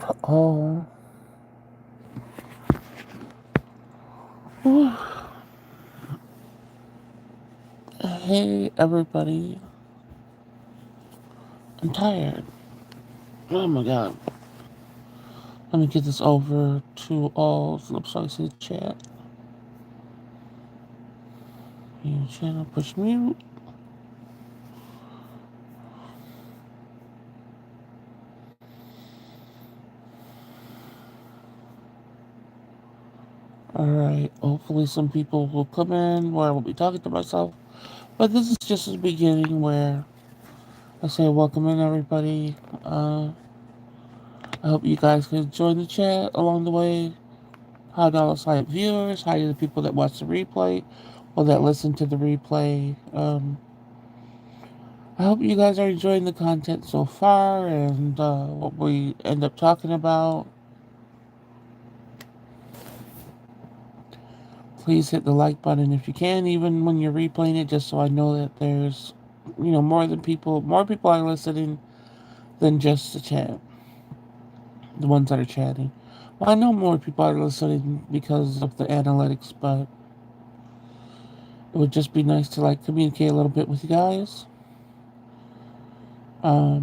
Oh, whew. Hey everybody, I'm tired. Oh my god. Let me get this over to all. Looks like I see the chat. Mute channel, push mute. Alright, hopefully some people will come in where I will be talking to myself. But this is just the beginning where I say welcome in everybody. I hope you guys can join the chat along the way. Hi to all the silent viewers. Hi to the people that watch the replay or that listen to the replay. I hope you guys are enjoying the content so far and what we end up talking about. Please hit the like button if you can, even when you're replaying it, just so I know that there's, more people are listening than just the chat, the ones that are chatting. Well, I know more people are listening because of the analytics, but it would just be nice to communicate a little bit with you guys.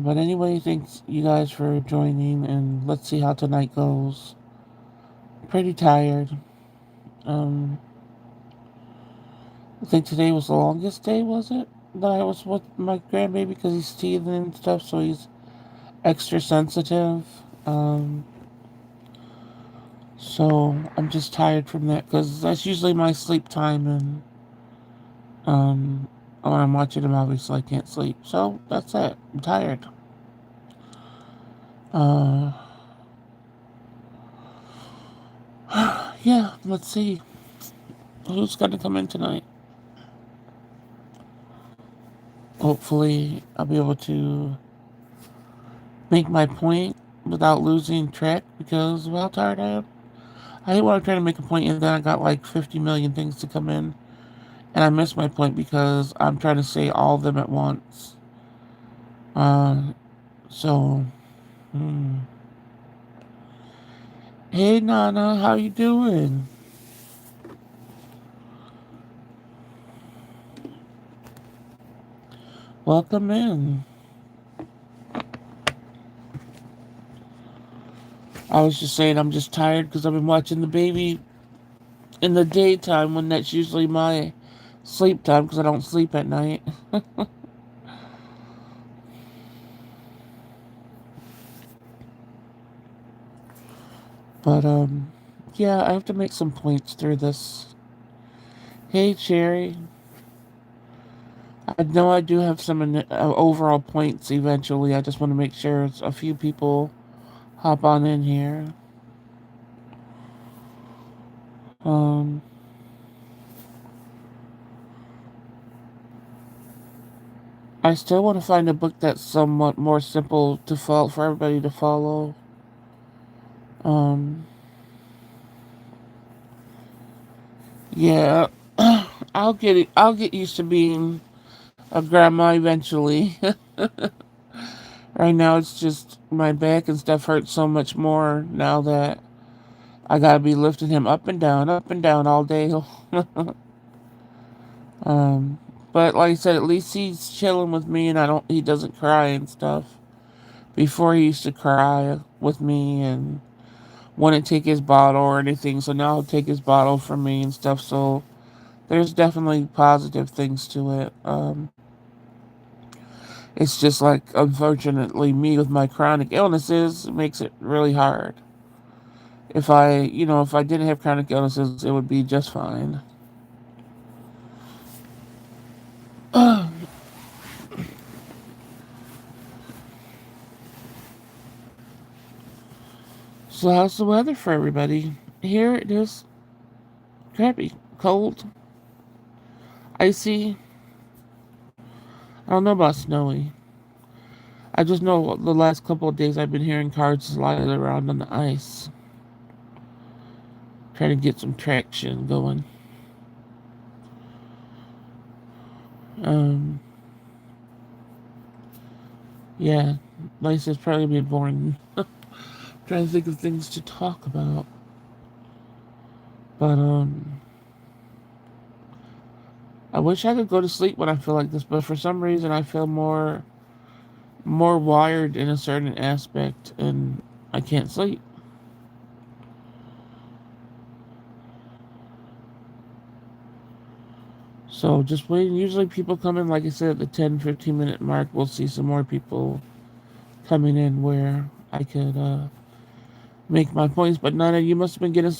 But anyway, thanks you guys for joining, and let's see how tonight goes. Pretty tired. Um, I think today was the longest day, was it? That I was with my grandbaby because he's teething and stuff, so he's extra sensitive. So I'm just tired from that because that's usually my sleep time, and um, when I'm watching him, obviously I can't sleep. So that's it. I'm tired. Uh, yeah. Let's see who's gonna come in tonight. Hopefully, I'll be able to make my point without losing track because of how tired I am. I hate when I'm trying to make a point and then I got like 50 million things to come in. And I miss my point because I'm trying to say all of them at once. Uh, so, hmm. Hey Nana, how you doing? Welcome in. I was just saying I'm just tired because I've been watching the baby in the daytime when that's usually my sleep time because I don't sleep at night. But, yeah, I have to make some points through this. Hey, Cherry. I know I do have some overall points eventually. I just want to make sure a few people hop on in here. Um, I still want to find a book that's somewhat more simple to follow for everybody to follow. Um, yeah, I'll get it. I'll get used to being a grandma eventually. Right now, it's just my back and stuff hurts so much more now that I gotta be lifting him up and down all day. um, but like I said, at least he's chilling with me, and he doesn't cry and stuff. Before he used to cry with me and wouldn't take his bottle or anything, so now he'll take his bottle from me and stuff. So there's definitely positive things to it. It's just like, unfortunately, me with my chronic illnesses makes it really hard. If I didn't have chronic illnesses, it would be just fine. So how's the weather for everybody? Here it is crappy, cold, icy. I don't know about snowy. I just know the last couple of days I've been hearing cars sliding around on the ice, trying to get some traction going. Um, yeah, Lisa's probably been boring. Trying to think of things to talk about. But I wish I could go to sleep when I feel like this, but for some reason I feel more wired in a certain aspect and I can't sleep. So just waiting. Usually people come in, like I said, at the 10-15 minute mark. We'll see some more people coming in where I could make my points. But Nana, you must have been getting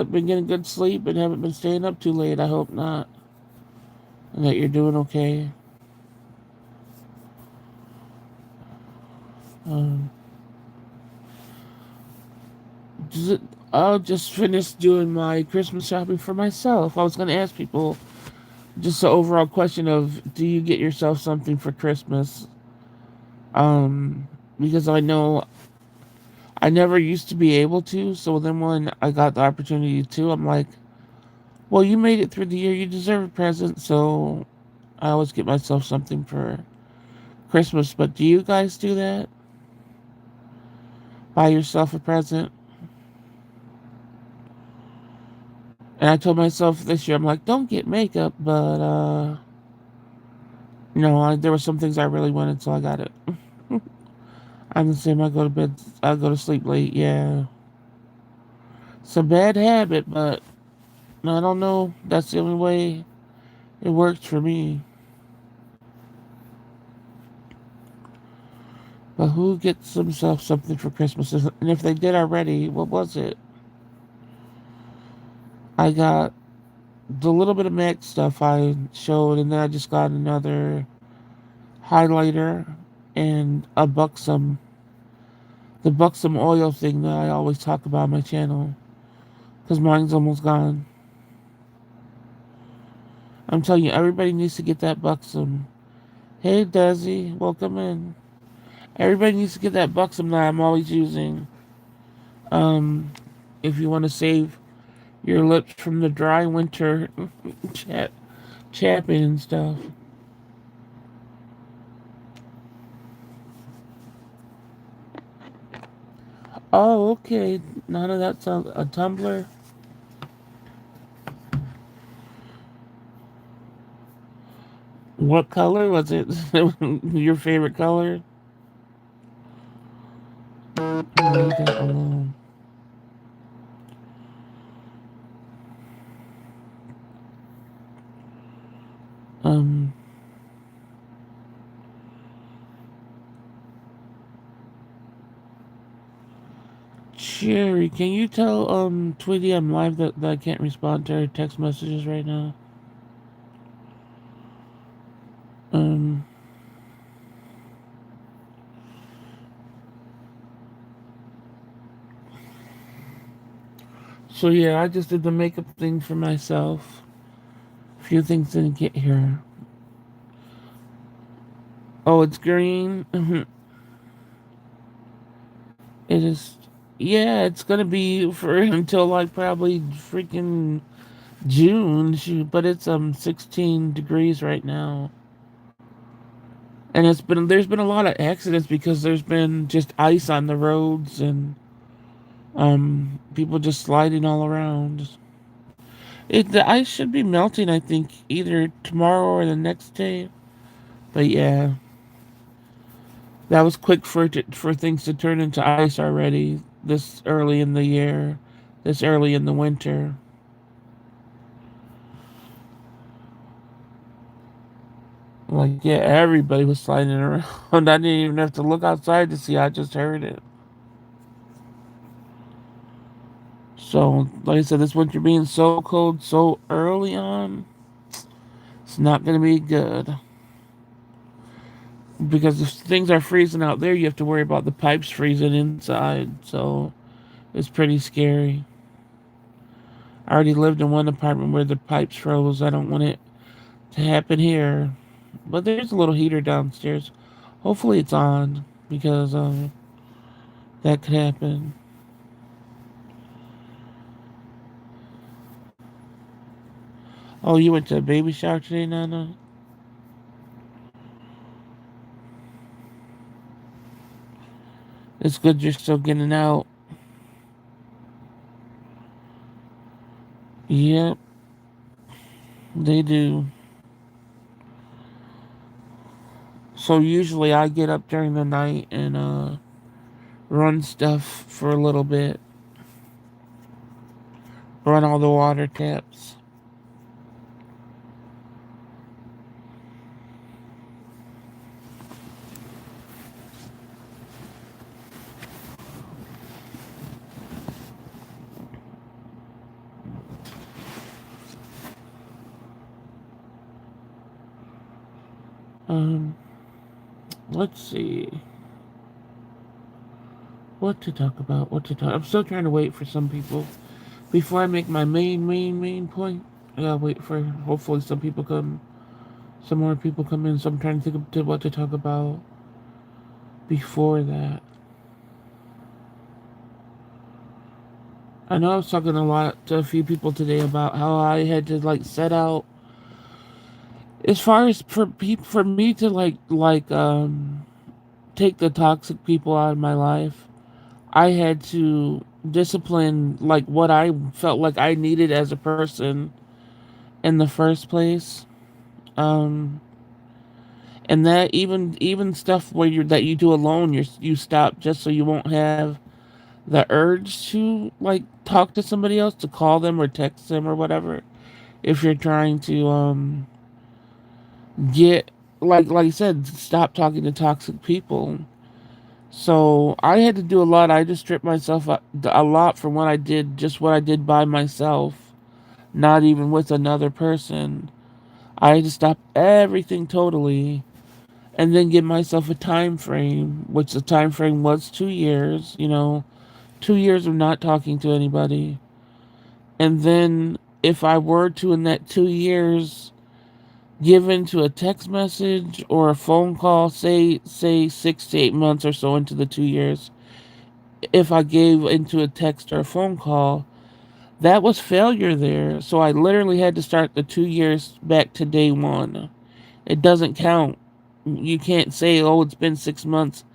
been getting good sleep and haven't been staying up too late. I hope not. And that you're doing okay. Um, I'll just finish doing my Christmas shopping for myself. I was going to ask people just the overall question of, do you get yourself something for Christmas? Because I know I never used to be able to. So then when I got the opportunity to, I'm like, well, you made it through the year. You deserve a present. So I always get myself something for Christmas. But do you guys do that? Buy yourself a present? And I told myself this year, I'm like, don't get makeup, but no, there were some things I really wanted, so I got it. I'm the same. I go to sleep late. Yeah, it's a bad habit, but I don't know. That's the only way it works for me. But who gets themselves something for Christmas? And if they did already, what was it? I got the little bit of MAC stuff I showed, and then I just got another highlighter and the buxom oil thing that I always talk about on my channel, because mine's almost gone. I'm telling you, everybody needs to get that buxom. Hey, Desi, welcome in. Everybody needs to get that buxom that I'm always using. Um, if you want to save your lips from the dry winter chapping and stuff. Oh, okay. None of that sounds a tumbler. What color was it? Your favorite color? Leave that alone. Um, Cherry, can you tell Tweety I'm live that I can't respond to her text messages right now? Um, so yeah, I just did the makeup thing for myself. A few things didn't get here. Oh, it's green. It is. Yeah, it's gonna be for until like probably freaking June. Shoot, but it's 16 degrees right now, and there's been a lot of accidents because there's been just ice on the roads and people just sliding all around. The ice should be melting, I think, either tomorrow or the next day. But yeah, that was quick for things to turn into ice already this early in the year, this early in the winter. Like, yeah, everybody was sliding around. I didn't even have to look outside to see. I just heard it. So, like I said, this winter being so cold so early on, it's not going to be good. Because if things are freezing out there, you have to worry about the pipes freezing inside. So, it's pretty scary. I already lived in one apartment where the pipes froze. I don't want it to happen here. But there's a little heater downstairs. Hopefully it's on because that could happen. Oh, you went to a baby shower today, Nana? It's good you're still getting out. Yep, they do. So usually I get up during the night and run stuff for a little bit, run all the water taps. Um, let's see what to talk about. What to talk? I'm still trying to wait for some people before I make my main point. I gotta wait for hopefully some more people come in. So I'm trying to think of what to talk about before that. I know I was talking a lot to a few people today about how I had to like set out as far as for me to take the toxic people out of my life. I had to discipline like what I felt like I needed as a person in the first place. Um, and that even stuff where you do alone, you stop just so you won't have the urge to like talk to somebody else, to call them or text them or whatever. If you're trying to get like I said, stop talking to toxic people. So I had to do a lot. I had to strip myself a lot from what I did, just what I did by myself, not even with another person. I had to stop everything totally and then give myself a time frame, which the time frame was 2 years, 2 years of not talking to anybody. And then if I were to in that 2 years give into a text message or a phone call, say 6 to 8 months or so into the 2 years, if I gave into a text or a phone call, that was failure there. So I literally had to start the 2 years back to day one. It doesn't count. You can't say, oh, it's been 6 months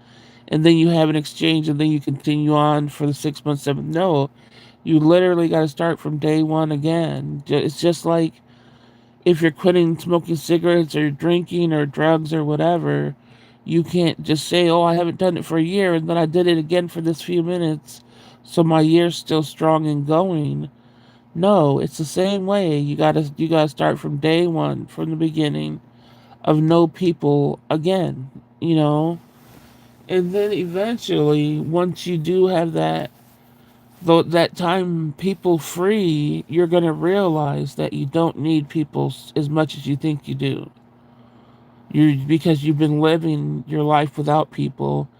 and then you have an exchange and then you continue on for the 6 months. Seven. No, you literally got to start from day one again. It's just like if you're quitting smoking cigarettes or drinking or drugs or whatever, you can't just say, oh, I haven't done it for a year and then I did it again for this few minutes. So my year's still strong and going. No, it's the same way. You gotta start from day one, from the beginning of no people again, you know? And then eventually, once you do have that time people free, you're gonna realize that you don't need people as much as you think you do. Because you've been living your life without people,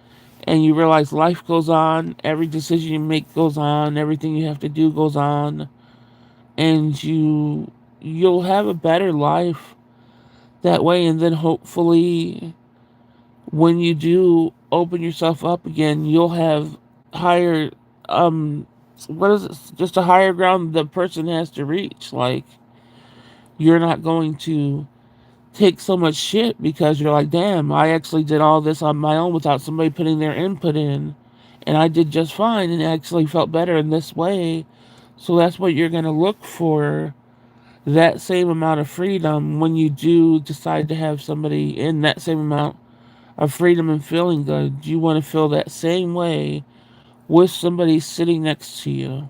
and you realize life goes on, every decision you make goes on, everything you have to do goes on, and you'll have a better life that way. And then hopefully when you do open yourself up again, you'll have higher um what is it, just a higher ground the person has to reach. Like you're not going to take so much shit because you're like, damn, I actually did all this on my own without somebody putting their input in, and I did just fine and actually felt better in this way. So that's what you're going to look for, that same amount of freedom when you do decide to have somebody in that same amount of freedom and feeling good. You want to feel that same way with somebody sitting next to you.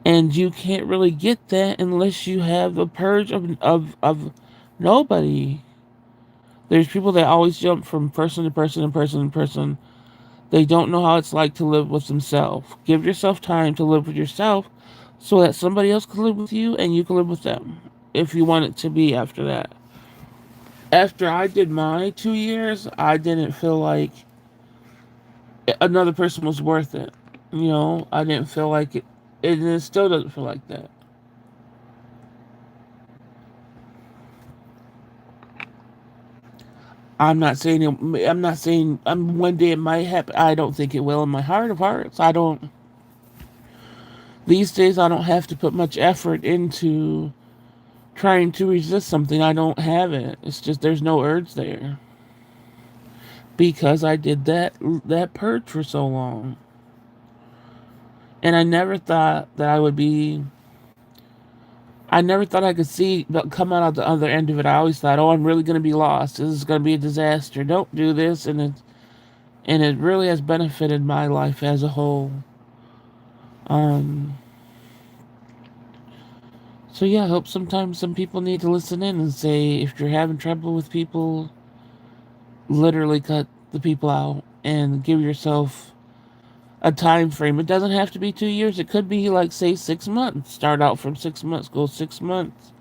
And you can't really get that unless you have the purge of nobody. There's people that always jump from person to person and person to person. They don't know how it's like to live with themselves. Give yourself time to live with yourself so that somebody else can live with you and you can live with them if you want it to be after that. After I did my 2 years, I didn't feel like another person was worth it. I didn't feel like it. It still doesn't feel like that. I'm not saying it, I'm not saying one day it might happen. I don't think it will in my heart of hearts. I don't. These days, I don't have to put much effort into trying to resist something. I don't have it. It's just there's no urge there because I did that purge for so long, and I never thought that I would be I never thought I could see but come out the other end of it. I always thought, oh, I'm really going to be lost. This is going to be a disaster. Don't do this, and it really has benefited my life as a whole. Um, so yeah, I hope sometimes some people need to listen in and say, if you're having trouble with people, literally cut the people out and give yourself a time frame. It doesn't have to be 2 years. It could be like say 6 months. Start out from 6 months. Go 6 months.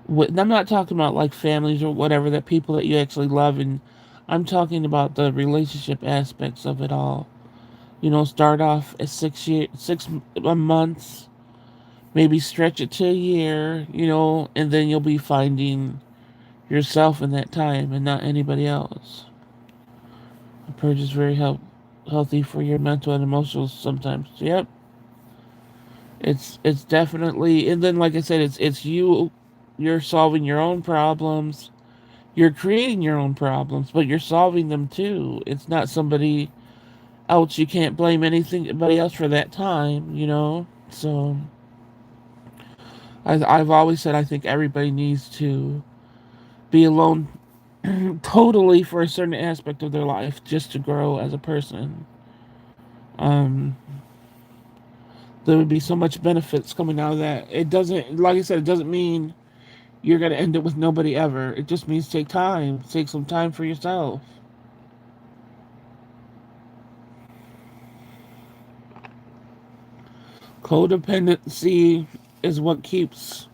I'm not talking about like families or whatever, that people that you actually love, and I'm talking about the relationship aspects of it all. Start off at 6 months, maybe stretch it to a year, and then you'll be finding yourself in that time and not anybody else. The purge is very healthy for your mental and emotional sometimes. Yep. It's definitely, and then like I said, it's you're solving your own problems. You're creating your own problems, but you're solving them too. It's not somebody else. You can't blame anybody else for that time. So I've always said I think everybody needs to be alone totally for a certain aspect of their life just to grow as a person. Um, there would be so much benefits coming out of that. It doesn't, like I said, it doesn't mean you're gonna end up with nobody ever. It just means take time, take some time for yourself. Codependency is what keeps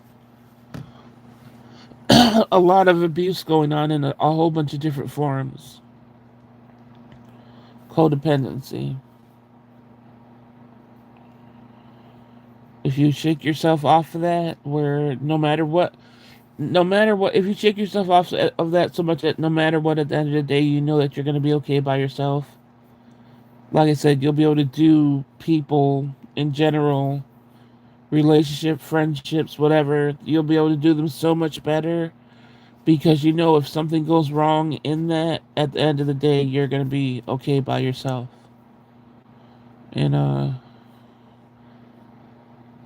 a lot of abuse going on in a whole bunch of different forms. Codependency. If you shake yourself off of that, where no matter what, if you shake yourself off of that so much that no matter what, at the end of the day, you know that you're going to be okay by yourself. Like I said, you'll be able to do people in general, relationship, friendships, whatever, you'll be able to do them so much better because you know if something goes wrong in that, at the end of the day, you're going to be okay by yourself. And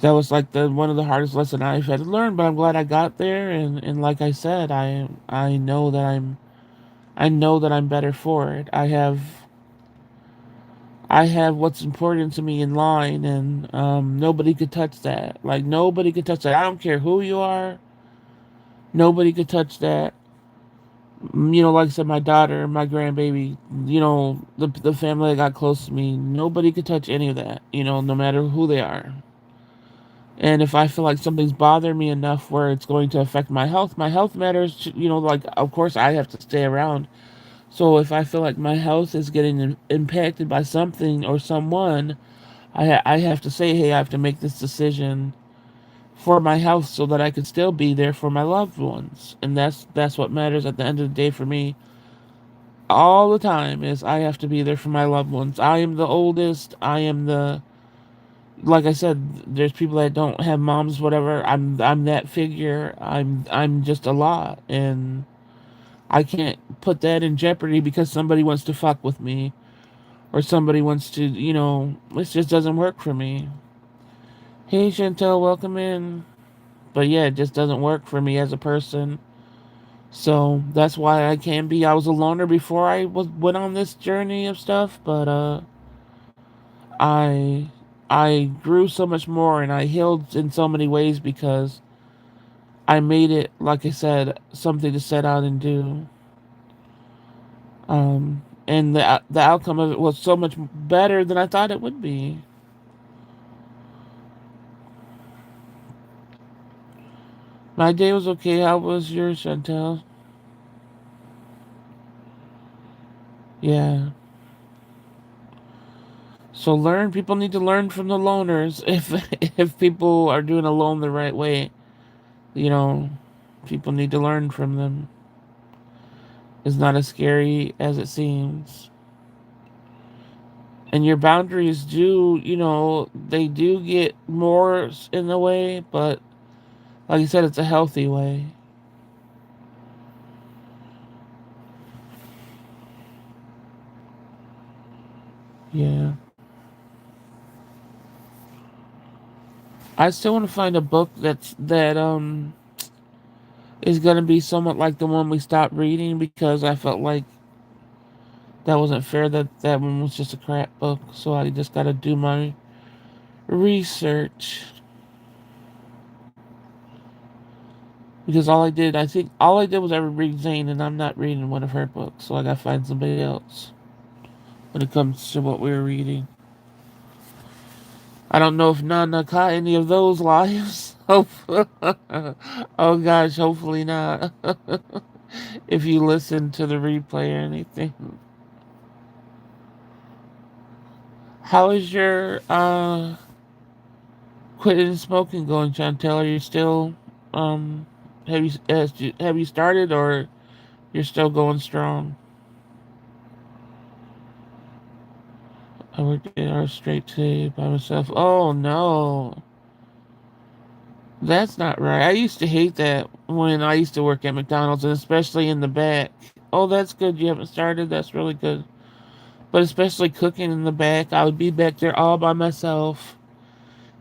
that was like the one of the hardest lessons I've had to learn, but I'm glad I got there. And like I said, I know that I'm better for it. I have what's important to me in line, and nobody could touch that. Like nobody could touch that. I don't care who you are. Nobody could touch that. Like I said, my daughter, my grandbaby, the family that got close to me, nobody could touch any of that. No matter who they are. And if I feel like something's bothering me enough where it's going to affect my health matters. Like of course I have to stay around. So if I feel like my health is getting impacted by something or someone, I have to say, hey, I have to make this decision for my health so that I can still be there for my loved ones. And that's what matters at the end of the day for me. All the time is I have to be there for my loved ones. I am the oldest. I am the like I said. There's people that don't have moms, whatever. I'm that figure. I'm just a lot, and I can't put that in jeopardy because somebody wants to fuck with me or somebody wants to. It just doesn't work for me. Hey Chantel, welcome in. But yeah, it just doesn't work for me as a person. So that's why I can be. I was a loner before I went on this journey of stuff, but I I grew so much more and I healed in so many ways because I made it, like I said, something to set out and do. And the outcome of it was so much better than I thought it would be. My day was okay. How was yours, Chantel? Yeah. So learn. People need to learn from the loners. If people are doing a loan the right way, you know, people need to learn from them. It's not as scary as it seems. And your boundaries do, they do get more in the way, but like you said, it's a healthy way. Yeah. I still want to find a book that is gonna be somewhat like the one we stopped reading because I felt like that wasn't fair that that one was just a crap book. So I just gotta do my research because I think all I did was ever read Zane, and I'm not reading one of her books, so I gotta find somebody else when it comes to what we were reading. I don't know if Nana caught any of those lives. Oh gosh, hopefully not. If you listen to the replay or anything. How is your quitting smoking going, Chantel? Are you still um have you started or you're still going strong? I worked 8 hours straight today by myself. Oh no. That's not right. I used to hate that when I used to work at McDonald's, and especially in the back. Oh, that's good. You haven't started. That's really good. But especially cooking in the back, I would be back there all by myself.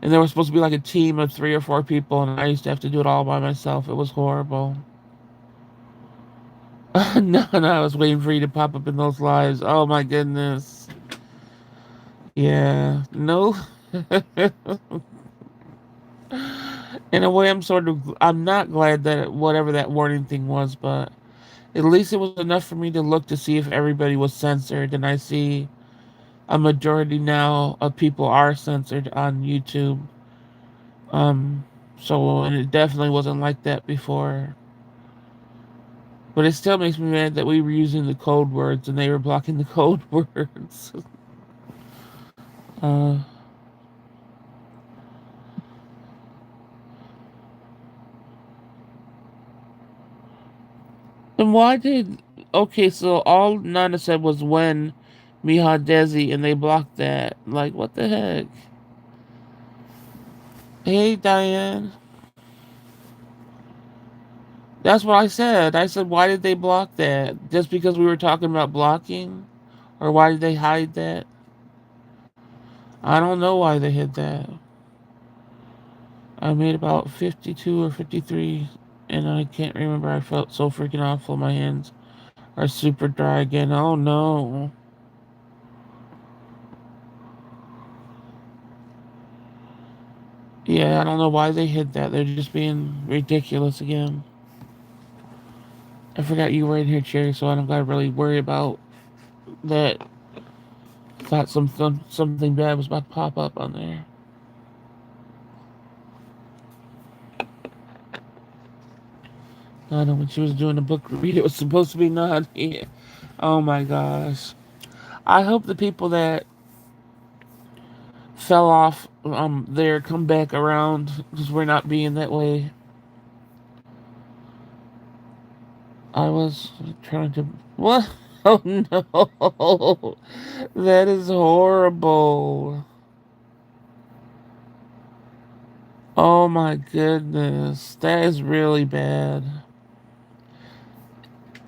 And there was supposed to be like a team of 3 or 4 people, and I used to have to do it all by myself. It was horrible. No, I was waiting for you to pop up in those lives. Oh my goodness. Yeah. No. In a way, I'm not glad that whatever that warning thing was, but at least it was enough for me to look to see if everybody was censored, and I see a majority now of people are censored on YouTube. Um, so, and it definitely wasn't like that before. But it still makes me mad that we were using the code words and they were blocking the code words. uh, and why did... Okay, so all Nana said was when Miha Desi, and they blocked that. Like, what the heck? Hey, Diane. That's what I said. I said, why did they block that? Just because we were talking about blocking? Or why did they hide that? I don't know why they hid that. I made about 52 or 53, and I can't remember. I felt so freaking awful. My hands are super dry again. Oh no. Yeah, I don't know why they hid that. They're just being ridiculous again. I forgot you were in here, Cherry, so I don't gotta really worry about that. Thought something bad was about to pop up on there. I know when she was doing the book read, it was supposed to be not. Yeah. Oh my gosh. I hope the people that fell off there come back around because we're not being that way. I was trying to... What? Oh no. That is horrible. Oh my goodness. That is really bad.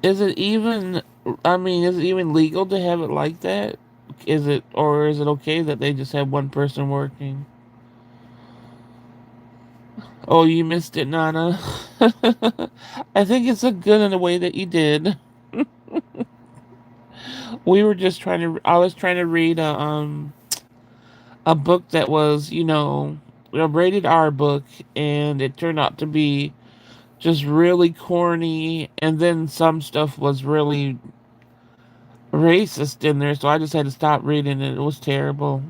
Is it even... I mean, is it even legal to have it like that? Is it... Or is it okay that they just have one person working? Oh, you missed it, Nana. I think it's a good in a way that you did. We were just trying to... I was trying to read a book that was, a rated R book, and it turned out to be just really corny, and then some stuff was really racist in there, so I just had to stop reading it. It was terrible.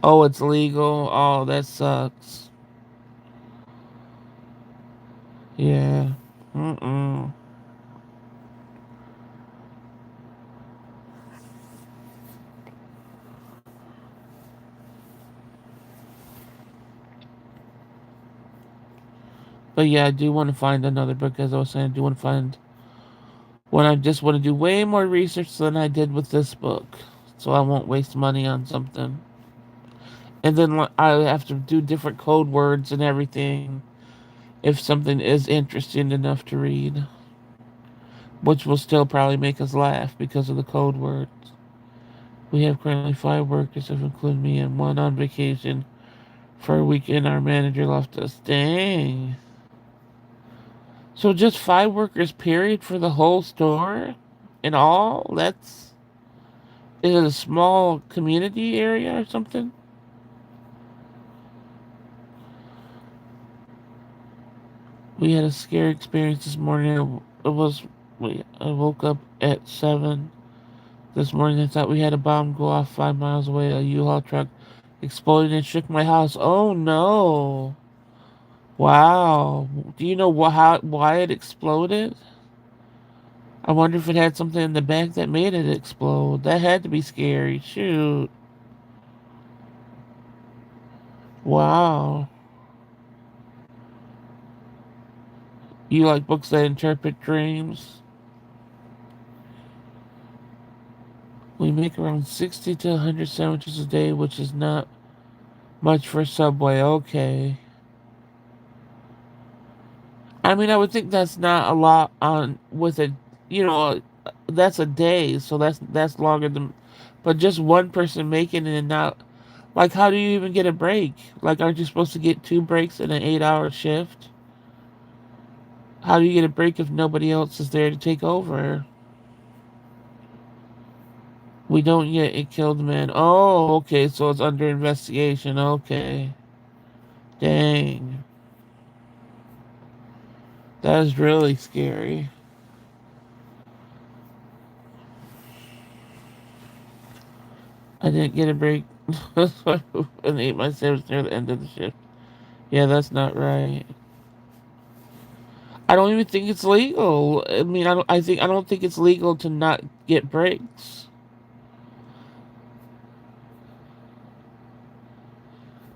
Oh, it's legal. Oh, that sucks. Yeah. Mm-mm. But yeah, I do want to find another book, as I was saying. I do want to find one. I just want to do way more research than I did with this book, so I won't waste money on something. And then I have to do different code words and everything if something is interesting enough to read, which will still probably make us laugh because of the code words. We have currently 5 workers, if including me, and 1 on vacation For a weekend, our manager left us. Dang. So just 5 workers, period, for the whole store? In all? That's... Is it a small community area or something? We had a scary experience this morning. It was... I woke up at 7 this morning. I thought we had a bomb go off 5 miles away. A U-Haul truck exploded and shook my house. Oh no! Wow. Do you know why it exploded? I wonder if it had something in the back that made it explode. That had to be scary. Shoot. Wow. You like books that interpret dreams? We make around 60 to 100 sandwiches a day, which is not much for Subway. Okay. I mean, I would think that's not a lot on with a, you know, that's a day, so that's longer than, but just one person making it and not, like, how do you even get a break? Like, aren't you supposed to get 2 breaks in an 8-hour shift? How do you get a break if nobody else is there to take over? We don't yet. It killed the man. Oh, okay, so it's under investigation. Okay. Dang. That is really scary. I didn't get a break. And ate my sandwich near the end of the shift. Yeah, that's not right. I don't even think it's legal. I mean, I don't think it's legal to not get breaks.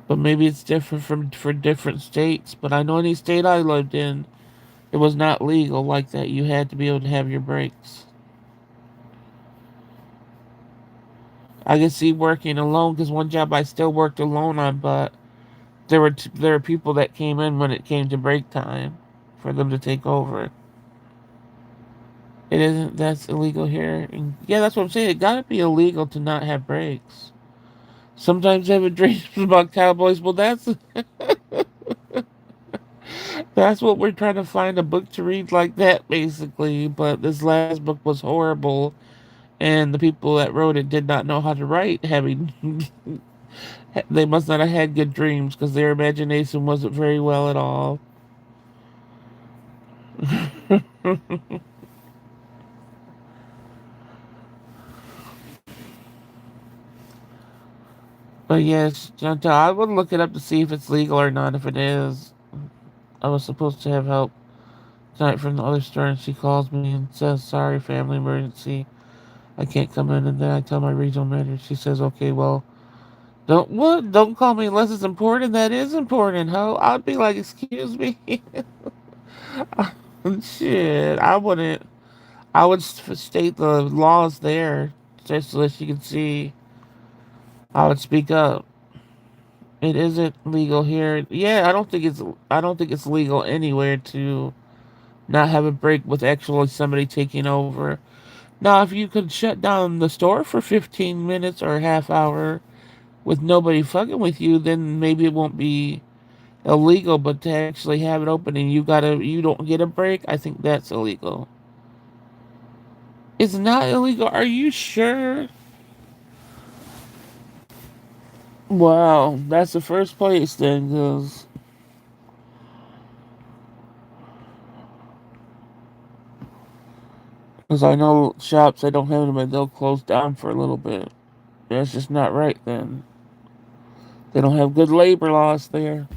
But maybe it's different for different states. But I know any state I lived in, it was not legal like that. You had to be able to have your breaks. I could see working alone because one job I still worked alone on, but there were people that came in when it came to break time for them to take over. It isn't. That's illegal here. And yeah, that's what I'm saying. It gotta be illegal to not have breaks. Sometimes I have dreams about cowboys. Well, that's what we're trying to find, a book to read like that, basically. But this last book was horrible, and the people that wrote it did not know how to write. Having they must not have had good dreams because their imagination wasn't very well at all. But yes, Chantal, I would look it up to see if it's legal or not. If it is, I was supposed to have help tonight from the other store, and she calls me and says, "Sorry, family emergency. I can't come in." And then I tell my regional manager. She says, "Okay, well, don't call me unless it's important." That is important. How I'd be like, "Excuse me." Shit, I wouldn't. I would state the laws there just so that she could see. I would speak up. It isn't legal here. Yeah, I don't think it's legal anywhere to not have a break with actually somebody taking over. Now, if you could shut down the store for 15 minutes or a half hour with nobody fucking with you, then maybe it won't be illegal. But to actually have it open and you don't get a break, I think that's illegal. It's not illegal. Are you sure? Wow, that's the first place then, because I know shops that don't have them and they'll close down for a little bit. That's just not right then. They don't have good labor laws there.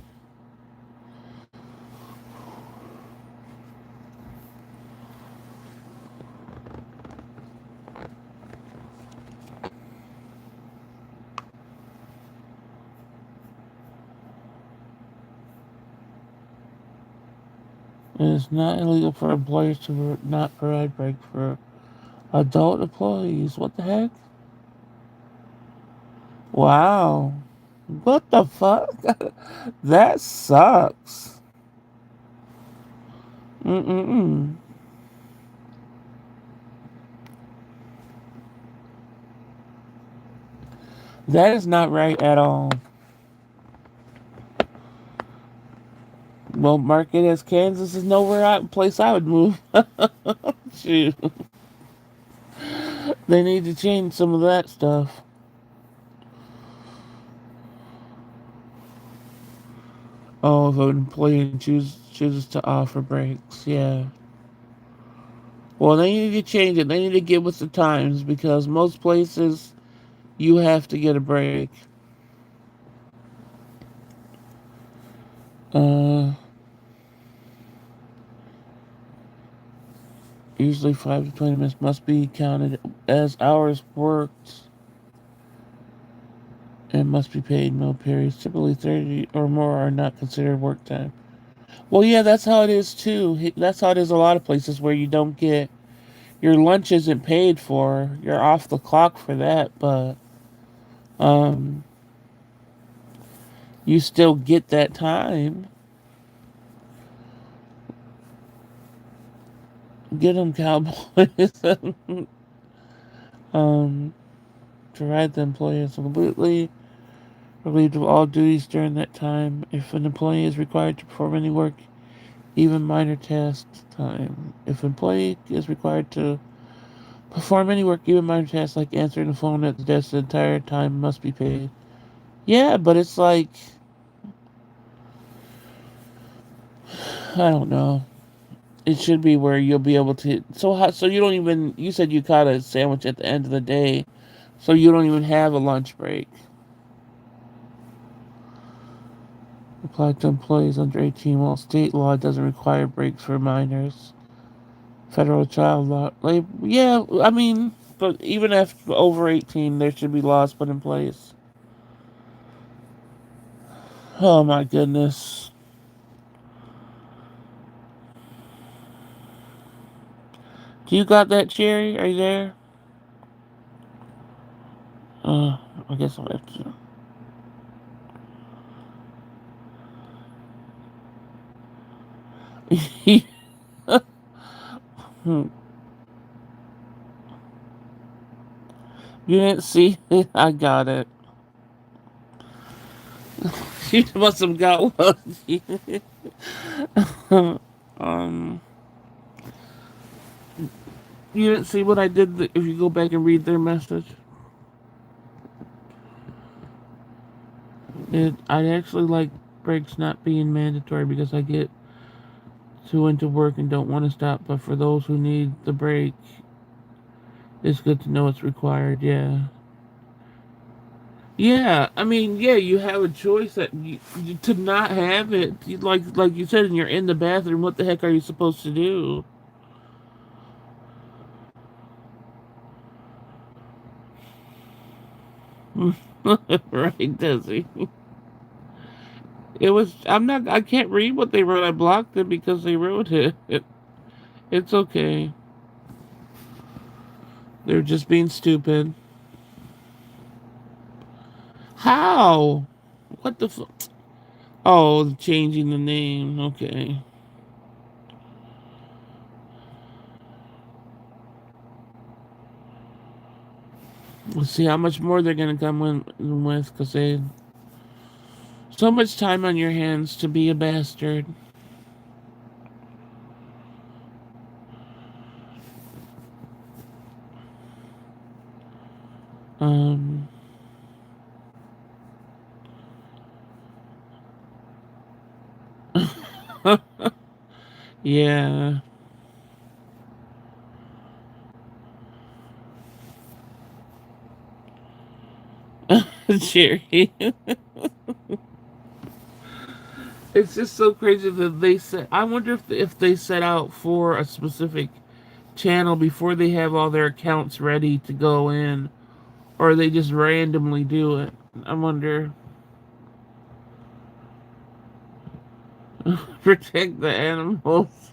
It is not illegal for employers to not provide break for adult employees. What the heck? Wow. What the fuck? That sucks. Mm-mm-mm. That is not right at all. Well, mark it as Kansas is nowhere out place I would move. Shoot, they need to change some of that stuff. Oh, if an employee chooses to offer breaks, yeah. Well, they need to change it. They need to get with the times because most places you have to get a break. Uh, Usually 5 to 20 minutes must be counted as hours worked and must be paid no periods. Typically, 30 or more are not considered work time. Well, yeah, that's how it is too. That's how it is a lot of places where you don't get your lunch isn't paid for. You're off the clock for that, but um, you still get that time. Get them, Cowboys. um, to ride the employee is completely relieved of all duties during that time. If an employee is required to perform any work, even minor tasks, time. If an employee is required to perform any work, even minor tasks like answering the phone at the desk, the entire time must be paid. Yeah, but it's like I don't know. It should be where you'll be able to. So you don't even. You said you caught a sandwich at the end of the day, so you don't even have a lunch break. Applied to employees under 18, while state law doesn't require breaks for minors. Federal child law, like, yeah, I mean, but even if over 18, there should be laws put in place. Oh my goodness. Do you got that, Cherry? Are you there? I guess I'll have to. You didn't see it? I got it. You must have got lucky. um, you didn't see what I did. If you go back and read their message, I actually like breaks not being mandatory because I get too into work and don't want to stop. But for those who need the break, it's good to know it's required. Yeah. Yeah, I mean, yeah, you have a choice to not have it. Like you said, and you're in the bathroom. What the heck are you supposed to do? Right, Desi? It was. I'm not. I can't read what they wrote. I blocked it because they wrote it. It's okay. They're just being stupid. How? What the? Oh, changing the name. Okay. Let's see how much more they're gonna come in with, because they so much time on your hands to be a bastard. Um. Yeah. Jerry. It's just so crazy that they set. I wonder if they set out for a specific channel before they have all their accounts ready to go in, or they just randomly do it. I wonder. Protect the animals.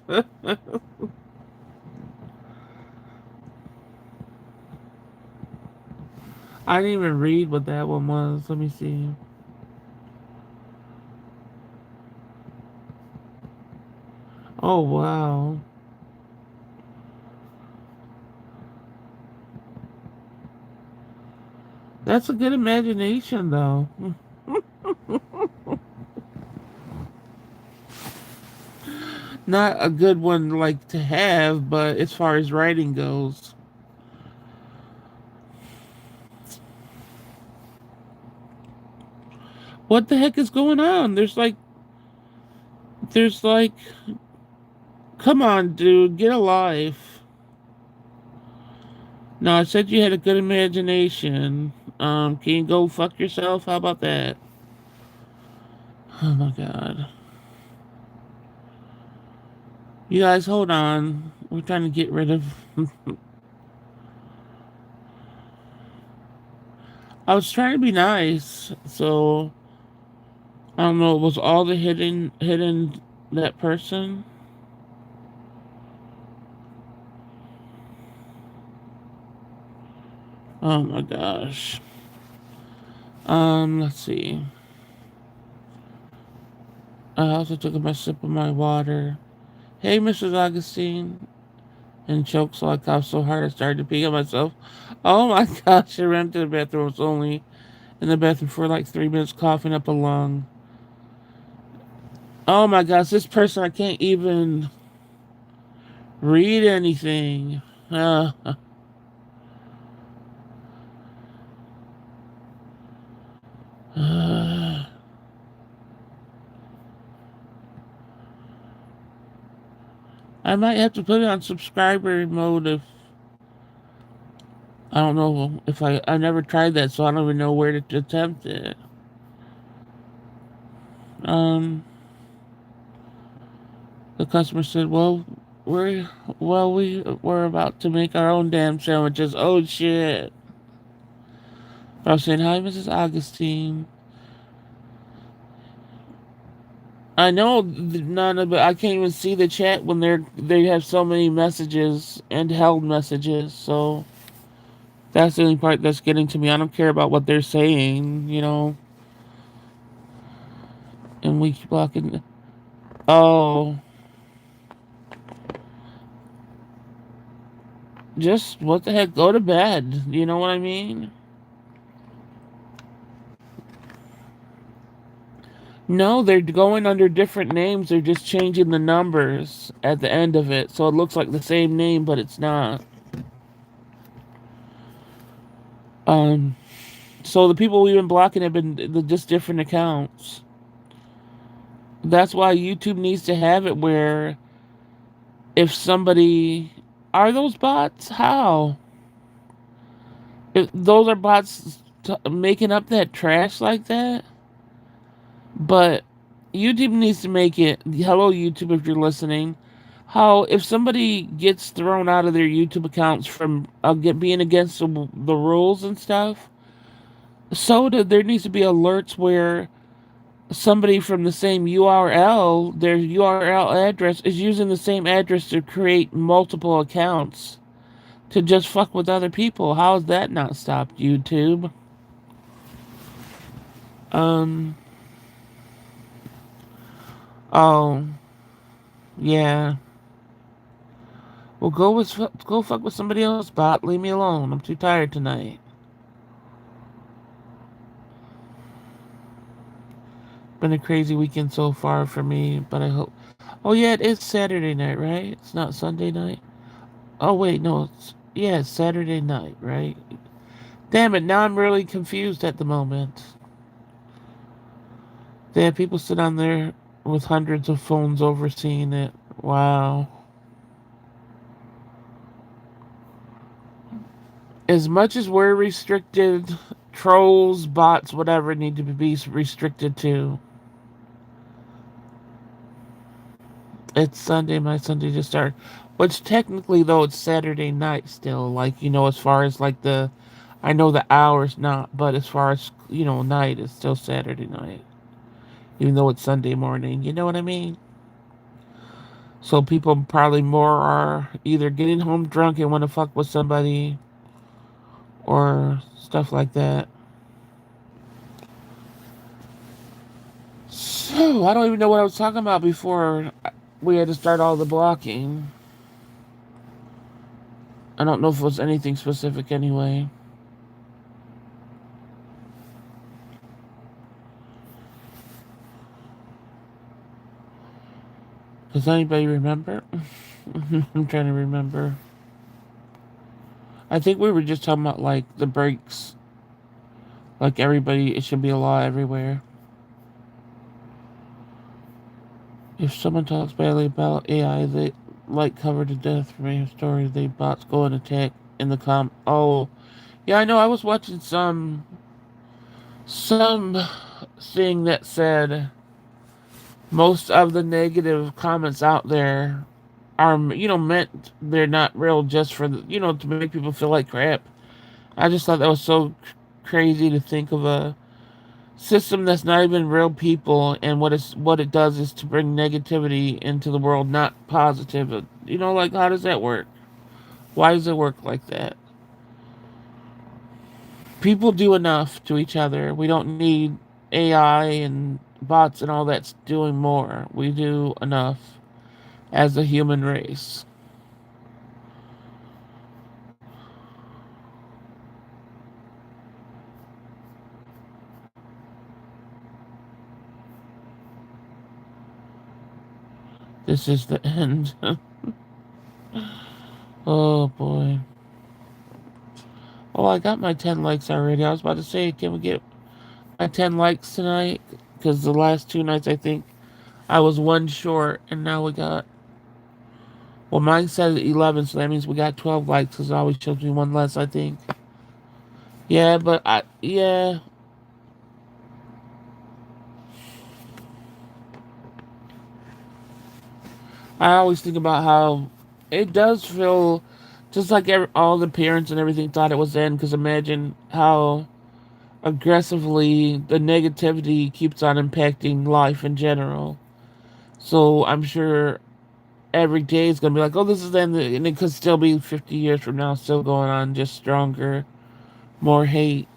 I didn't even read what that one was. Let me see. Oh wow, that's a good imagination though. Not a good one like to have, but as far as writing goes. What the heck is going on? There's like, come on, dude, get a life. No, I said you had a good imagination. Can you go fuck yourself? How about that? Oh my god. You guys, hold on. We're trying to get rid of. I was trying to be nice, so I don't know. Was all the hidden that person? Oh my gosh. Let's see. I also took a sip of my water. Hey, Mrs. Augustine. And choked so I coughed so hard I started to pee on myself. Oh my gosh, I ran to the bathroom. I was only in the bathroom for like 3 minutes coughing up a lung. Oh my gosh, this person, I can't even read anything. Uh, uh, I might have to put it on subscriber mode if I don't know if I never tried that, so I don't even know where to attempt it. Um, the customer said, "Well, we're we're about to make our own damn sandwiches." Oh shit! I was saying, "Hi, Mrs. Augustine." I know none of it. I can't even see the chat when they have so many messages and held messages. So that's the only part that's getting to me. I don't care about what they're saying. And we keep blocking. Oh, just what the heck? Go to bed. You know what I mean? No, they're going under different names. They're just changing the numbers at the end of it, so it looks like the same name, but it's not. Um, so the people we've been blocking have been just different accounts. That's why YouTube needs to have it where if somebody are those bots, how? If those are bots making up that trash like that, but YouTube needs to make it. Hello, YouTube, if you're listening. How if somebody gets thrown out of their YouTube accounts from being against the rules and stuff, there needs to be alerts where somebody from the same URL, their URL address, is using the same address to create multiple accounts to just fuck with other people. How has that not stopped YouTube? Um. Oh, yeah. Well, go fuck with somebody else, bot. Leave me alone. I'm too tired tonight. Been a crazy weekend so far for me, but I hope. Oh yeah, it is Saturday night, right? It's not Sunday night. Oh wait, no. It's Saturday night, right? Damn it! Now I'm really confused at the moment. They have people sit on there with hundreds of phones overseeing it. Wow. As much as we're restricted, trolls, bots, whatever need to be restricted too. It's Sunday, my Sunday just started. Which technically, though, it's Saturday night still. Like, as far as like I know the hours not, but as far as, night, it's still Saturday night. Even though it's Sunday morning. You know what I mean? So people probably more are either getting home drunk and want to fuck with somebody or stuff like that. So, I don't even know what I was talking about before we had to start all the blocking. I don't know if it was anything specific anyway. Does anybody remember? I'm trying to remember. I think we were just talking about like the breaks. Like everybody, it should be a law everywhere. If someone talks badly about AI, they like cover to death from a story. They bots go and attack in the Oh, yeah, I know. I was watching some thing that said most of the negative comments out there are meant they're not real just for to make people feel like crap. I just thought that was so crazy to think of a system that's not even real people, and what it does is to bring negativity into the world, not positive. Like, how does that work? Why does it work like that? People do enough to each other. We don't need AI and bots and all that's doing more. We do enough as a human race. This is the end. Oh boy. Oh, I got my 10 likes already. I was about to say, can we get my 10 likes tonight? Because the last two nights, I think I was one short, and now we got. Well, mine said 11, so that means we got 12 likes, because it always shows me one less, I think. Yeah, but yeah. I always think about how it does feel just like all the parents and everything thought it was in, because imagine how aggressively the negativity keeps on impacting life in general. So I'm sure every day is going to be like, oh, this is the end, and it could still be 50 years from now, still going on, just stronger, more hate.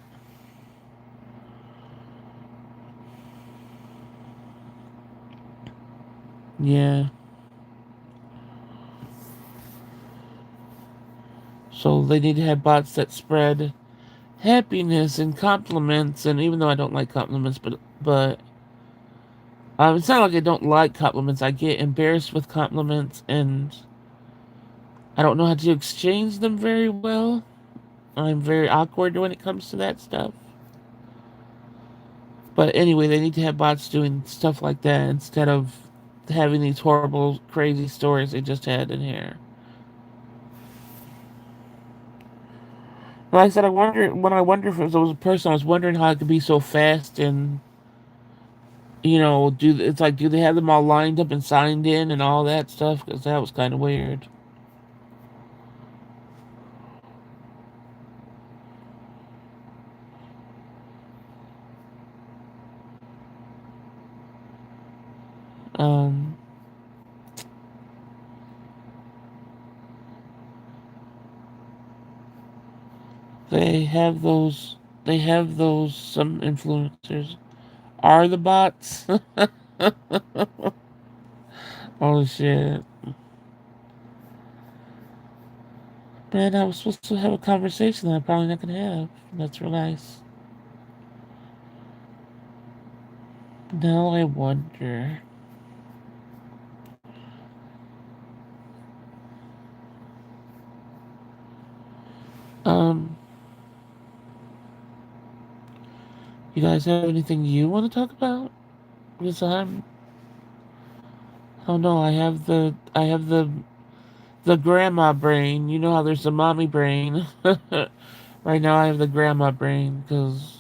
Yeah. So they need to have bots that spread happiness and compliments, and even though I don't like compliments, but it's not like I don't like compliments. I get embarrassed with compliments, and I don't know how to exchange them very well. I'm very awkward when it comes to that stuff. But anyway, they need to have bots doing stuff like that instead of having these horrible, crazy stories they just had in here. Like I said, I wonder if it was a person, I was wondering how it could be so fast and it's like, do they have them all lined up and signed in and all that stuff? Because that was kind of weird. Um, they have those. They have those. Some influencers are the bots. Oh shit! Man, I was supposed to have a conversation that I'm probably not gonna have. That's real nice. Now I wonder. Um, you guys have anything you want to talk about? Because oh no, I have the grandma brain. You know how there's the mommy brain. Right now I have the grandma brain because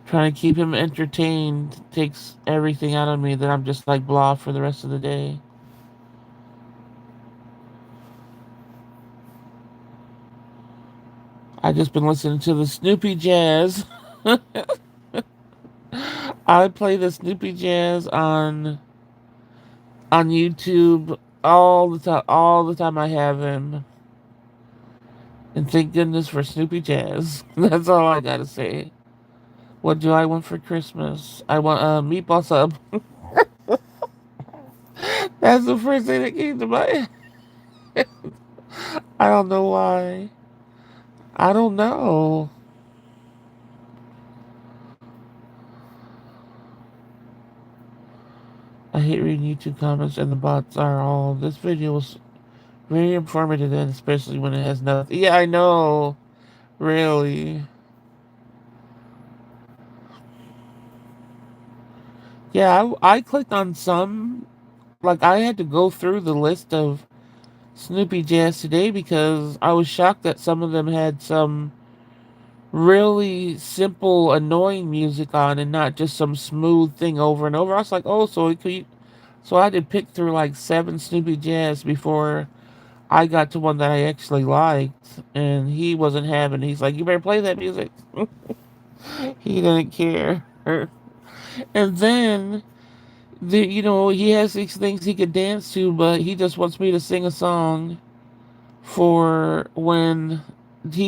trying to keep him entertained takes everything out of me that I'm just like blah for the rest of the day. I just been listening to the Snoopy Jazz. I play the Snoopy Jazz on YouTube all the time I have him. And thank goodness for Snoopy Jazz. That's all I gotta say. What do I want for Christmas? I want a meatball sub. That's the first thing that came to my head. I don't know why. I don't know. I hate reading YouTube comments and the bots are all. This video was very informative, and especially when it has nothing. Yeah, I know. Really. Yeah, I clicked on some. Like, I had to go through the list of Snoopy Jazz today because I was shocked that some of them had some really simple, annoying music on and not just some smooth thing over and over. I was like, oh, so I had to pick through like 7 Snoopy Jazz before I got to one that I actually liked, and he wasn't having it. He's like, you better play that music. He didn't care. And then, he has these things he could dance to, but he just wants me to sing a song for when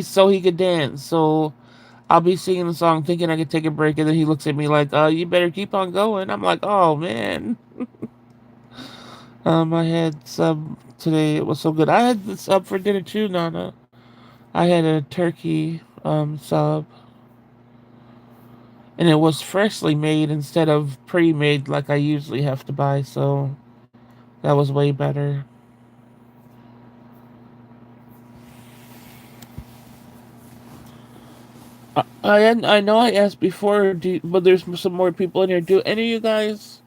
so he could dance. So I'll be singing the song thinking I could take a break, and then he looks at me like, you better keep on going. I'm like, oh, man. I had sub today. It was so good. I had the sub for dinner too, Nana. I had a turkey sub, and it was freshly made instead of pre-made like I usually have to buy, so that was way better. I know I asked before, but there's some more people in here. Do any of you guys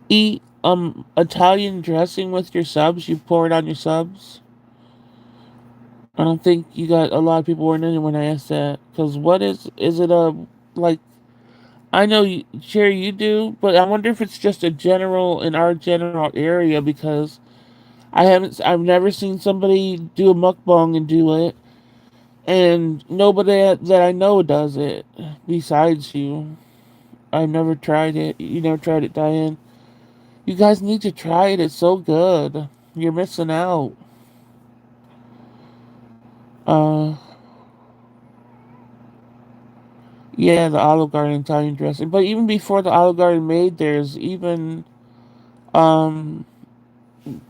eat Italian dressing with your subs? You pour it on your subs? I don't think you got a lot of people weren't in it when I asked that. Cause what is it like? I know Sherry, you do, but I wonder if it's just a general in our general area because I've never seen somebody do a mukbang and do it, and nobody that I know does it besides you. I've never tried it. You never tried it, Diane. You guys need to try it. It's so good. You're missing out. Uh, yeah, the Olive Garden Italian dressing. But even before the Olive Garden made theirs, even um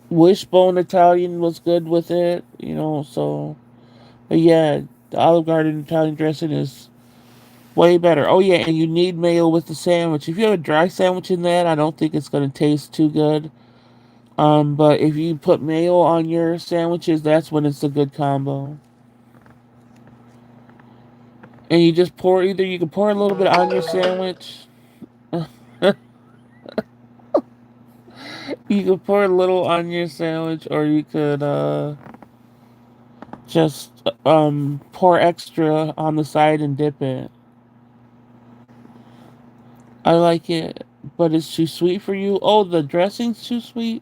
Wishbone Italian was good with it. So but yeah, the Olive Garden Italian dressing is way better. Oh yeah, and you need mayo with the sandwich. If you have a dry sandwich in that, I don't think it's gonna taste too good. But if you put mayo on your sandwiches, that's when it's a good combo. And you just you can pour a little bit on your sandwich. You could pour a little on your sandwich, or you could just pour extra on the side and dip it. I like it, but it's too sweet for you. Oh, the dressing's too sweet.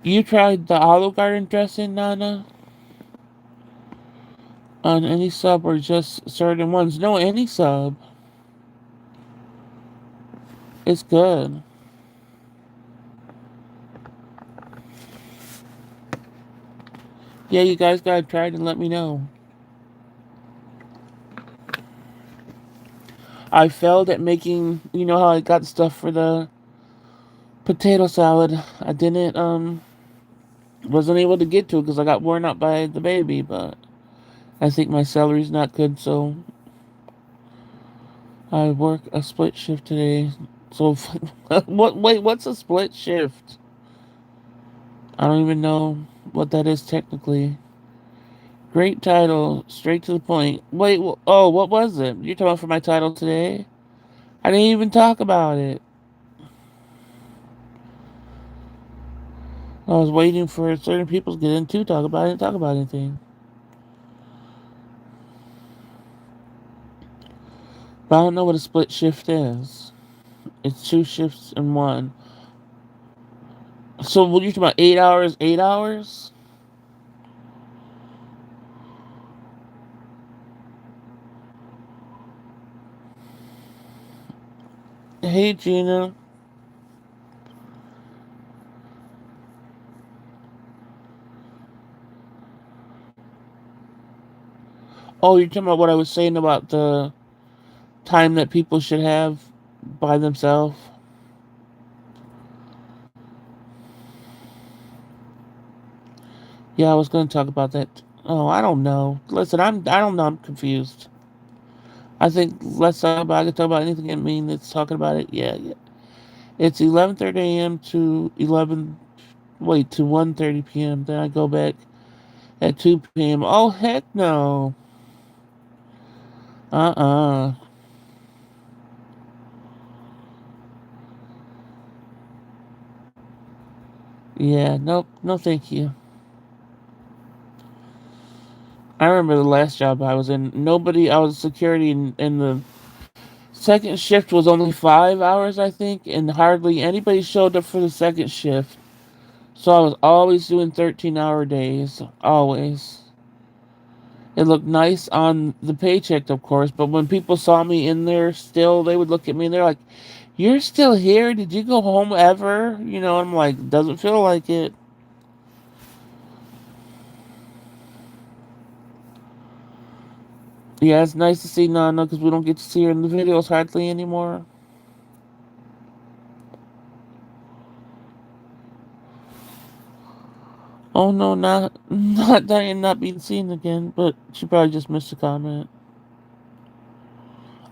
You tried the Olive Garden dressing, Nana? On any sub or just certain ones? No, any sub. It's good. Yeah, you guys gotta try it and let me know. I failed at making, how I got stuff for the potato salad. I wasn't able to get to it because I got worn out by the baby, but I think my salary's not good, so I work a split shift today. So, what's a split shift? I don't even know what that is technically. Great title, straight to the point. Wait, oh, what was it? You're talking about for my title today? I didn't even talk about it. I was waiting for certain people to get in to talk about it. I didn't talk about anything. But I don't know what a split shift is. It's 2 shifts in one. So what are you talking about? 8 hours, 8 hours? Hey, Gina. Oh, you're talking about what I was saying about the time that people should have by themselves? Yeah, I was going to talk about that. Oh, I don't know. Listen, I don't know. I'm confused. I think let's talk about it. I can talk about anything that means it's talking about it. Yeah, yeah. It's 11:30 a.m. to 1:30 p.m. Then I go back at 2 p.m. Oh heck no. Uh-uh. Yeah, nope, no thank you. I remember the last job I was in. I was security, and the second shift was only 5 hours, I think, and hardly anybody showed up for the second shift. So I was always doing 13-hour days. Always. It looked nice on the paycheck, of course, but when people saw me in there still, they would look at me and they're like, "You're still here? Did you go home ever?" I'm like, "Doesn't feel like it." Yeah, it's nice to see Nana because we don't get to see her in the videos hardly anymore. Oh no, not Diane not being seen again, but she probably just missed a comment.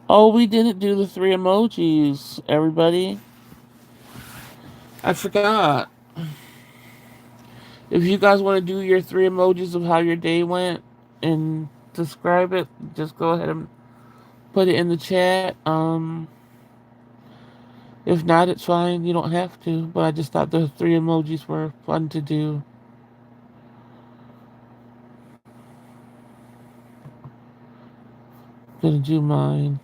Oh, we didn't do the three emojis, everybody. I forgot. If you guys want to do your three emojis of how your day went and describe it, just go ahead and put it in the chat. If not, it's fine. You don't have to. But I just thought the three emojis were fun to do. Gonna do mine.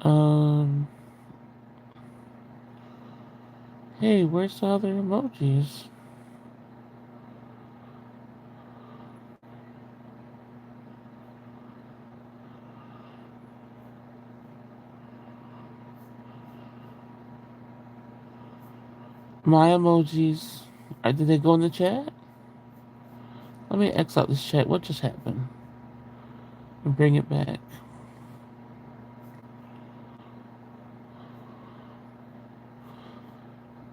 Um. Hey, where's the other emojis? My emojis. Did they go in the chat? Let me X out this chat. What just happened? And bring it back.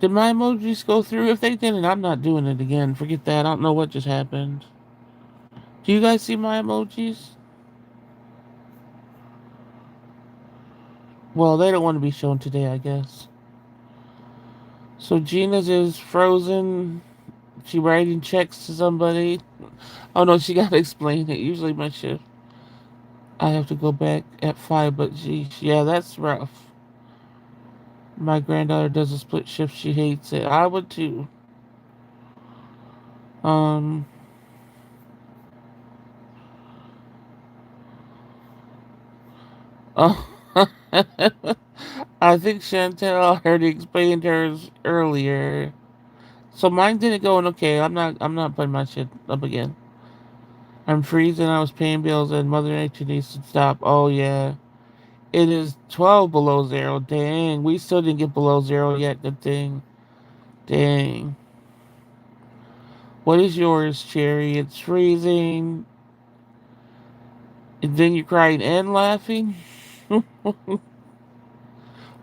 Did my emojis go through? If they didn't, I'm not doing it again. Forget that. I don't know what just happened. Do you guys see my emojis? Well, they don't want to be shown today, I guess. So Gina's is frozen. She writing checks to somebody. Oh no, she gotta explain it. Usually my shift, I have to go back at 5, but geez, yeah, that's rough. My granddaughter does a split shift. She hates it. I would too. Um, oh, I think Chantel already explained hers earlier. So mine didn't go in okay. I'm not putting my shit up again. I'm freezing. I was paying bills, and Mother Nature needs to stop. Oh yeah, it is 12 below zero. Dang, we still didn't get below zero yet. Good thing. Dang. What is yours, Cherry? It's freezing. And then you're crying and laughing.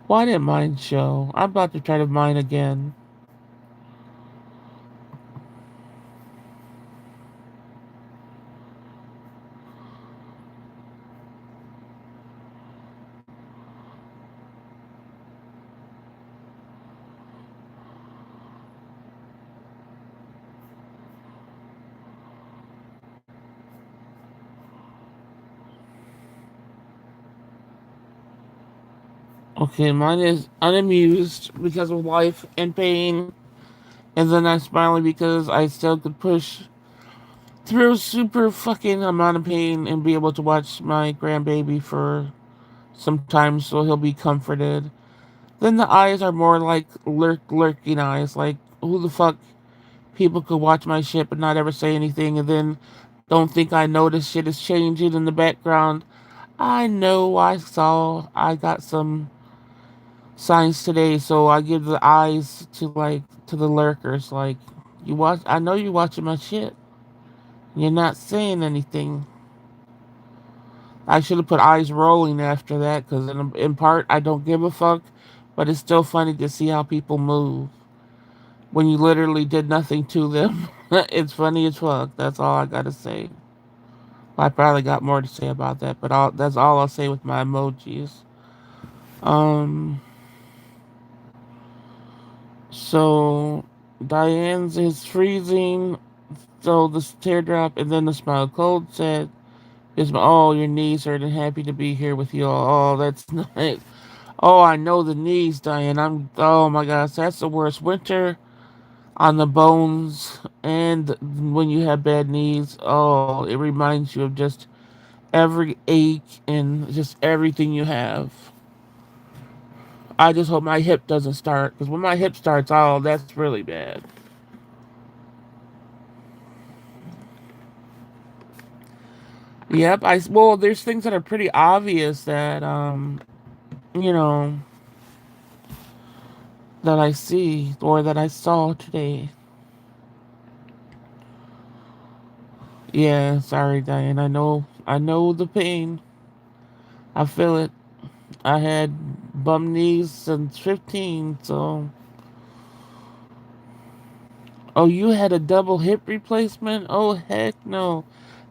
Why didn't mine show? I'm about to try to mine again. Okay, mine is unamused because of life and pain. And then I'm smiling because I still could push through super fucking amount of pain and be able to watch my grandbaby for some time so he'll be comforted. Then the eyes are more like lurking eyes, like who the fuck people could watch my shit but not ever say anything and then don't think I notice shit is changing in the background. I know I got some signs today, so I give the eyes to the lurkers, like I know you're watching my shit. You're not saying anything. I should have put eyes rolling after that, because in part I don't give a fuck, but it's still funny to see how people move when you literally did nothing to them. It's funny as fuck. That's all I gotta say. I probably got more to say about that, but that's all I'll say with my emojis. Um, so Diane's is freezing, so the teardrop, and then the smile. Cold said, "Is my oh your knees hurt and happy to be here with you all." Oh, that's nice. Oh, I know the knees, Diane. Oh my gosh, that's the worst. Winter on the bones, and when you have bad knees, oh, it reminds you of just every ache and just everything you have. I just hope my hip doesn't start, because when my hip starts, oh, that's really bad. Yep, well, there's things that are pretty obvious that you know, that I see or that I saw today. Yeah, sorry, Diane. I know the pain. I feel it. I had bum knees since 15, so. Oh, you had a double hip replacement? Oh, heck no.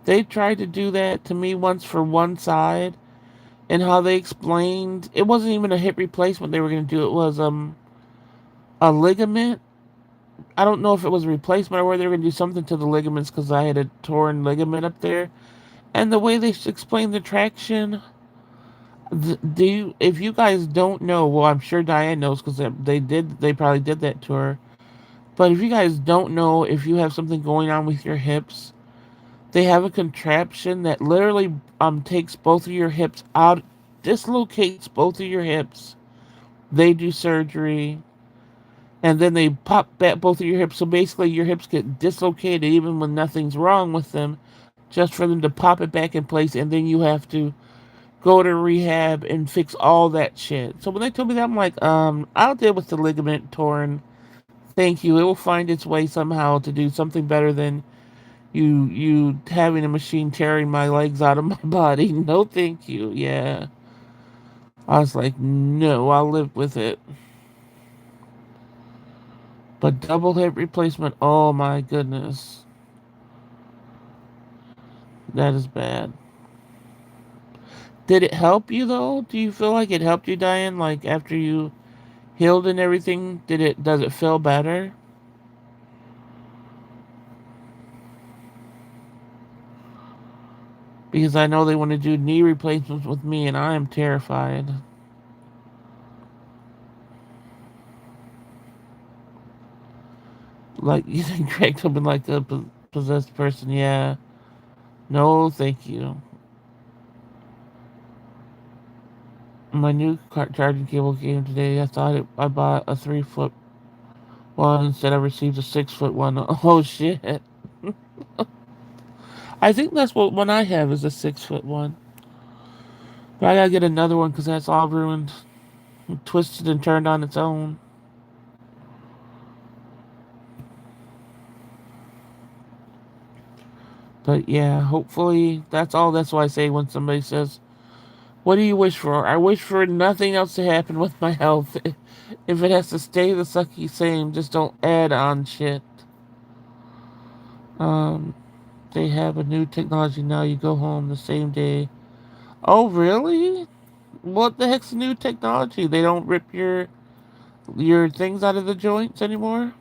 They tried to do that to me once for one side, and how they explained it wasn't even a hip replacement they were going to do. It was a ligament. I don't know if it was a replacement or whether they were going to do something to the ligaments because I had a torn ligament up there. And the way they explained the traction, do you, if you guys don't know, well, I'm sure Diane knows because they probably did that to her. But if you guys don't know, if you have something going on with your hips, they have a contraption that literally takes both of your hips out, dislocates both of your hips. They do surgery, and then they pop back both of your hips. So basically, your hips get dislocated even when nothing's wrong with them, just for them to pop it back in place, and then you have to go to rehab and fix all that shit. So when they told me that, I'm like, I'll deal with the ligament torn. Thank you. It will find its way somehow to do something better than you having a machine tearing my legs out of my body. No, thank you. Yeah. I was like, no, I'll live with it. But double hip replacement, oh my goodness. That is bad. Did it help you though? Do you feel like it helped you, Diane? Like after you healed and everything, does it feel better? Because I know they want to do knee replacements with me and I am terrified. Like you think Greg something like a possessed person, yeah. No, thank you. My new charging cable came today. I bought a 3 foot one instead. I received a 6 foot one. Oh shit! I think that's what one I have is a 6 foot one. But I gotta get another one because that's all ruined, twisted, and turned on its own. But yeah, hopefully that's all. That's why I say when somebody says, "What do you wish for?" I wish for nothing else to happen with my health. If it has to stay the sucky same, just don't add on shit. Um, they have a new technology now. You go home the same day. Oh, really? What the heck's new technology? They don't rip your things out of the joints anymore?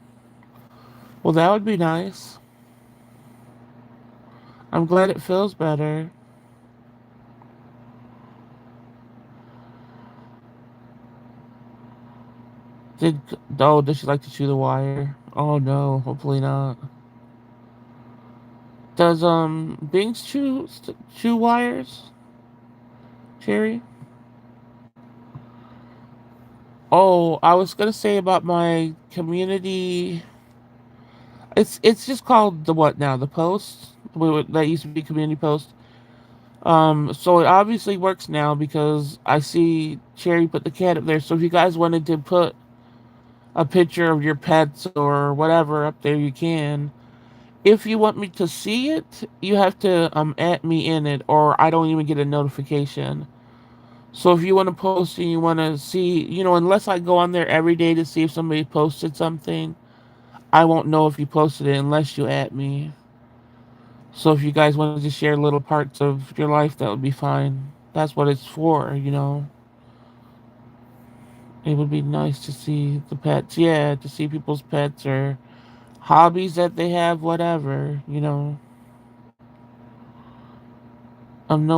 Well, that would be nice. I'm glad it feels better. Did does she like to chew the wire? Oh no, hopefully not. Does Binks chew wires? Cherry? Oh, I was gonna say about my community. It's just called the what now? The Post. That used to be Community Post. So it obviously works now because I see Cherry put the cat up there. So if you guys wanted to put a picture of your pets or whatever up there, you can. If you want me to see it, you have to at me in it, or I don't even get a notification. So if you want to post and you want to see, unless I go on there every day to see if somebody posted something, I won't know if you posted it unless you at me. So if you guys want to just share little parts of your life, that would be fine. That's what it's for. It would be nice to see the pets. Yeah, to see people's pets or hobbies that they have, whatever. No,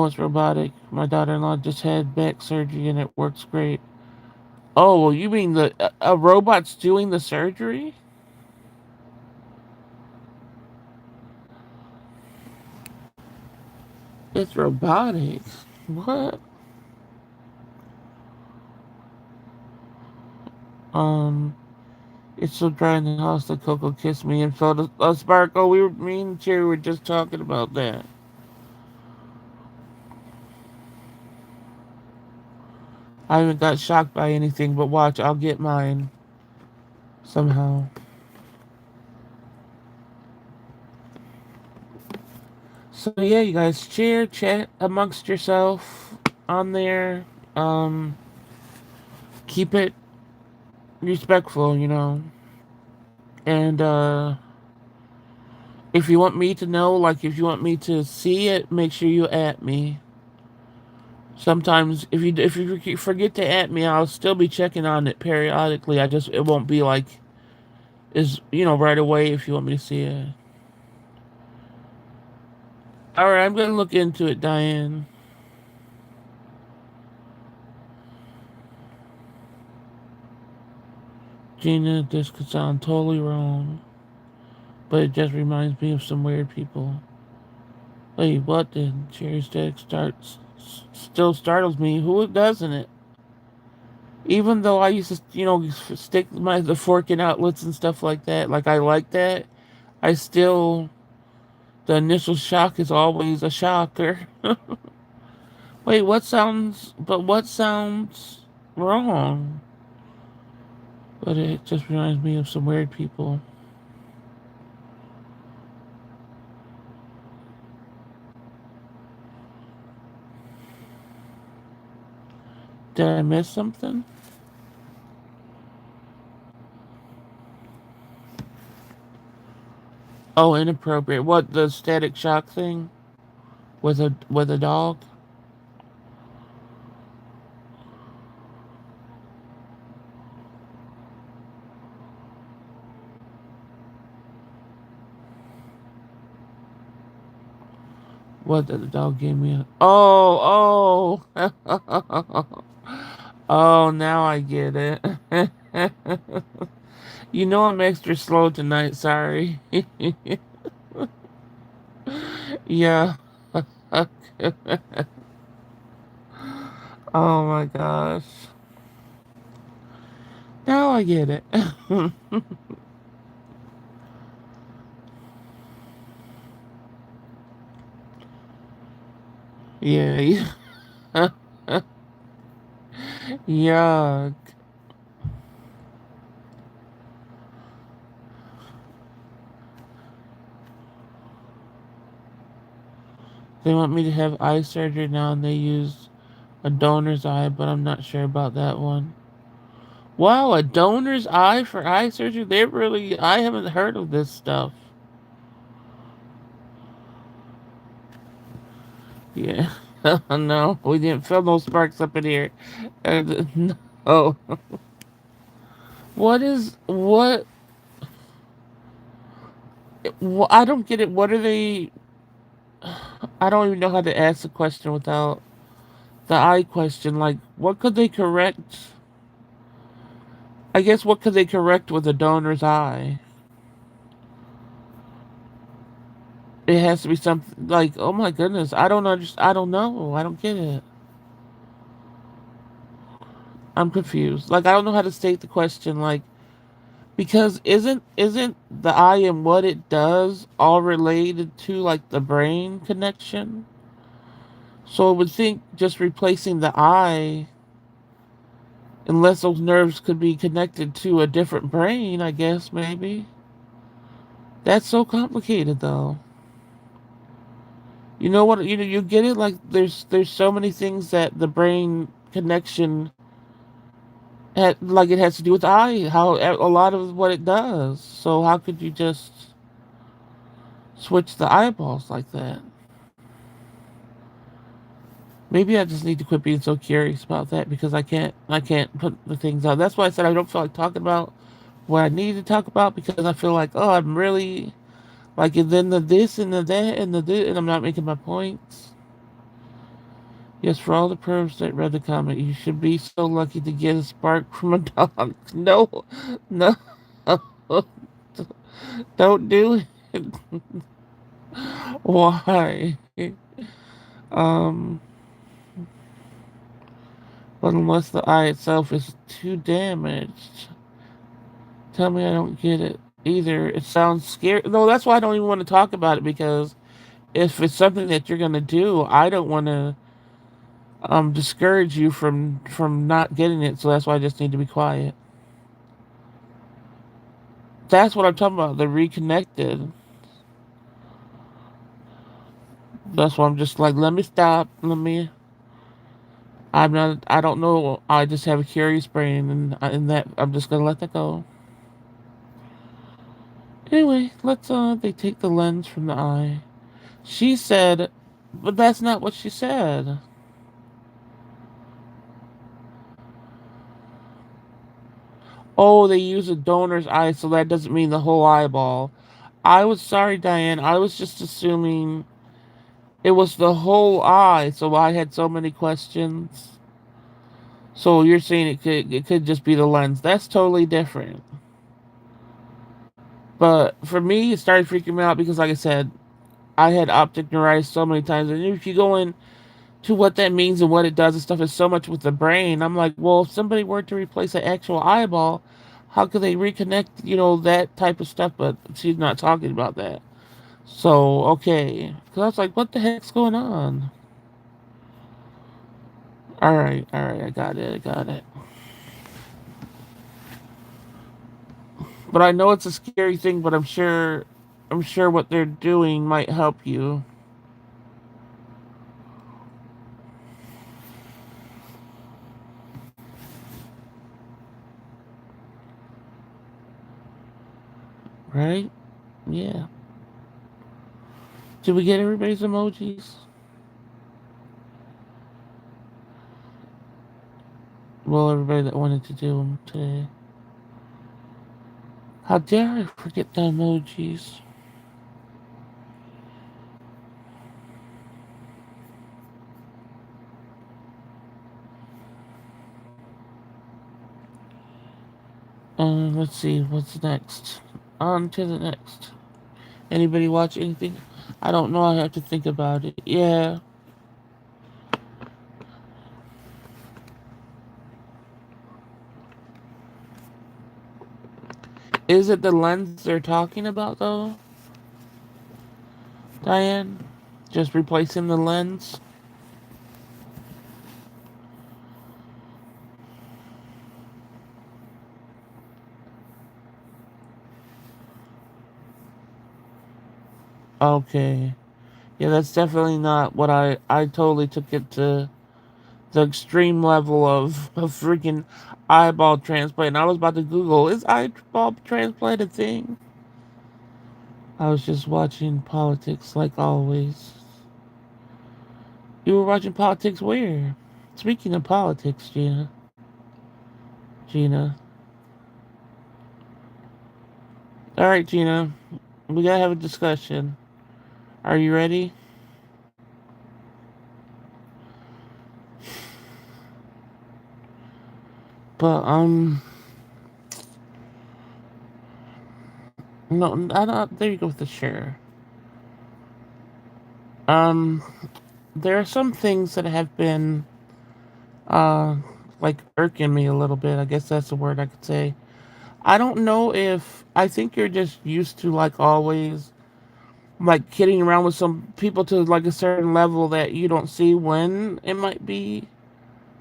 it's robotic. My daughter-in-law just had back surgery and it works great. Oh, well, you mean a robot's doing the surgery? It's robotic. What? Um, it's so dry in the house that Coco kissed me and felt a spark. Oh, me and Cherry were just talking about that. I haven't got shocked by anything, but watch, I'll get mine somehow. So yeah, you guys share, chat amongst yourself on there. Um, keep it respectful. And if you want me to know, like if you want me to see it, make sure you at me. Sometimes if you forget to at me, I'll still be checking on it periodically. It won't be like is right away if you want me to see it. All right, I'm gonna look into it, Diane. Gina, this could sound totally wrong, but it just reminds me of some weird people. Wait, what did Cherry Stick still startles me? Who doesn't it? Even though I used to, stick the fork in outlets and stuff like that, like I like that, I still, the initial shock is always a shocker. Wait, what sounds wrong? But it just reminds me of some weird people. Did I miss something? Oh, inappropriate. What, the static shock thing? With a dog? What did the dog give me? Oh. Oh, now I get it. I'm extra slow tonight, sorry. Yeah. Oh my gosh. Now I get it. Yeah. Yuck. They want me to have eye surgery now and they use a donor's eye, but I'm not sure about that one. Wow, a donor's eye for eye surgery? I haven't heard of this stuff. Yeah. No, we didn't feel no sparks up in here. No. What? I don't get it. What are they? I don't even know how to ask the question without the eye question. Like, what could they correct? I guess what could they correct with a donor's eye? It has to be something like, oh my goodness, I don't understand. I don't know. I don't get it. I'm confused. Like, I don't know how to state the question. Like, because isn't the eye and what it does all related to like the brain connection? So I would think just replacing the eye, unless those nerves could be connected to a different brain, I guess maybe. That's so complicated though. You know what? You get it. Like there's so many things that the brain connection like it has to do with the eye. How a lot of what it does. So how could you just switch the eyeballs like that? Maybe I just need to quit being so curious about that because I can't put the things out. That's why I said I don't feel like talking about what I need to talk about because I feel like I'm really like and then the this and the that and the this, and I'm not making my points. Yes, for all the pervs that read the comment, you should be so lucky to get a spark from a dog. No, no, don't do it. Why? Um, but unless the eye itself is too damaged, tell me I don't get it either. It sounds scary. No, that's why I don't even want to talk about it because if it's something that you're gonna do, I don't want to discourage you from not getting it. So that's why I just need to be quiet. That's what I'm talking about. They're reconnected. That's why I'm just like, let me stop. Let me. I'm not. I don't know. I just have a curious brain, and that I'm just gonna let that go. Anyway, let's. They take the lens from the eye. She said, but that's not what she said. Oh, they use a donor's eye, so that doesn't mean the whole eyeball. I was sorry, Diane. I was just assuming it was the whole eye, so I had so many questions. So you're saying it could just be the lens. That's totally different. But for me, it started freaking me out because, like I said, I had optic neuritis so many times, and if you go into what that means and what it does and stuff, is so much with the brain. I'm like, well, if somebody were to replace an actual eyeball, how could they reconnect? That type of stuff. But she's not talking about that. So okay, because I was like, what the heck's going on? All right, I got it, I got it. But I know it's a scary thing, but I'm sure what they're doing might help you. Right? Yeah. Did we get everybody's emojis? Well, everybody that wanted to do them today. How dare I forget the emojis? Let's see, what's next? On to the next. Anybody watch anything? I don't know, I have to think about it. Yeah. Is it the lens they're talking about, though? Diane? Just replacing the lens? Okay. Yeah, that's definitely not what I totally took it to the extreme level of freaking eyeball transplant. And I was about to Google, is eyeball transplant a thing? I was just watching politics like always. You were watching politics where? Speaking of politics, Gina. Gina. Alright, Gina. We gotta have a discussion. Are you ready? But no, I don't. There you go with the sure. Um, there are some things that have been uh like irking me a little bit. I guess that's the word I could say. I don't know if I think you're just used to like always like kidding around with some people to like a certain level that you don't see when it might be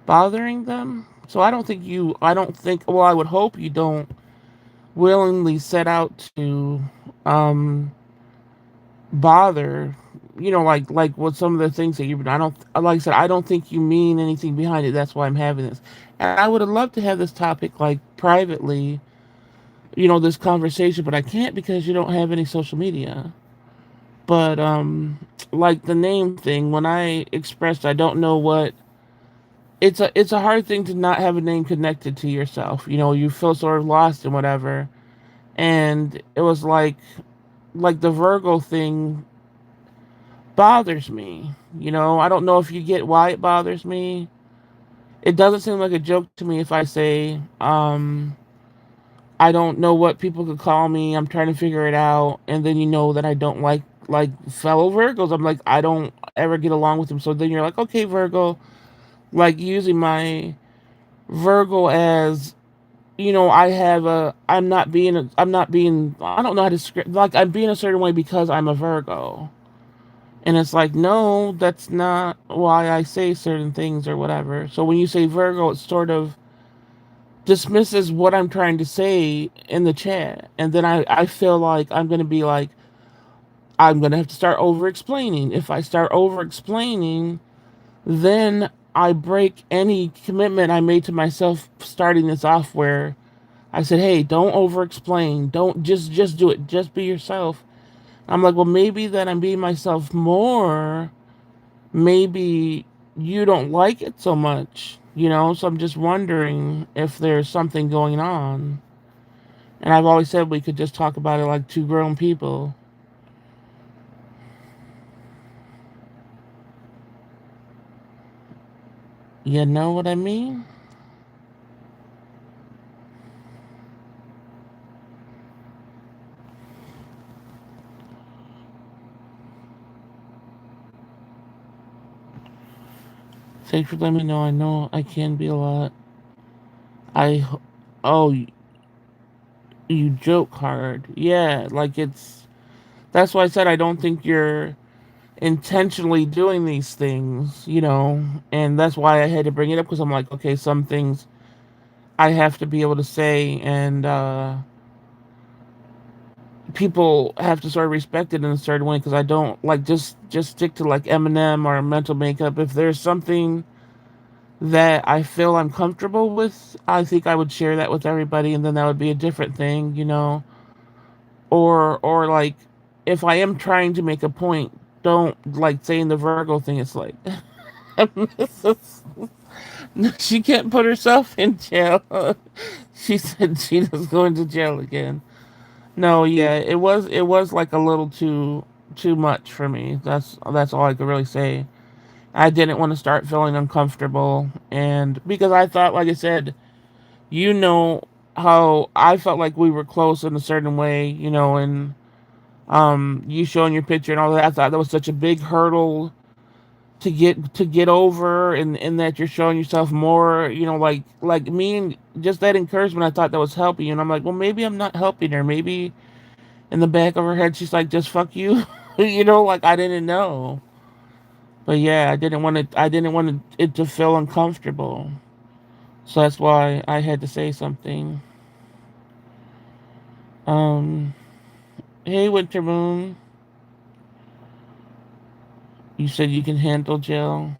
bothering them. So I don't think well I would hope you don't willingly set out to um bother like with some of the things that you've been. I don't like I said. I don't think you mean anything behind it. That's why I'm having this. And I would have loved to have this topic like privately, this conversation, but I can't because you don't have any social media. But like the name thing, when I expressed I don't know what it's a hard thing to not have a name connected to yourself. You feel sort of lost and whatever. And it was like the Virgo thing bothers me. I don't know if you get why it bothers me. It doesn't seem like a joke to me if I say, I don't know what people could call me. I'm trying to figure it out. And then you know that I don't like fellow Virgos. I'm like, I don't ever get along with them. So then you're like, okay, Virgo, like using my Virgo as, I'm not being, I don't know how to script, like I'm being a certain way because I'm a Virgo. And it's like, no, that's not why I say certain things or whatever. So when you say Virgo, it sort of dismisses what I'm trying to say in the chat. And then I feel like I'm going to be like, I'm going to have to start over explaining. If I start over explaining, then I break any commitment I made to myself starting this off where I said, hey, don't over explain. Don't just do it. Just be yourself. I'm like, well, maybe that I'm being myself more. Maybe you don't like it so much, So I'm just wondering if there's something going on. And I've always said we could just talk about it like two grown people. You know what I mean? Thanks for letting me know. I know I can be a lot. I. Oh, you joke hard. Yeah, like it's. That's why I said I don't think you're intentionally doing these things. And that's why I had to bring it up because I'm like, okay, some things I have to be able to say, and people have to sort of respect it in a certain way because I don't like just stick to like Eminem or mental makeup. If there's something that I feel I'm comfortable with, I think I would share that with everybody, and then that would be a different thing. Or like if I am trying to make a point, don't like saying the Virgo thing. It's like she can't put herself in jail. She said Gina's going to jail again. No, yeah, it was like a little too much for me. That's all I could really say. I didn't want to start feeling uncomfortable, and because I thought, like I said, you know how I felt like we were close in a certain way, and you showing your picture and all that. I thought that was such a big hurdle to get over, and that you're showing yourself more, like me, and just that encouragement. I thought that was helping you, and I'm like, well, maybe I'm not helping her. Maybe in the back of her head, she's like, just fuck you. Like I didn't know. But yeah, I didn't want it to feel uncomfortable. So that's why I had to say something. Um, hey, Winter Moon. You said you can handle jail.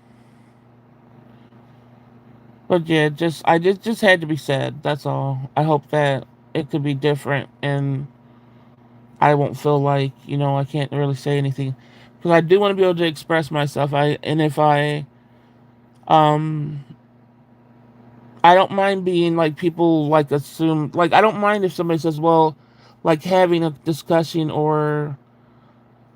But yeah, I just had to be said. That's all. I hope that it could be different and I won't feel like, I can't really say anything. Because I do want to be able to express myself. And if um I don't mind being like people like assume like I don't mind if somebody says, well, like having a discussion or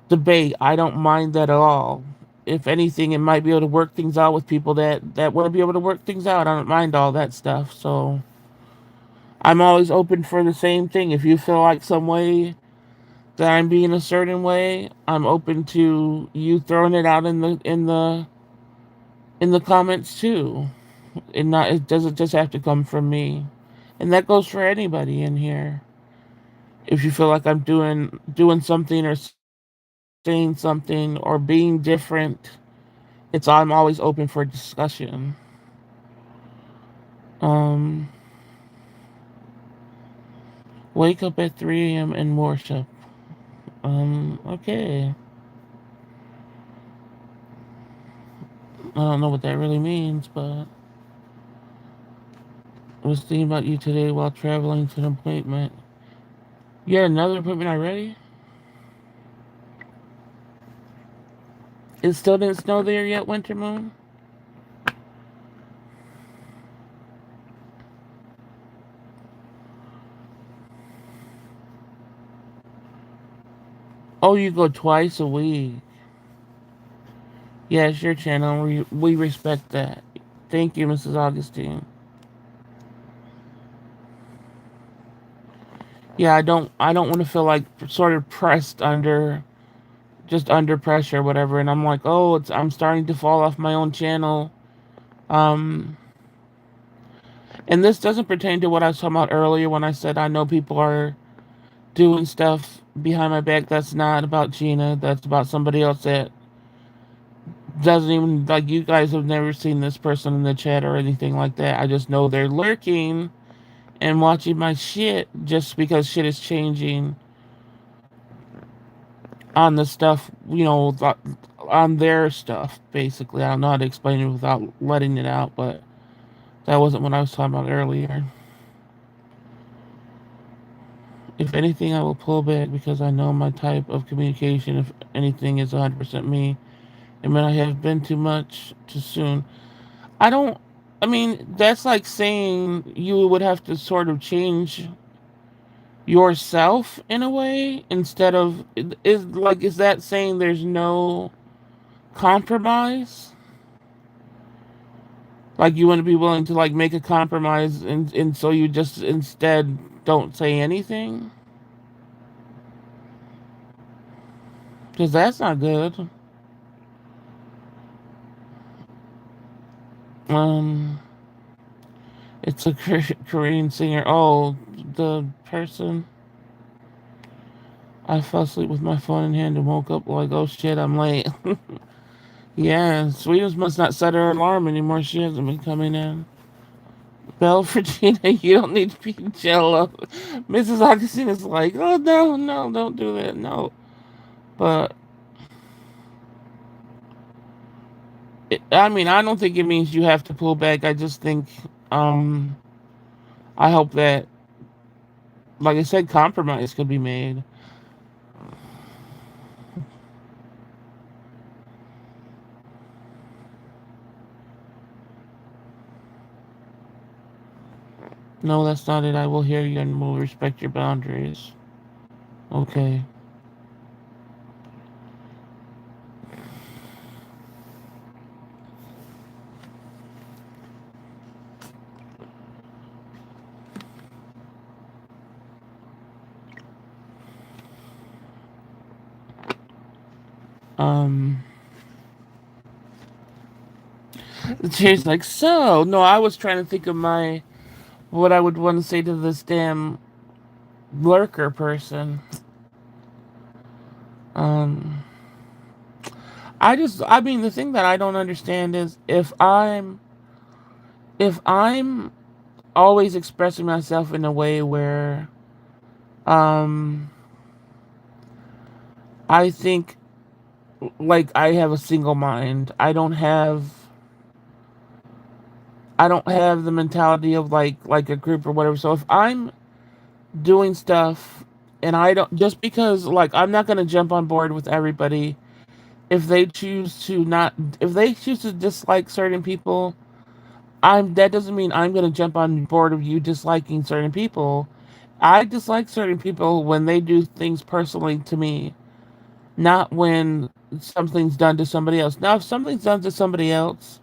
debate. I don't mind that at all. If anything, it might be able to work things out with people that want to be able to work things out. I don't mind all that stuff. So I'm always open for the same thing. If you feel like some way that I'm being a certain way, I'm open to you throwing it out in the comments too. It doesn't just have to come from me. And that goes for anybody in here. If you feel like I'm doing something or saying something or being different, I'm always open for discussion. Um Wake up at 3 a.m. and worship. Okay. I don't know what that really means, but I was thinking about you today while traveling to an appointment. You had another appointment already? It still didn't snow there yet, Winter Moon? Oh, you go twice a week. Yeah, it's your channel. We respect that. Thank you, Mrs. Augustine. Yeah, I don't want to feel like sort of pressed under just under pressure or whatever, and I'm like, oh, I'm starting to fall off my own channel. Um and this doesn't pertain to what I was talking about earlier when I said I know people are doing stuff behind my back. That's not about Gina. That's about somebody else that doesn't even, like, you guys have never seen this person in the chat or anything like that. I just know they're lurking and watching my shit just because shit is changing on the stuff, on their stuff, basically. I don't know how to explain it without letting it out, but that wasn't what I was talking about earlier. If anything, I will pull back because I know my type of communication, if anything, is 100% me. And when I have been too much too soon. I don't, I mean, that's like saying you would have to sort of change yourself in a way instead of, is that saying there's no compromise? Like you wouldn't be willing to like make a compromise and so you just instead don't say anything? Because that's not good. Um, it's a Korean singer. Oh, the person. I fell asleep with my phone in hand and woke up like, oh shit, I'm late. Yeah, Sweetums must not set her alarm anymore. She hasn't been coming in. Belle Regina, you don't need to be jello. Mrs. Augustine is like, oh no, no, don't do that, no. But I mean, I don't think it means you have to pull back. I just think, um, I hope that, like I said, compromise could be made. No, that's not it. I will hear you and will respect your boundaries. Okay. Um, she's like, so, no, I was trying to think of what I would want to say to this damn lurker person. Um, I mean, the thing that I don't understand is if I'm always expressing myself in a way where, um, I think, like, I have a single mind. I don't have the mentality of like a group or whatever. So if I'm doing stuff and I don't, just because, like, I'm not going to jump on board with everybody. If they choose to dislike certain people, that doesn't mean I'm going to jump on board of you disliking certain people. I dislike certain people when they do things personally to me, not when something's done to somebody else. Now, if something's done to somebody else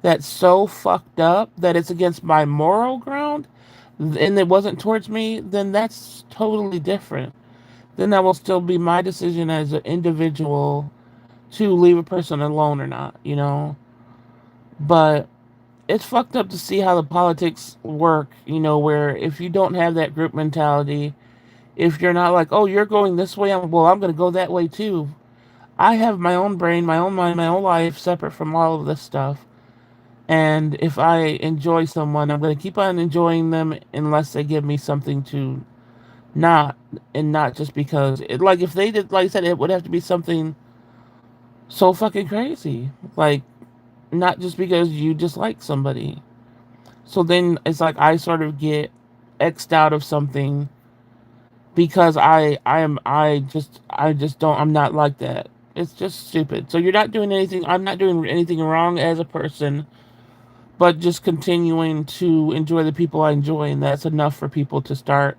that's so fucked up that it's against my moral ground and it wasn't towards me, then that's totally different. Then that will still be my decision as an individual to leave a person alone or not. But it's fucked up to see how the politics work, where if you don't have that group mentality, if you're not like, oh, you're going this way, I'm going to go that way too. I have my own brain, my own mind, my own life separate from all of this stuff. And if I enjoy someone, I'm going to keep on enjoying them unless they give me something to not, and not just because. Like, if they did, like I said, it would have to be something so fucking crazy. Like, not just because you dislike somebody. So then it's like I sort of get x'd out of something because I just don't, I'm not like that. It's just stupid. So you're not doing anything. I'm not doing anything wrong as a person, but just continuing to enjoy the people I enjoy, and that's enough for people to start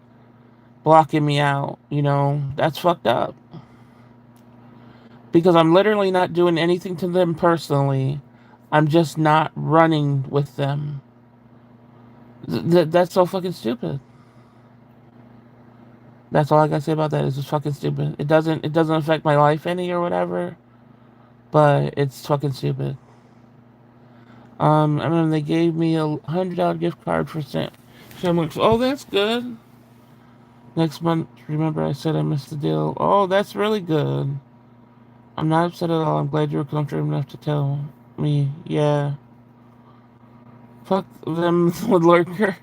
blocking me out. That's fucked up because I'm literally not doing anything to them personally. I'm just not running with them. That's so fucking stupid. That's all I gotta say about that. It's just fucking stupid. It doesn't affect my life any or whatever, but it's fucking stupid. I mean, they gave me $100 gift card for Sam. So I'm like, oh, that's good. Next month, remember I said I missed the deal. Oh, that's really good. I'm not upset at all. I'm glad you were comfortable enough to tell me. Yeah. Fuck them with lurker.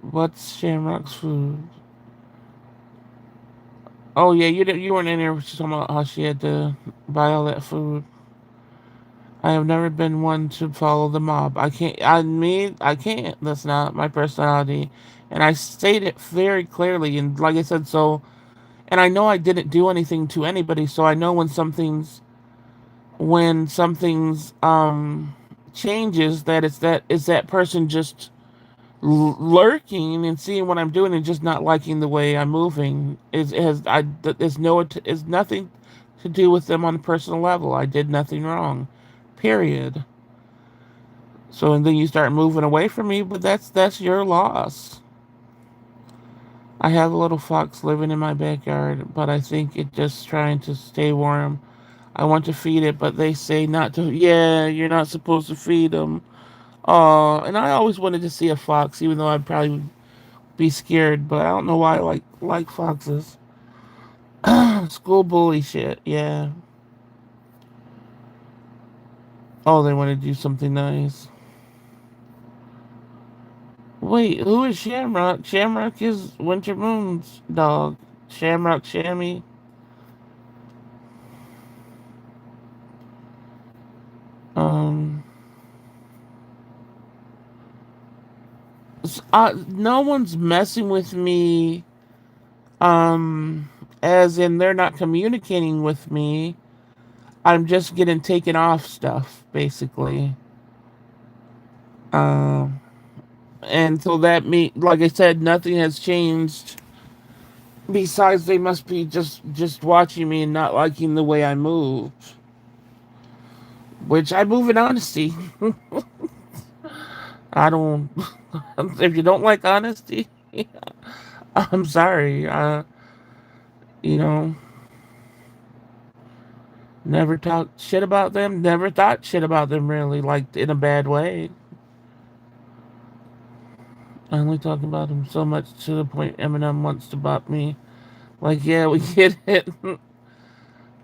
What's Shamrock's food? Oh yeah, you weren't in there. She's talking about how she had to buy all that food. I have never been one to follow the mob. I can't. I can't. That's not my personality, and I state it very clearly. And like I said, so, and I know I didn't do anything to anybody, so I know when something's changes, that it's that person just lurking and seeing what I'm doing and just not liking the way I'm moving. It's nothing to do with them on a personal level. I did nothing wrong. Period. So and then you start moving away from me, but that's your loss. I have a little fox living in my backyard, but I think it just trying to stay warm. I want to feed it, but they say not to. Yeah, you're not supposed to feed them. Oh, and I always wanted to see a fox, even though I'd probably be scared. But I don't know why I like foxes. School bully shit. Yeah. Oh, they want to do something nice. Wait, who is Shamrock? Shamrock is Winter Moon's dog. Shamrock Shammy. Um, no one's messing with me. As in they're not communicating with me. I'm just getting taken off stuff, basically. Um, and so like I said, nothing has changed. Besides, they must be just watching me and not liking the way I move, which I move in honesty. I don't. If you don't like honesty, I'm sorry. You know, never talked shit about them. Never thought shit about them really, like in a bad way. I only talk about them so much to the point Eminem wants to bop me. Like, yeah, we get it.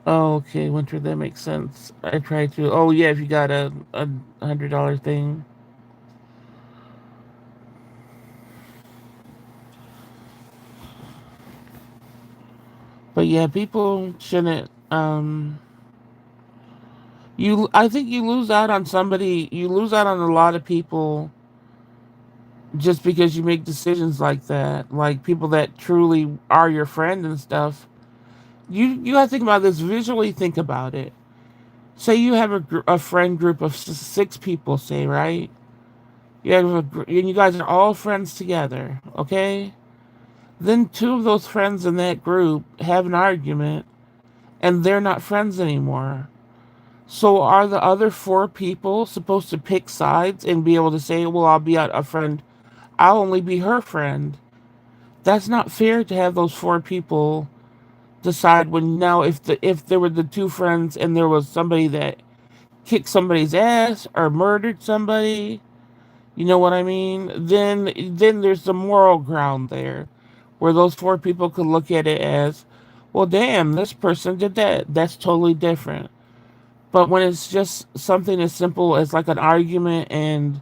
Oh, okay, Winter, that makes sense. I try to. Oh, yeah, if you got a $100 thing. But yeah, people shouldn't. I think you lose out on somebody. You lose out on a lot of people just because you make decisions like that. Like people that truly are your friend and stuff. You have to think about this. Visually, think about it. Say you have a friend group of six people. Say right. And you guys are all friends together. Okay. Then two of those friends in that group have an argument, and they're not friends anymore. So are the other four people supposed to pick sides and be able to say, "Well, I'll be a friend. I'll only be her friend"? That's not fair to have those four people decide when now if there were the two friends and there was somebody that kicked somebody's ass or murdered somebody, you know what I mean? Then there's the moral ground there where those four people could look at it as, well, damn, this person did that. That's totally different. But when it's just something as simple as like an argument, and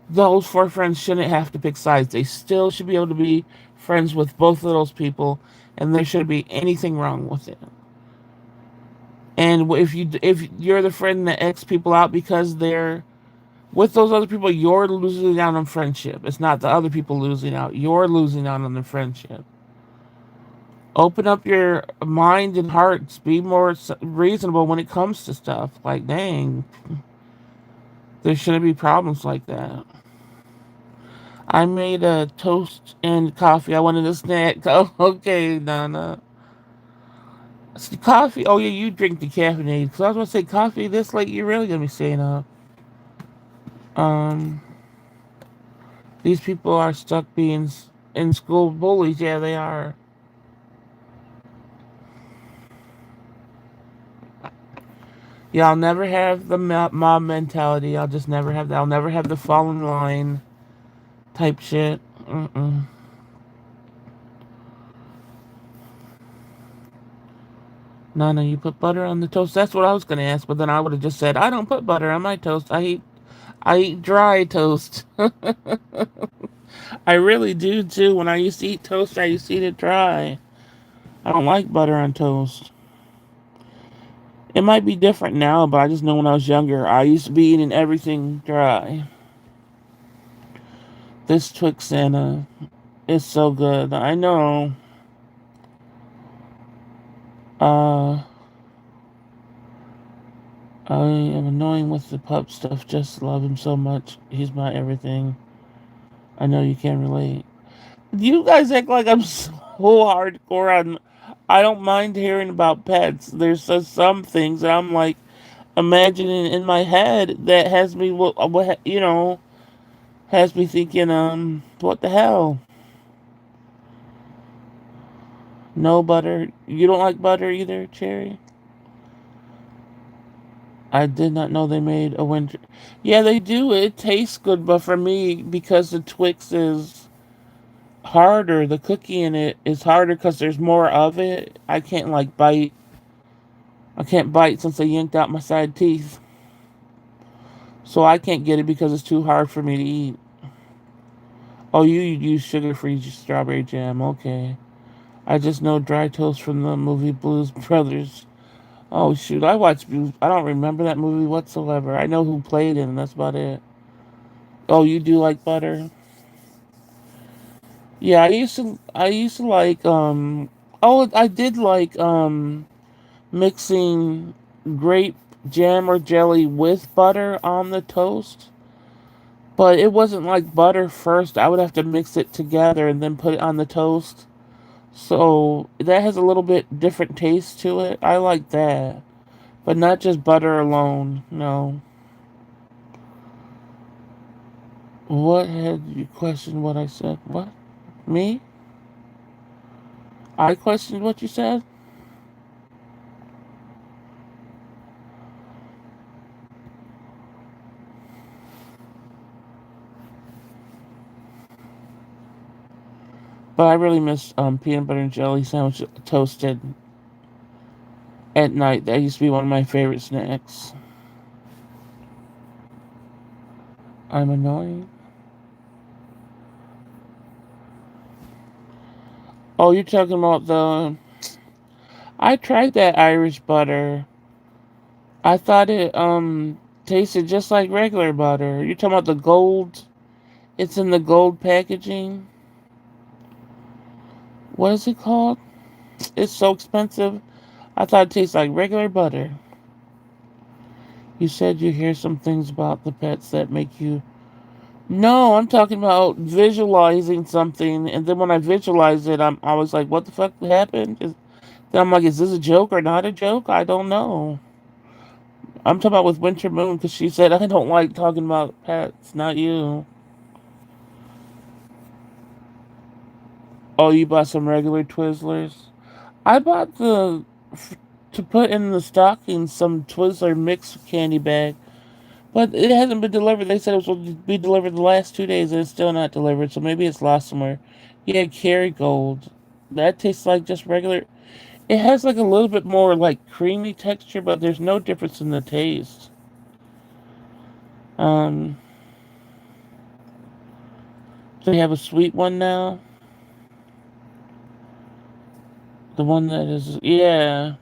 those four friends shouldn't have to pick sides. They still should be able to be friends with both of those people, and there shouldn't be anything wrong with it. And if you're the friend that X people out because they're with those other people, you're losing out on friendship. It's not the other people losing out. You're losing out on the friendship. Open up your mind and hearts. Be more reasonable when it comes to stuff. Like, dang, there shouldn't be problems like that. I made a toast and coffee. I wanted a snack. Oh, okay, Nana. Coffee. Oh yeah, you drink the caffeinated. Cause I was gonna say coffee this late. You're really gonna be staying up. Um, these people are stuck being in school bullies. Yeah, they are. Yeah, I'll never have the mob mentality. I'll just never have that. I'll never have the fall in line type shit. Mm-mm. Nana, you put butter on the toast? That's what I was gonna ask, but then I would have just said, I don't put butter on my toast. I eat dry toast. I really do too. When I used to eat toast, I used to eat it dry. I don't like butter on toast. It might be different now, but I just know when I was younger, I used to be eating everything dry. This Twix Santa is so good. I know. Uh, I am annoying with the pup stuff. Just love him so much. He's my everything. I know you can relate. You guys act like I'm so hardcore on. I don't mind hearing about pets. There's just some things that I'm like imagining in my head that has me, has me thinking, what the hell? No butter. You don't like butter either, Cherry? I did not know they made a winter. Yeah, they do. It tastes good, but for me, because the Twix is harder, the cookie in it is harder because there's more of it. I can't like bite. I can't bite since I yanked out my side teeth. So I can't get it because it's too hard for me to eat. Oh, you use sugar-free strawberry jam. Okay. I just know dry toast from the movie Blues Brothers. Oh shoot, I watched. I don't remember that movie whatsoever. I know who played it, and that's about it. Oh, you do like butter? Yeah, I used to. I used to like. Oh, I did like mixing grape jam or jelly with butter on the toast. But it wasn't like butter first. I would have to mix it together and then put it on the toast. So that has a little bit different taste to it. I like that. But not just butter alone. No. What had you questioned what I said? What? Me? I questioned what you said? But I really miss peanut butter and jelly sandwich toasted at night. That used to be one of my favorite snacks. I'm annoying. Oh, you're talking about the. I tried that Irish butter. I thought it tasted just like regular butter. You're talking about the gold. It's in the gold packaging. What is it called? It's so expensive. I thought it tasted like regular butter. You said you hear some things about the pets that make you. No, I'm talking about visualizing something, and then when I visualize it, I was like, "What the fuck happened?" Then I'm like, "Is this a joke or not a joke?" I don't know. I'm talking about with Winter Moon because she said I don't like talking about pets, not you. Oh, you bought some regular Twizzlers. I bought to put in the stocking some Twizzler mix candy bag, but it hasn't been delivered. They said it was supposed to be delivered the last 2 days, and it's still not delivered. So maybe it's lost somewhere. Yeah, Kerrygold. That tastes like just regular. It has like a little bit more like creamy texture, but there's no difference in the taste. Um, they have a sweet one now. The one that is, yeah.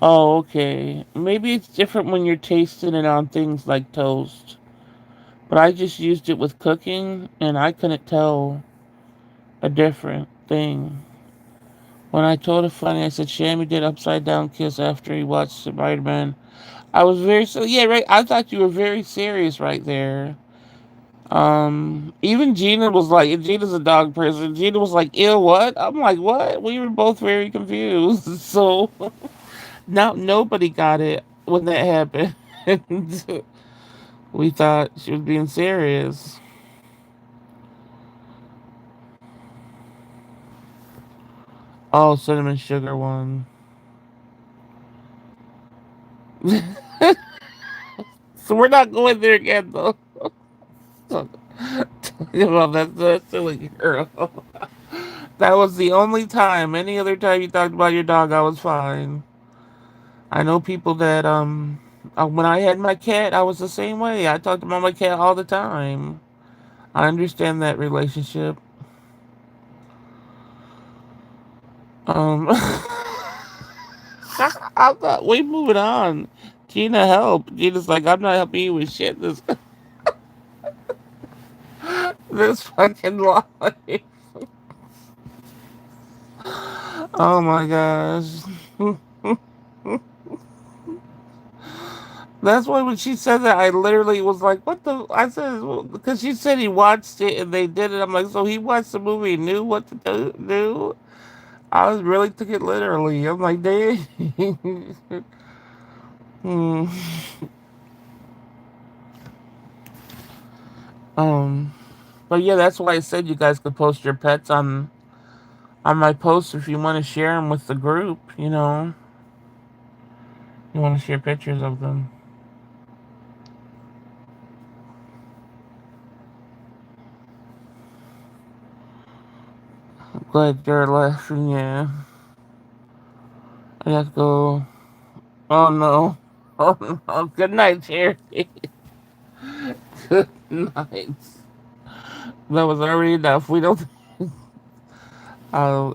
Oh, okay. Maybe it's different when you're tasting it on things like toast. But I just used it with cooking, and I couldn't tell a different thing. When I told it funny, I said Shammy did upside down kiss after he watched Spider Man. I was very so yeah, right. I thought you were very serious right there. Even Gina was like, Gina's a dog person. Gina was like, "Ew, what?" I'm like, "What?" We were both very confused. So now nobody got it when that happened. We thought she was being serious. Oh, cinnamon sugar one. So we're not going there again, though. Well, that's silly girl. That was the only time. Any other time you talked about your dog, I was fine. I know people that when I had my cat, I was the same way. I talked about my cat all the time. I understand that relationship. Um, I'm not. We moving on. Gina, help. Gina's like, I'm not helping you with shit. This fucking life. Oh my gosh. That's why when she said that, I literally was like, "What the?" I said, because she said he watched it and they did it. I'm like, so he watched the movie and knew what to do. I was really took it literally. I'm like, dang. Hmm. Um, but yeah, that's why I said you guys could post your pets on my post if you want to share them with the group. You want to share pictures of them. Glad you're laughing. Yeah, I have to go. Oh no. Oh no. Good night, Charity. Good night. That was already enough. We don't. Uh,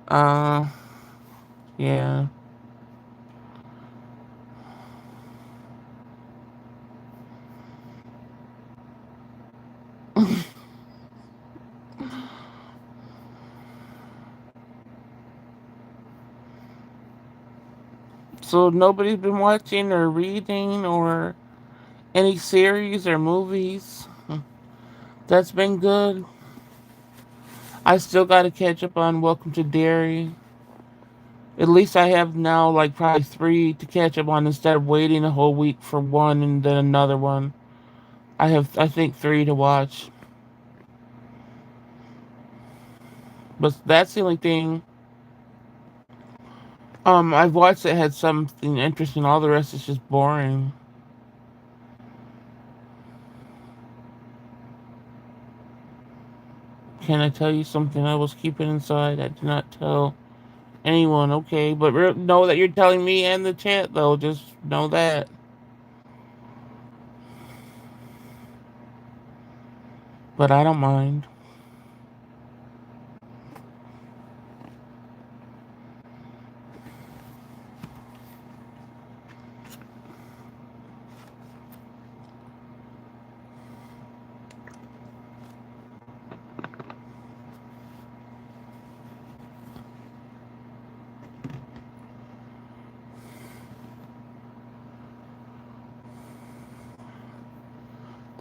uh, yeah. So nobody's been watching or reading or any series or movies. That's been good. I still got to catch up on Welcome to Derry. At least I have now like probably three to catch up on instead of waiting a whole week for one and then another one. I think three to watch. But that's the only thing I've watched that had something interesting. All the rest is just boring. Can I tell you something I was keeping inside? I did not tell anyone, okay? But know that you're telling me and the chat, though. Just know that. But I don't mind.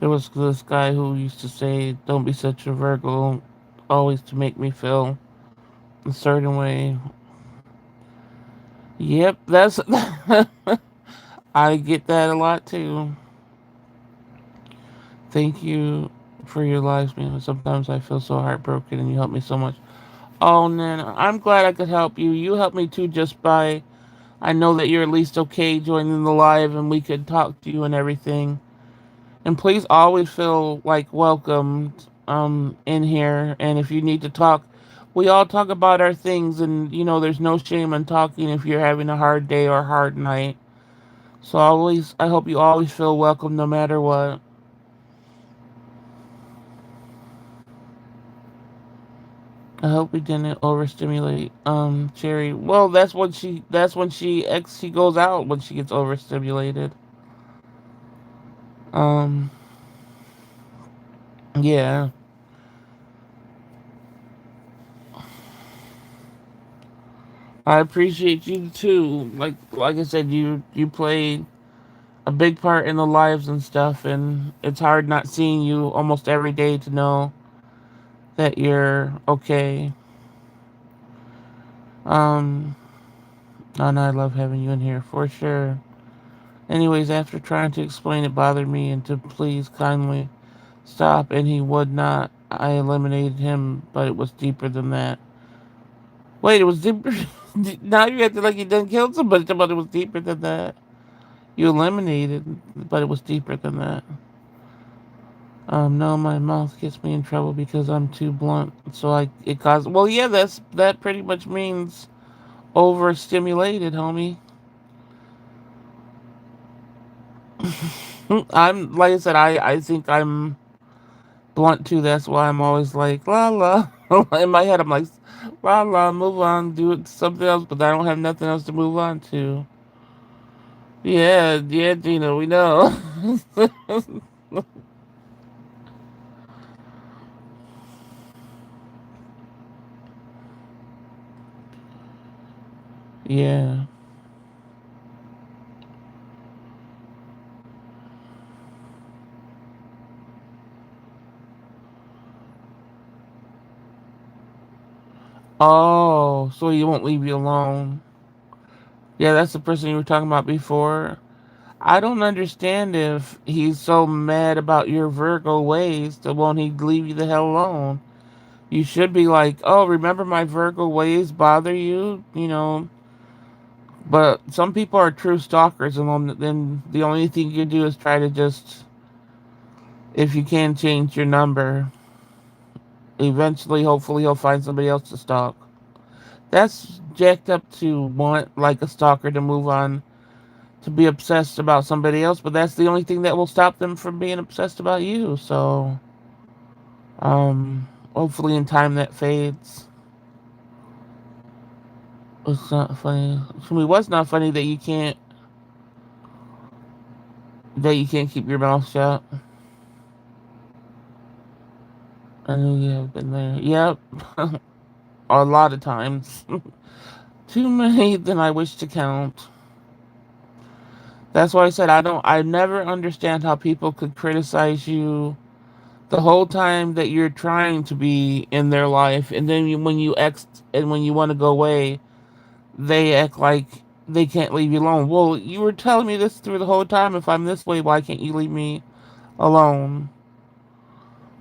There was this guy who used to say, "Don't be such a Virgo," always to make me feel a certain way. Yep, that's. I get that a lot too. Thank you for your lives, man. Sometimes I feel so heartbroken, and you help me so much. Oh, Nana, I'm glad I could help you. You helped me too, just by I know that you're at least okay joining the live, and we could talk to you and everything. And please always feel like welcomed in here. And if you need to talk, we all talk about our things, and there's no shame in talking if you're having a hard day or a hard night. So always, I hope you always feel welcome no matter what. I hope we didn't overstimulate Cherry. Well, that's when she goes out when she gets overstimulated. Um yeah. I appreciate you too. Like I said, you played a big part in the lives and stuff, and it's hard not seeing you almost every day to know that you're okay. Um and I love having you in here for sure. Anyways, after trying to explain it bothered me and to please kindly stop, and he would not. I eliminated him, but it was deeper than that. Wait, it was deeper. Now you acting like you didn't kill somebody, but it was deeper than that. You eliminated, but it was deeper than that. No, my mouth gets me in trouble because I'm too blunt. So it caused. Well, yeah, that pretty much means overstimulated, homie. I'm like I said, I think I'm blunt too. That's why I'm always like la la. In my head, I'm like la la, move on, do it something else. But I don't have nothing else to move on to. Yeah, yeah, Gina, we know. Yeah. Oh, so he won't leave you alone. Yeah, that's the person you were talking about before. I don't understand if he's so mad about your Virgo ways that won't he leave you the hell alone. You should be like, oh, remember my Virgo ways bother you? But some people are true stalkers, and then the only thing you do is try to just, if you can, change your number. Eventually, hopefully, he'll find somebody else to stalk. That's jacked up to want, like, a stalker to move on, to be obsessed about somebody else, but that's the only thing that will stop them from being obsessed about you. So, hopefully, in time, that fades. It's not funny. To me, what's not funny that you can't keep your mouth shut. I know you have been there. Yep. A lot of times. Too many than I wish to count. That's why I said I never understand how people could criticize you the whole time that you're trying to be in their life, and then when you want to go away, they act like they can't leave you alone. Well, you were telling me this through the whole time. If I'm this way, why can't you leave me alone?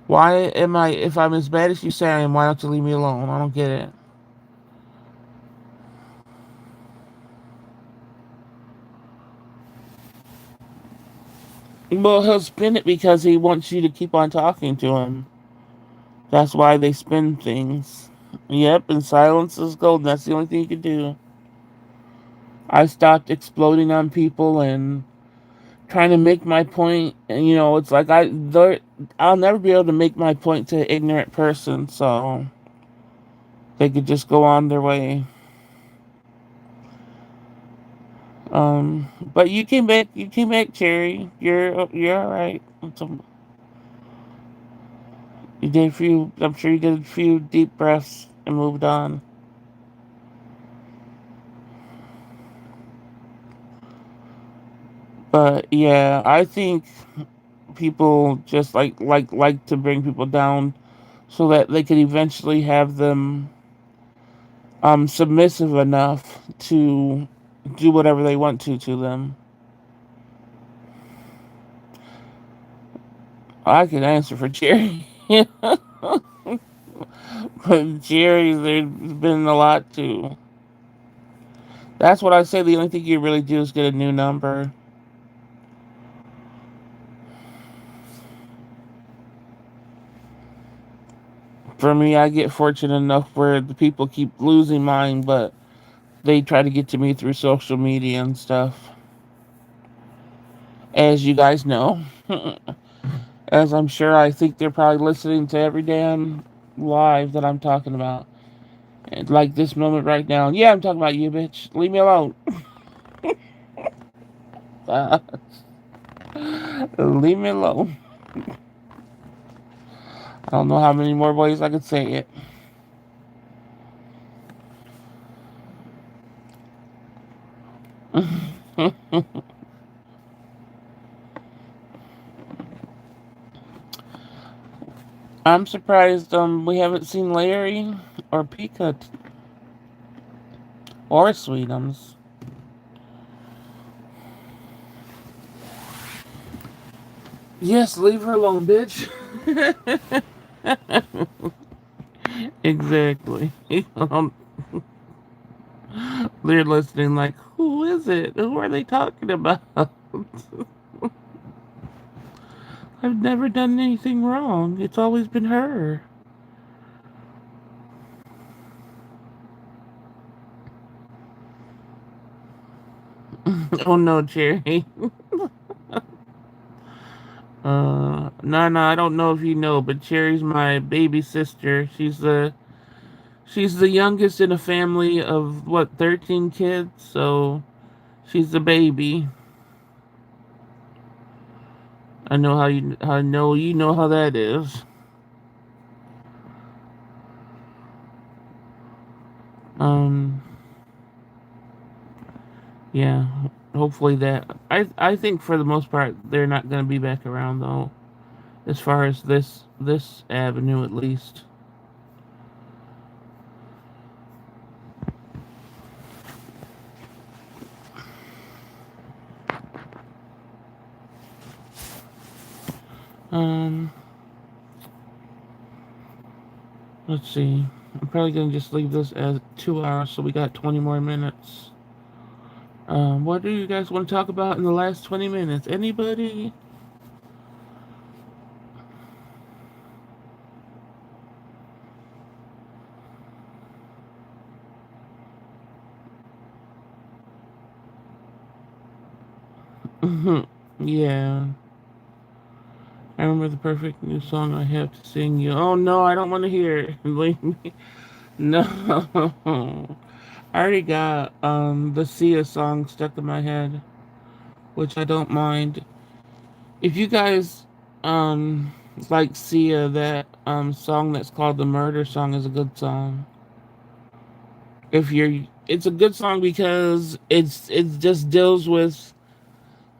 Why am I, if I'm as bad as you say I am, why don't you leave me alone? I don't get it. Well, he'll spin it because he wants you to keep on talking to him. That's why they spin things. Yep, and silence is gold. That's the only thing you can do. I stopped exploding on people and trying to make my point. And it's like I'll never be able to make my point to an ignorant person, so they could just go on their way. But you came back. You came back, Cherry. You're all right. You did a few. I'm sure you did a few deep breaths and moved on. But yeah, I think people just like to bring people down so that they could eventually have them submissive enough to do whatever they want to them. I can answer for Jerry. But Jerry, there's been a lot too. That's what I say. The only thing you really do is get a new number. For me, I get fortunate enough where the people keep losing mine, but they try to get to me through social media and stuff. As you guys know, as I'm sure I think they're probably listening to every damn live that I'm talking about. And like this moment right now. Yeah, I'm talking about you, bitch. Leave me alone. Leave me alone. I don't know how many more ways I could say it. I'm surprised we haven't seen Larry or Pika or Sweetums. Yes, leave her alone, bitch. Exactly. They're listening like, who is it? Who are they talking about? I've never done anything wrong. It's always been her. Oh no, Cherry. No, I don't know if you know, but Cherry's my baby sister. She's the youngest in a family of what, 13 kids, so she's the baby. I know you know how that is. Um yeah, hopefully that I think for the most part they're not going to be back around though, as far as this avenue at least. Um let's see. I'm probably going to just leave this as 2 hours so we got 20 more minutes. What do you guys want to talk about in the last 20 minutes? Anybody? Yeah. I remember the perfect new song I have to sing you. Oh no, I don't want to hear it. Leave me. No. I already got the Sia song stuck in my head, which I don't mind. If you guys like Sia, that song that's called the Murder Song is a good song. If you're It's a good song because it just deals with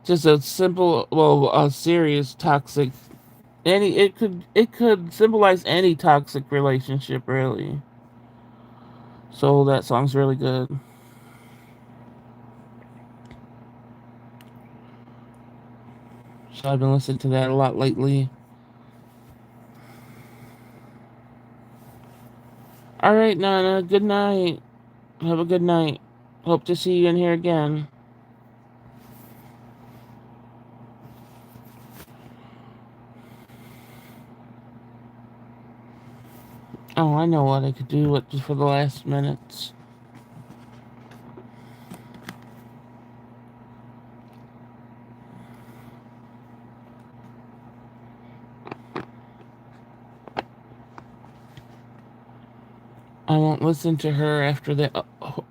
just a simple, well, a serious toxic, any it could symbolize any toxic relationship really. So that song's really good. So I've been listening to that a lot lately. All right, Nana. Good night. Have a good night. Hope to see you in here again. Oh, I know what I could do for the last minutes. I won't listen to her after that. Oh,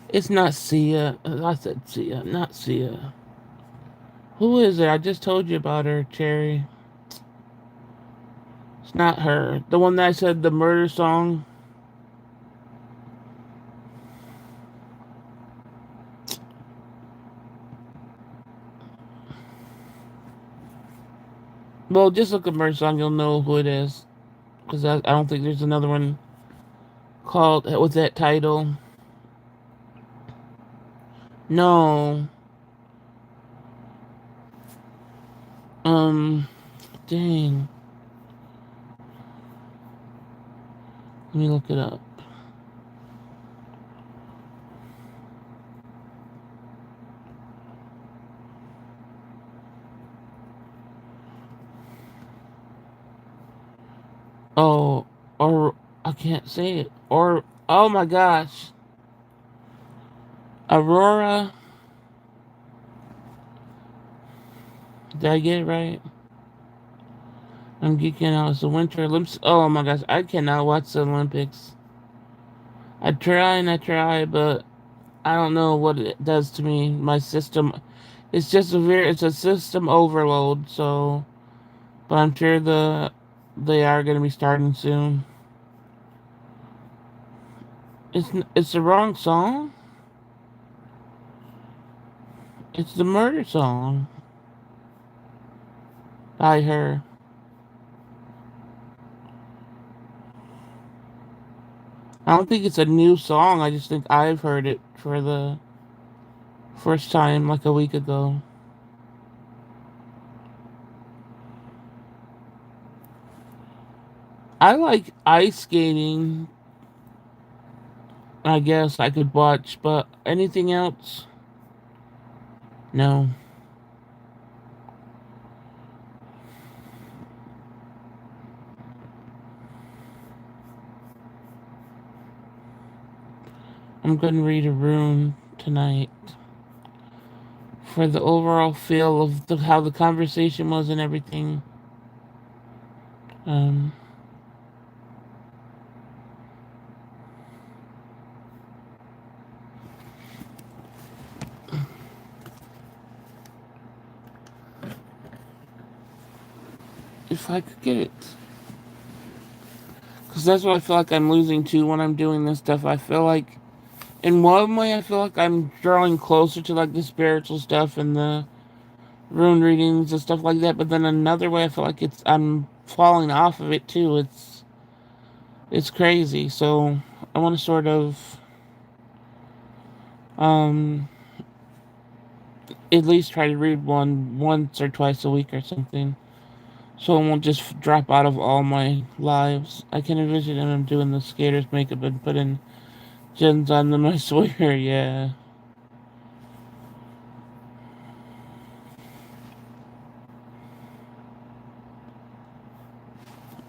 it's not Sia. I said Sia, not Sia. Who is it? I just told you about her, Cherry. It's not her. The one that I said the murder song. Well, just look at murder song. You'll know who it is. Because I don't think there's another one called with that title. No. Um. Dang. Let me look it up. Oh, or I can't say it. Or oh my gosh, Aurora. Did I get it right? I'm geeking out. It's the Winter Olympics. Oh my gosh, I cannot watch the Olympics. I try and I try, but I don't know what it does to me. My system, it's just it's a system overload. So, but I'm sure they are going to be starting soon. It's the wrong song. It's the murder song by her. I don't think it's a new song. I just think I've heard it for the first time like a week ago. I like ice skating. I guess I could watch, but anything else? No. I'm going to read a rune tonight for the overall feel of how the conversation was and everything. Um, if I could get it. Because that's what I feel like I'm losing to when I'm doing this stuff. I feel like, in one way, I feel like I'm drawing closer to like the spiritual stuff and the rune readings and stuff like that. But then another way, I feel like I'm falling off of it too. It's crazy. So I want to sort of um at least try to read one once or twice a week or something. So it won't just drop out of all my lives. I can envision him doing the skater's makeup and putting gens on them, I swear, yeah.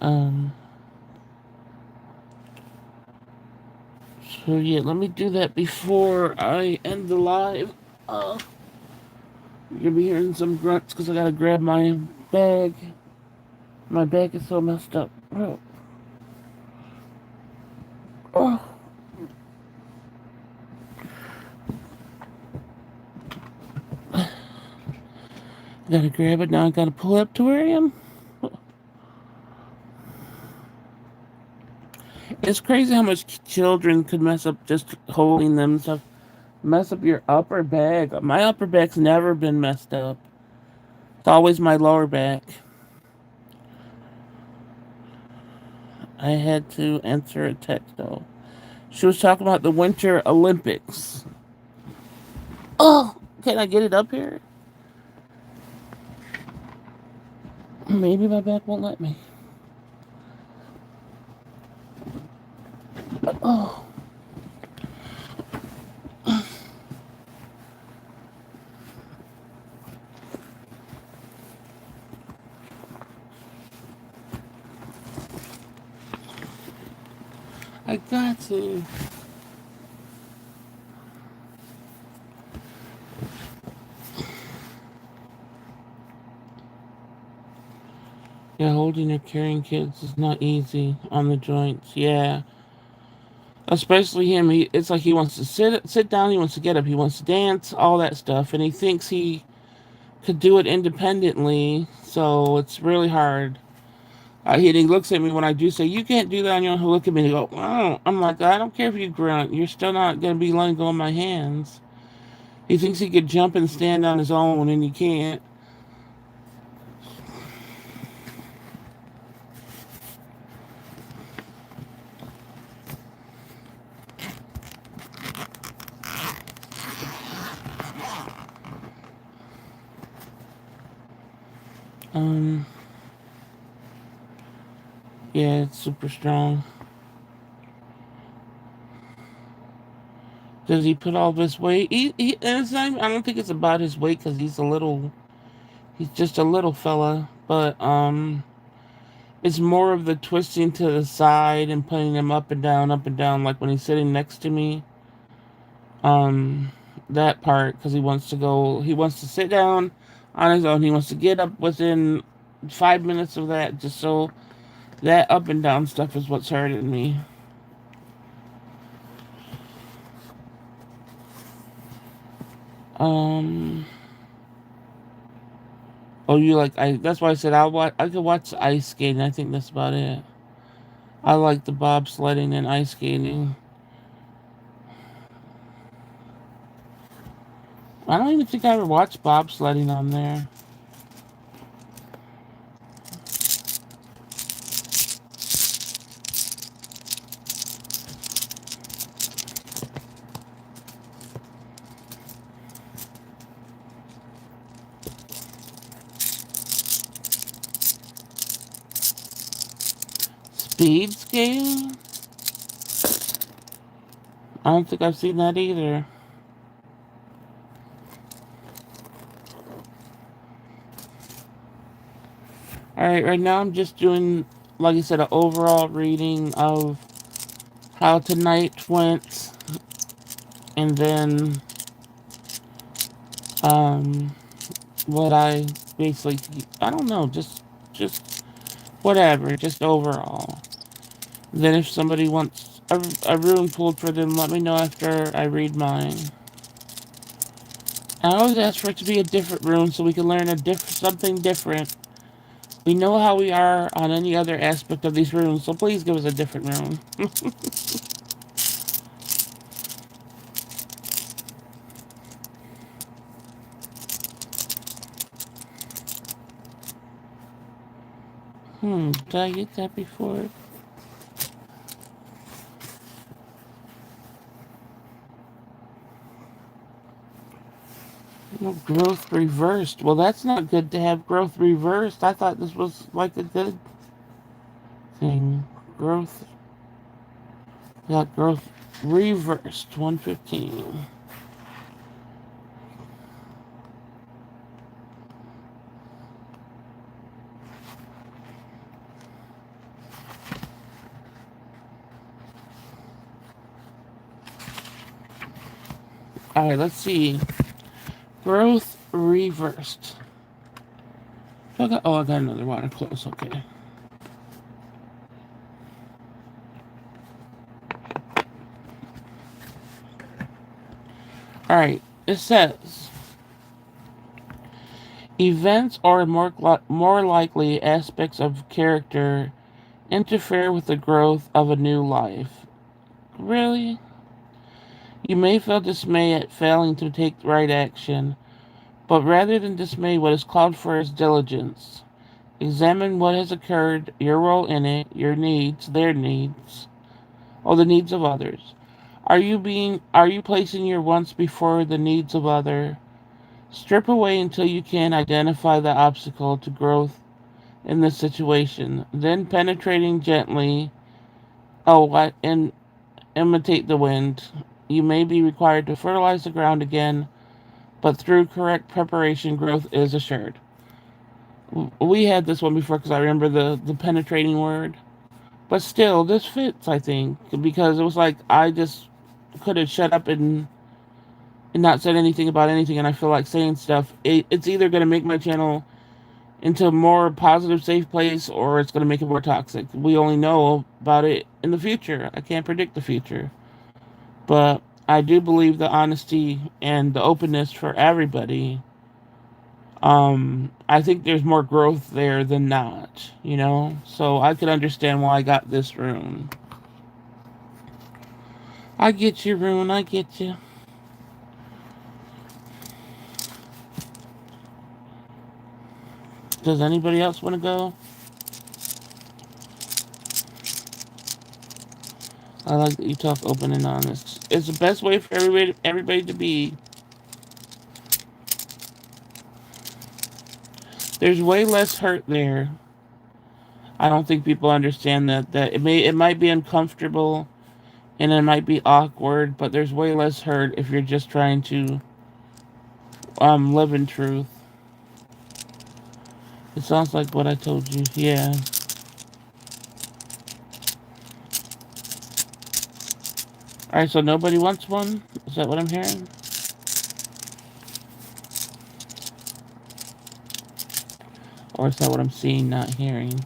Um, so yeah, let me do that before I end the live. You're gonna be hearing some grunts because I gotta grab my bag. My bag is so messed up. Oh. Oh. Gotta grab it now. I gotta pull up to where I am. It's crazy how much children could mess up just holding them stuff. Mess up your upper back. My upper back's never been messed up. It's always my lower back. I had to answer a text though. She was talking about the Winter Olympics. Oh, can I get it up here? Maybe my back won't let me. Oh. I got to. Yeah, holding or carrying kids is not easy on the joints. Yeah. Especially him. It's like he wants to sit down, he wants to get up, he wants to dance, all that stuff, and he thinks he could do it independently, so it's really hard. He looks at me when I do say, "You can't do that on your own." He'll look at me and go, "Oh." I'm like, "I don't care if you grunt. You're still not going to be letting go of my hands." He thinks he could jump and stand on his own, and he can't. Um, yeah, it's super strong. Does he put all this weight? And it's not, I don't think it's about his weight because he's just a little fella. But, it's more of the twisting to the side and putting him up and down, like when he's sitting next to me. Um, that part, because he wants to sit down on his own. He wants to get up within 5 minutes of that just so that up and down stuff is what's hurting me. Um. Oh, you like I? That's why I said I'll watch. I could watch the ice skating. I think that's about it. I like the bobsledding and ice skating. I don't even think I ever watched bobsledding on there. Speed skating? I don't think I've seen that either. Alright, right now I'm just doing, like I said, an overall reading of how tonight went. And then, um, what I basically, I don't know, just whatever, just overall. Then if somebody wants a room pulled for them, let me know after I read mine. I always ask for it to be a different room so we can learn something different. We know how we are on any other aspect of these rooms, so please give us a different room. Did I get that before? No, growth reversed. Well, that's not good to have growth reversed. I thought this was like a good thing. Growth. Got growth reversed. 115. Alright, let's see. Growth reversed. I got another water close. Okay. Alright, it says events or more likely aspects of character interfere with the growth of a new life. Really? You may feel dismay at failing to take the right action, but rather than dismay, what is called for is diligence. Examine what has occurred, your role in it, your needs, their needs, or the needs of others. Are you placing your wants before the needs of other? Strip away until you can identify the obstacle to growth in this situation. Then penetrating gently, and imitate the wind. You may be required to fertilize the ground again, but through correct preparation, growth is assured. We had this one before because I remember the penetrating word. But still, this fits, I think, because it was like I just could have shut up and not said anything about anything, and I feel like saying stuff. It's either going to make my channel into a more positive, safe place, or it's going to make it more toxic. We only know about it in the future. I can't predict the future. But I do believe the honesty and the openness for everybody. I think there's more growth there than not, you know? So I could understand why I got this rune. I get you, Rune, I get you. Does anybody else want to go? I like that you talk open and honest. It's the best way for everybody to be. There's way less hurt there. I don't think people understand that it might be uncomfortable and it might be awkward, but there's way less hurt if you're just trying to live in truth. It sounds like what I told you. Yeah. Alright, so nobody wants one? Is that what I'm hearing? Or is that what I'm seeing, not hearing?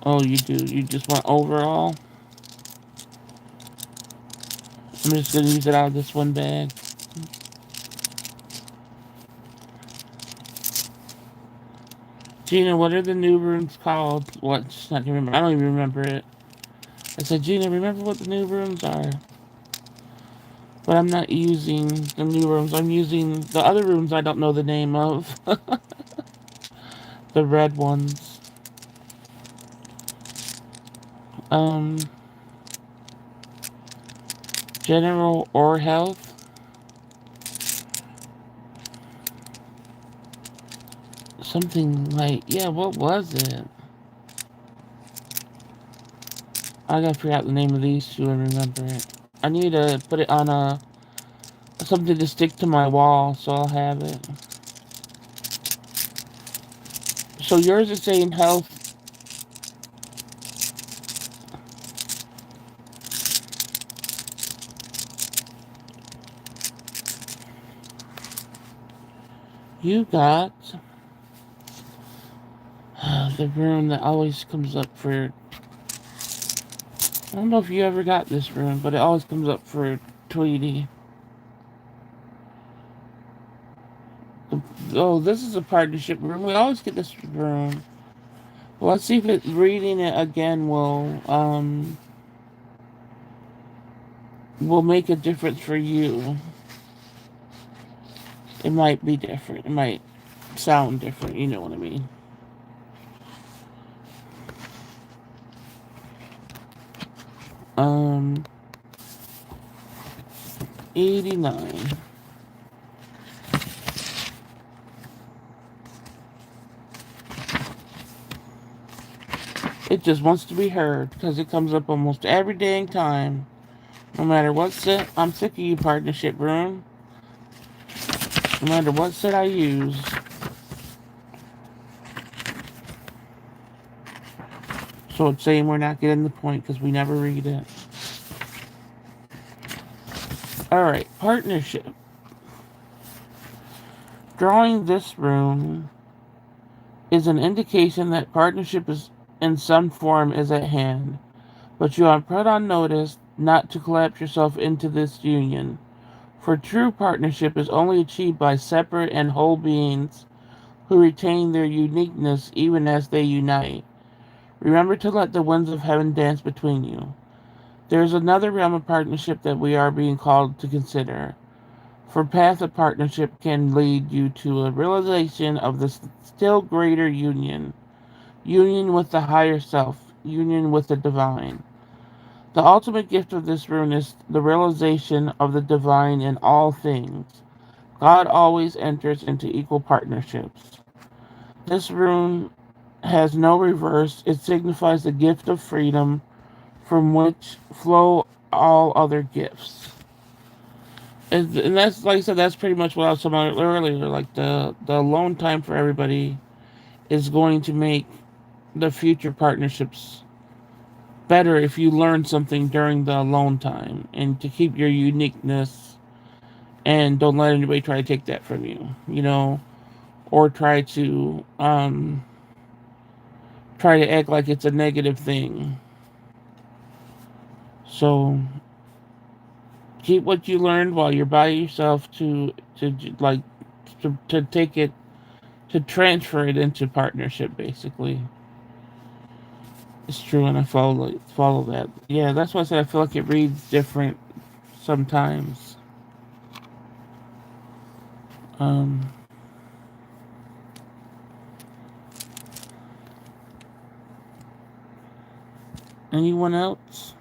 Oh, you do. You just want overall? I'm just gonna use it out of this one bag. Gina, what are the new rooms called? What? Not remember. I don't even remember it. I said, Gina, remember what the new rooms are? But I'm not using the new rooms. I'm using the other rooms I don't know the name of. The red ones. Um, General or health. Something like, yeah, what was it? I gotta figure out the name of these two and remember it. I need to put it on something to stick to my wall, so I'll have it. So yours is saying health. You got the room that always comes up for. I don't know if you ever got this room, but it always comes up for Tweety. Oh, this is a partnership room. We always get this room. Well, let's see if reading it again will make a difference for you. It might be different. It might sound different. You know what I mean. Um, 89. It just wants to be heard because it comes up almost every dang time. No matter what set, I'm sick of you, partnership room. No matter what set I use. So it's saying we're not getting the point because we never read it. Alright, partnership. Drawing this room is an indication that partnership is in some form is at hand, but you are put on notice not to collapse yourself into this union, for true partnership is only achieved by separate and whole beings who retain their uniqueness even as they unite. Remember to let the winds of heaven dance between you. There is another realm of partnership that we are being called to consider. For path of partnership can lead you to a realization of the still greater union. Union with the higher self. Union with the divine. The ultimate gift of this rune is the realization of the divine in all things. God always enters into equal partnerships. This rune has no reverse. It signifies the gift of freedom from which flow all other gifts. And that's, like I said, that's pretty much what I was talking about earlier. Like the alone time for everybody is going to make the future partnerships better if you learn something during the alone time and to keep your uniqueness and don't let anybody try to take that from you, or try to act like it's a negative thing. So keep what you learned while you're by yourself to take it, to transfer it into partnership, basically. It's true, and I follow that. Yeah, that's why I said I feel like it reads different sometimes. Um, Anyone else?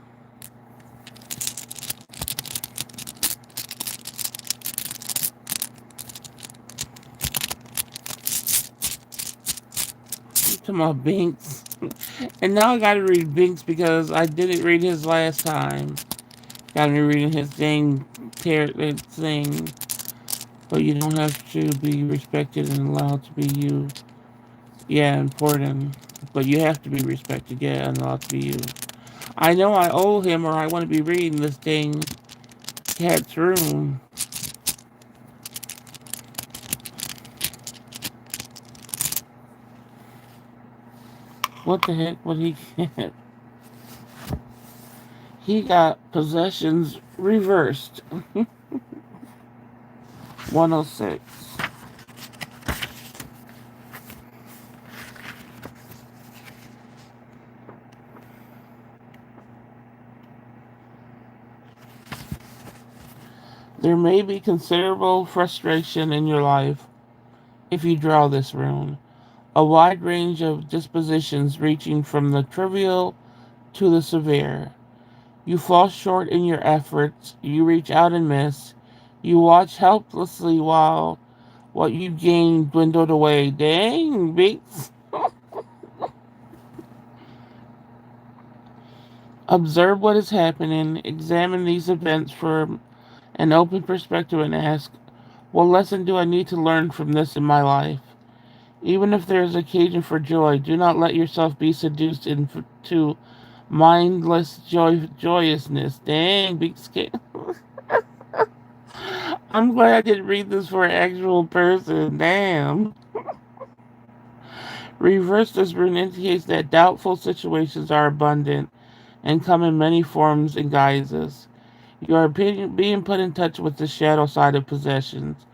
You talking about Binks? And now I gotta read Binks because I didn't read his last time. Got me reading his thing. But you don't have to be respected and allowed to be you. Yeah, important. But you have to be respected, yeah, and allowed to be you. I know I owe him or I want to be reading this dang cat's room. What the heck would he get? He got possessions reversed. 106. There may be considerable frustration in your life if you draw this rune. A wide range of dispositions reaching from the trivial to the severe. You fall short in your efforts, you reach out and miss. You watch helplessly while what you gained dwindled away. Dang, Beats. Observe what is happening, examine these events from an open perspective, and ask, what lesson do I need to learn from this in my life? Even if there is occasion for joy, do not let yourself be seduced into mindless joyousness. Dang, big scale. I'm glad I didn't read this for an actual person. Damn. Reverse this rune indicates that doubtful situations are abundant and come in many forms and guises. You are being put in touch with the shadow side of possessions.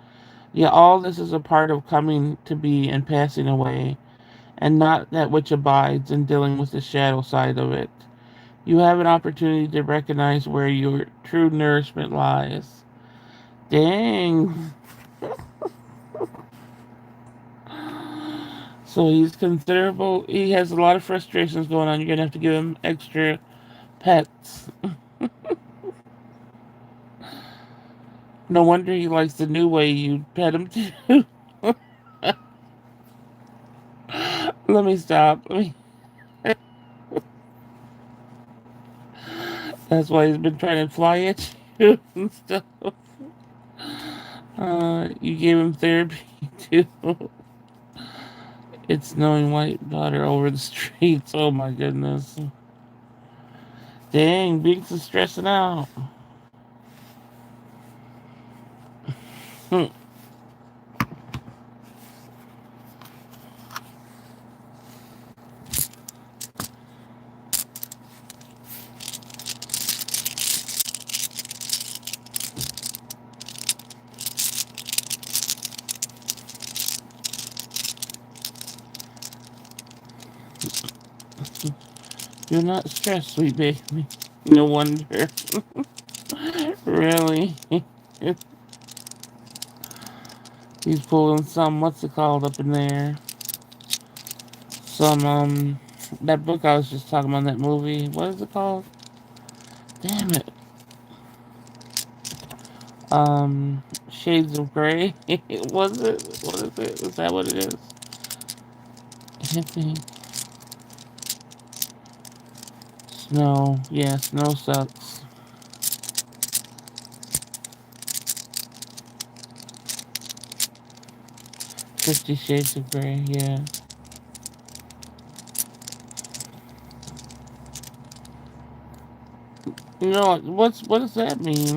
Yet all this is a part of coming to be and passing away, and not that which abides in dealing with the shadow side of it. You have an opportunity to recognize where your true nourishment lies. Dang. So he's considerable. He has a lot of frustrations going on. You're going to have to give him extra pets. No wonder he likes the new way you pet him too. Let me stop. That's why he's been trying to fly at you and stuff. You gave him therapy too. It's snowing white daughter over the streets. Oh my goodness. Dang, Binks is stressing out. You're not stressed, sweet baby. No wonder. Really? He's pulling some, what's it called up in there? Some, that book I was just talking about, that movie. What is it called? Damn it. Shades of Grey. Was it? What is it? Is that what it is? I think. Snow. Yeah, snow sucks. 50 Shades of Grey, yeah. You know, what does that mean?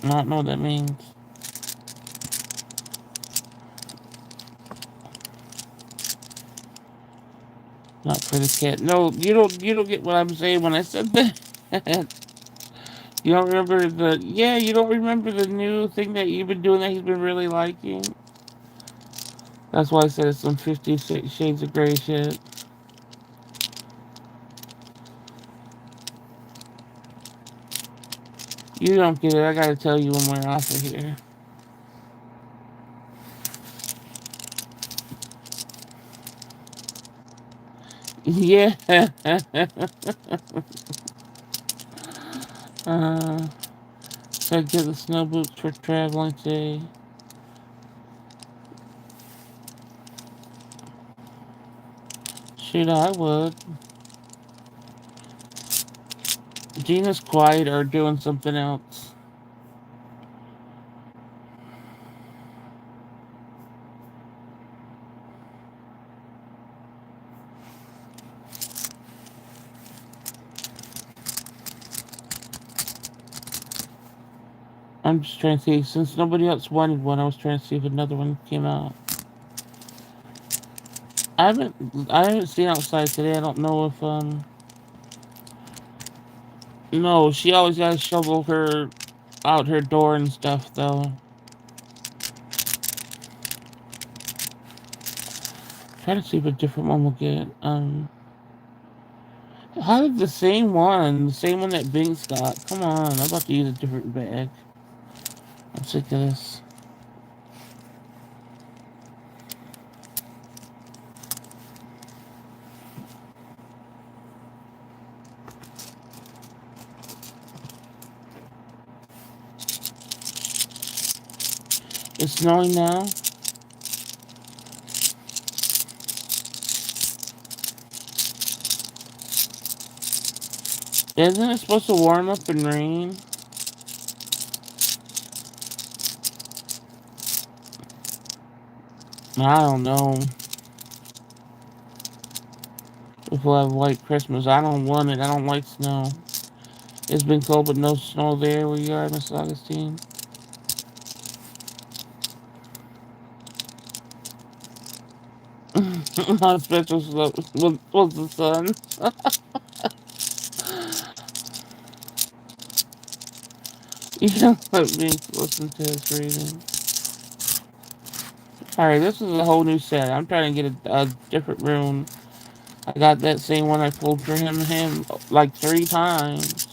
I don't know what that means. Not for the cat. No, you don't get what I'm saying when I said that. You don't remember you don't remember the new thing that you've been doing that he's been really liking? That's why I said it's some 50 Shades of Grey shit. You don't get it. I gotta tell you when we're off of here. Yeah. So I get the snow boots for traveling today. Shoot, I would. Gina's quiet or doing something else. I'm just trying to see. Since nobody else wanted one, I was trying to see if another one came out. I haven't seen outside today. I don't know if no, she always gotta shovel her out her door and stuff though. Trying to see if a different one will get. How did the same one that Binks got? Come on, I'm about to use a different bag. I'm sick of this. It's snowing now. Isn't it supposed to warm up and rain? I don't know if we'll have white Christmas. I don't want it. I don't like snow. It's been cold, but no snow there where you are, Miss Augustine. My special was the sun. You don't let me listen to his reading. Alright, this is a whole new set. I'm trying to get a different room. I got that same one I pulled for him like 3 times.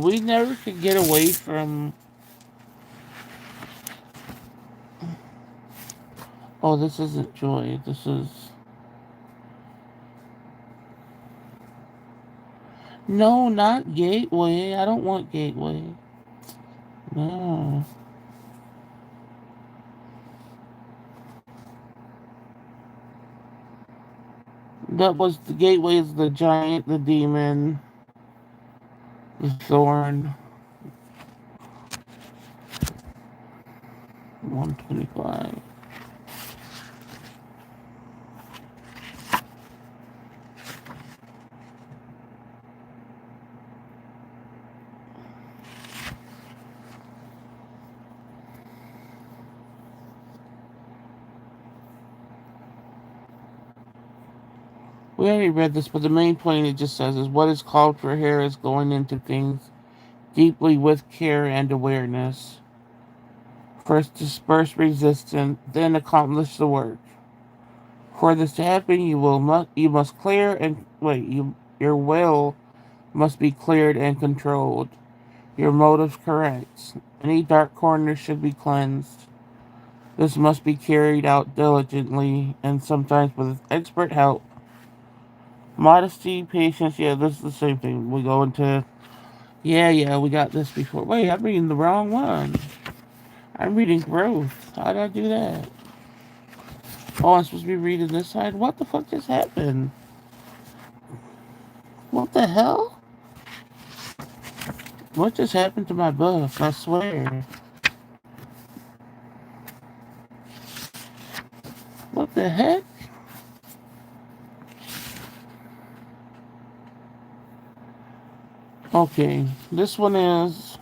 We never could get away from. Oh, this isn't Joy. This is. No, not Gateway. I don't want Gateway. No. That was the Gateway is the giant, the demon, the thorn. 125. We already read this, but the main point it just says is what is called for here is going into things deeply with care and awareness. First disperse resistance, then accomplish the work. For this to happen, you must clear and wait. Your will must be cleared and controlled. Your motives correct. Any dark corners should be cleansed. This must be carried out diligently and sometimes with expert help. Modesty, patience. Yeah, this is the same thing. We go into. Yeah, we got this before. Wait, I'm reading the wrong one. I'm reading growth. How did I do that? Oh, I'm supposed to be reading this side? What the fuck just happened? What the hell? What just happened to my book? I swear. What the heck? Okay, this one is.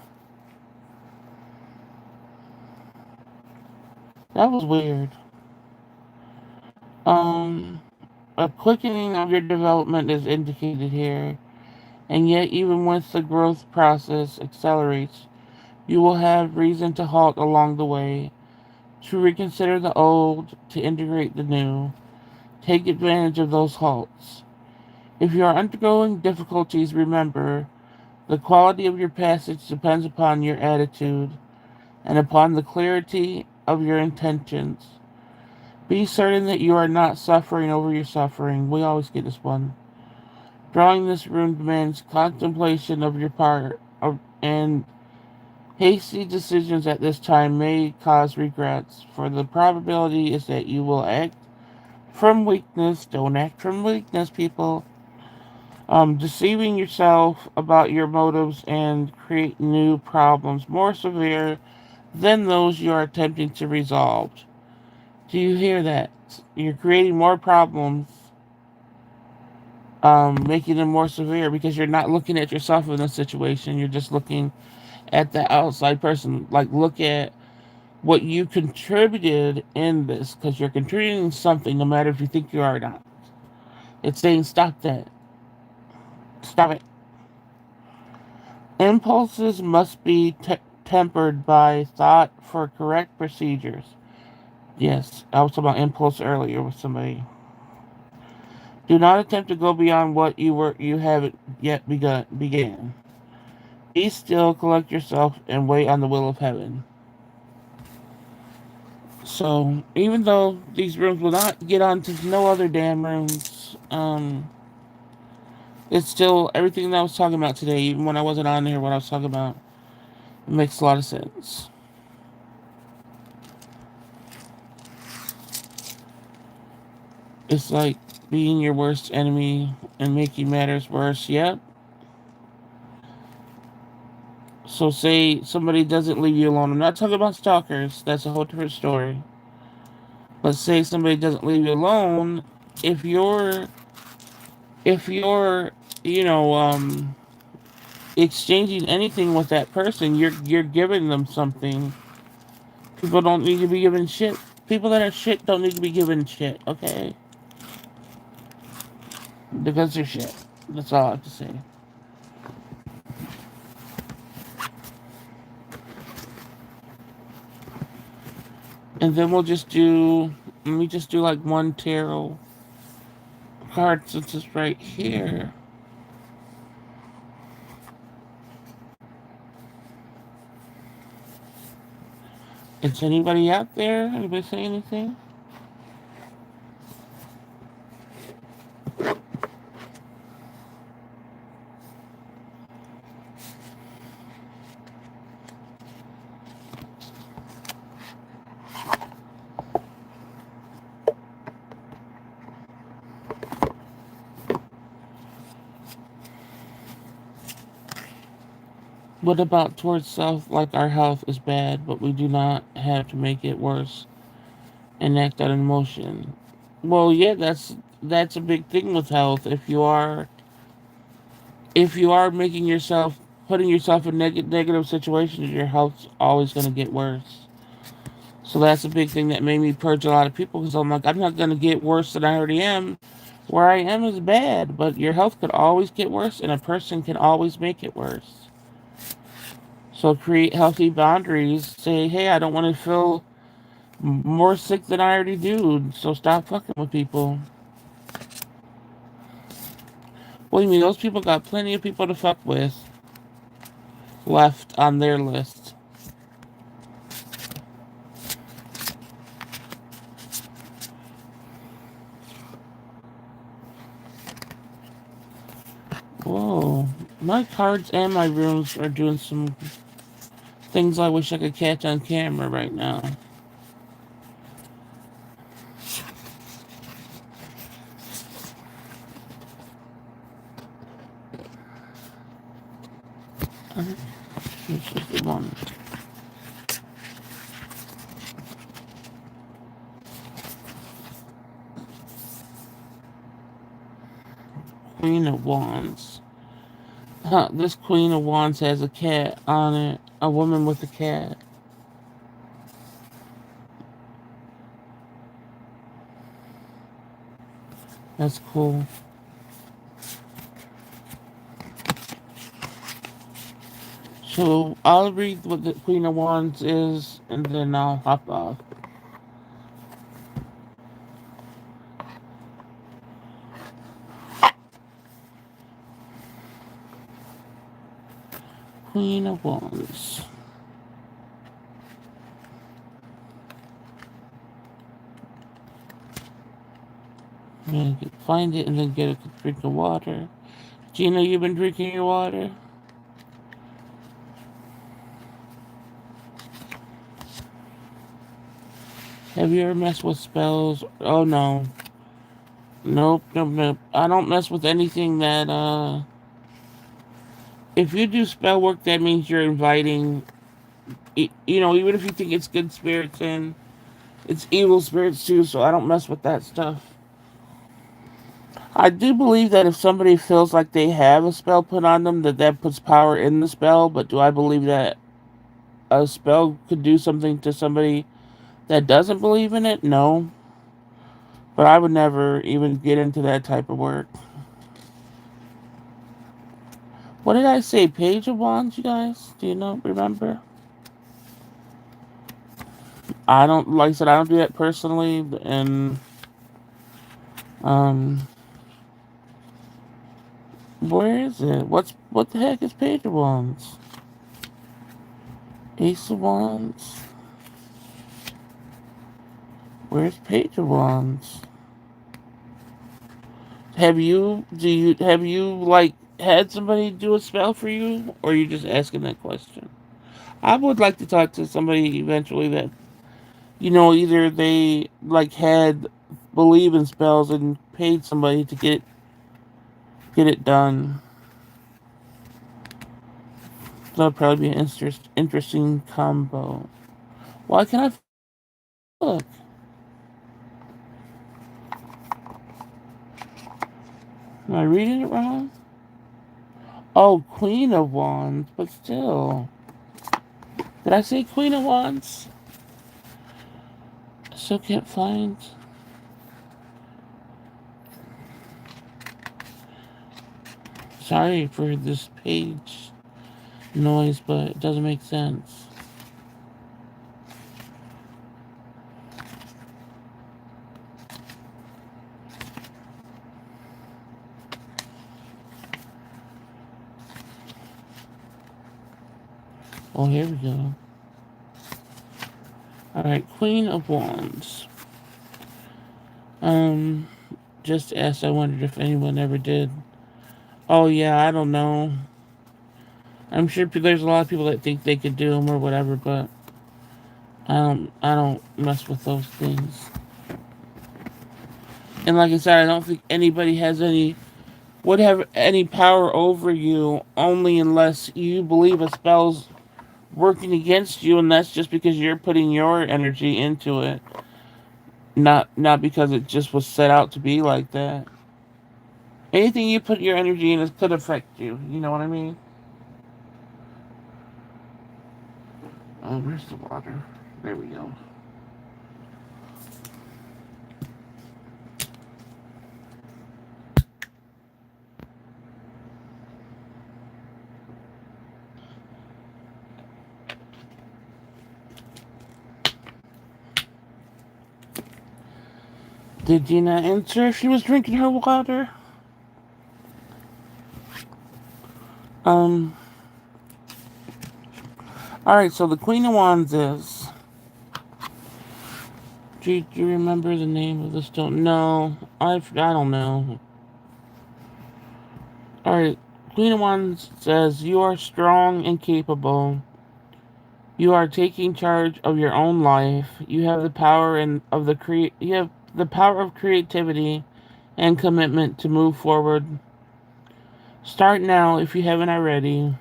That was weird. Um, a quickening of your development is indicated here, and yet, even once the growth process accelerates, you will have reason to halt along the way, to reconsider the old, to integrate the new. Take advantage of those halts. If you are undergoing difficulties, remember the quality of your passage depends upon your attitude and upon the clarity of your intentions. Be certain that you are not suffering over your suffering. We always get this one. Drawing this rune demands contemplation of your part, and hasty decisions at this time may cause regrets, for the probability is that you will act from weakness. Don't act from weakness, people. Deceiving yourself about your motives and create new problems more severe than those you are attempting to resolve. Do you hear that? You're creating more problems making them more severe because you're not looking at yourself in this situation. You're just looking at the outside person. Like, look at what you contributed in this because you're contributing something no matter if you think you are or not. It's saying stop that. Stop it. Impulses must be tempered by thought for correct procedures. Yes, I was talking about impulse earlier with somebody. Do not attempt to go beyond what you haven't yet began. Be still, collect yourself, and wait on the will of heaven. So, even though these rooms will not get onto no other damn rooms, it's still everything that I was talking about today, even when I wasn't on here, what I was talking about, it makes a lot of sense. It's like being your worst enemy and making matters worse. Yep. So, say somebody doesn't leave you alone. I'm not talking about stalkers, that's a whole different story. But say somebody doesn't leave you alone, if you're if you're you know exchanging anything with that person, you're giving them something. People don't need to be given shit. People that are shit don't need to be given shit, okay? Because they're shit. That's all I have to say. And then let me just do like one tarot card since it's right here. Is anybody out there? Anybody say anything? What about towards self? Like our health is bad, but we do not have to make it worse and act on emotion. Well, yeah, that's a big thing with health. If you are making yourself putting yourself in negative situations, your health's always going to get worse. So that's a big thing that made me purge a lot of people because I'm like, I'm not going to get worse than I already am. Where I am is bad, but your health could always get worse, and a person can always make it worse. So create healthy boundaries. Say, hey, I don't want to feel more sick than I already do, so stop fucking with people. What do you mean? Those people got plenty of people to fuck with left on their list. Whoa. My cards and my runes are doing some things I wish I could catch on camera right now. This is the one. Queen of Wands. Huh, this Queen of Wands has a cat on it. A woman with a cat. That's cool. So I'll read what the Queen of Wands is and then I'll hop off. Queen of Wands. I'm gonna find it and then get a drink of water. Gina, you been drinking your water? Have you ever messed with spells? Oh no. Nope, nope, nope. I don't mess with anything that, if you do spell work, that means you're inviting, even if you think it's good spirits in, it's evil spirits too, so I don't mess with that stuff. I do believe that if somebody feels like they have a spell put on them, that puts power in the spell. But do I believe that a spell could do something to somebody that doesn't believe in it? No. But I would never even get into that type of work. What did I say? Page of Wands, you guys? Do you know? Remember? I don't, like I said, I don't do that personally. And, um, where is it? What the heck is Page of Wands? Ace of Wands? Where's Page of Wands? Have you, like, had somebody do a spell for you? Or are you just asking that question? I would like to talk to somebody eventually that, either they, like, had believe in spells and paid somebody to get it done. That'll probably be an interesting combo. Why can't I look? Am I reading it wrong? Oh, Queen of Wands, but still. Did I say Queen of Wands? I still can't find. Sorry for this page noise, but it doesn't make sense. Oh, here we go. Alright, Queen of Wands. Just asked, I wondered if anyone ever did. Oh, yeah, I don't know. I'm sure there's a lot of people that think they could do them or whatever, but I don't mess with those things. And like I said, I don't think anybody would have any power over you only unless you believe a spell's working against you, and that's just because you're putting your energy into it. Not because it just was set out to be like that. Anything you put your energy in could affect you. You know what I mean? Oh, where's the water? There we go. Did Gina answer if she was drinking her water? Um. Alright, so the Queen of Wands is. Do you remember the name of the stone? No, I don't know. Alright, Queen of Wands says, you are strong and capable. You are taking charge of your own life. You have the power you have the power of creativity and commitment to move forward. Start now if you haven't already.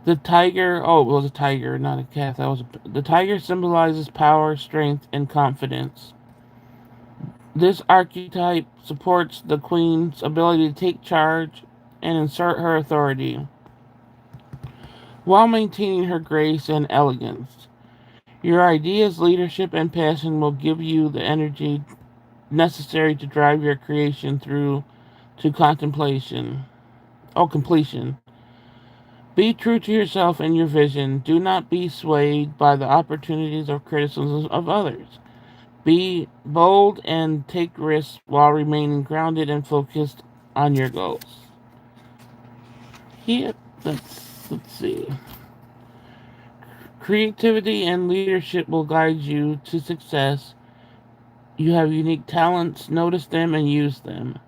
The tiger, oh, it was a tiger, not a cat. The tiger symbolizes power, strength, and confidence. This archetype supports the queen's ability to take charge and assert her authority while maintaining her grace and elegance. Your ideas, leadership, and passion will give you the energy necessary to drive your creation through to contemplation. Oh, completion. Be true to yourself and your vision. Do not be swayed by the opportunities or criticisms of others. Be bold and take risks while remaining grounded and focused on your goals. Here, let's see. Creativity and leadership will guide you to success. You have unique talents, notice them and use them.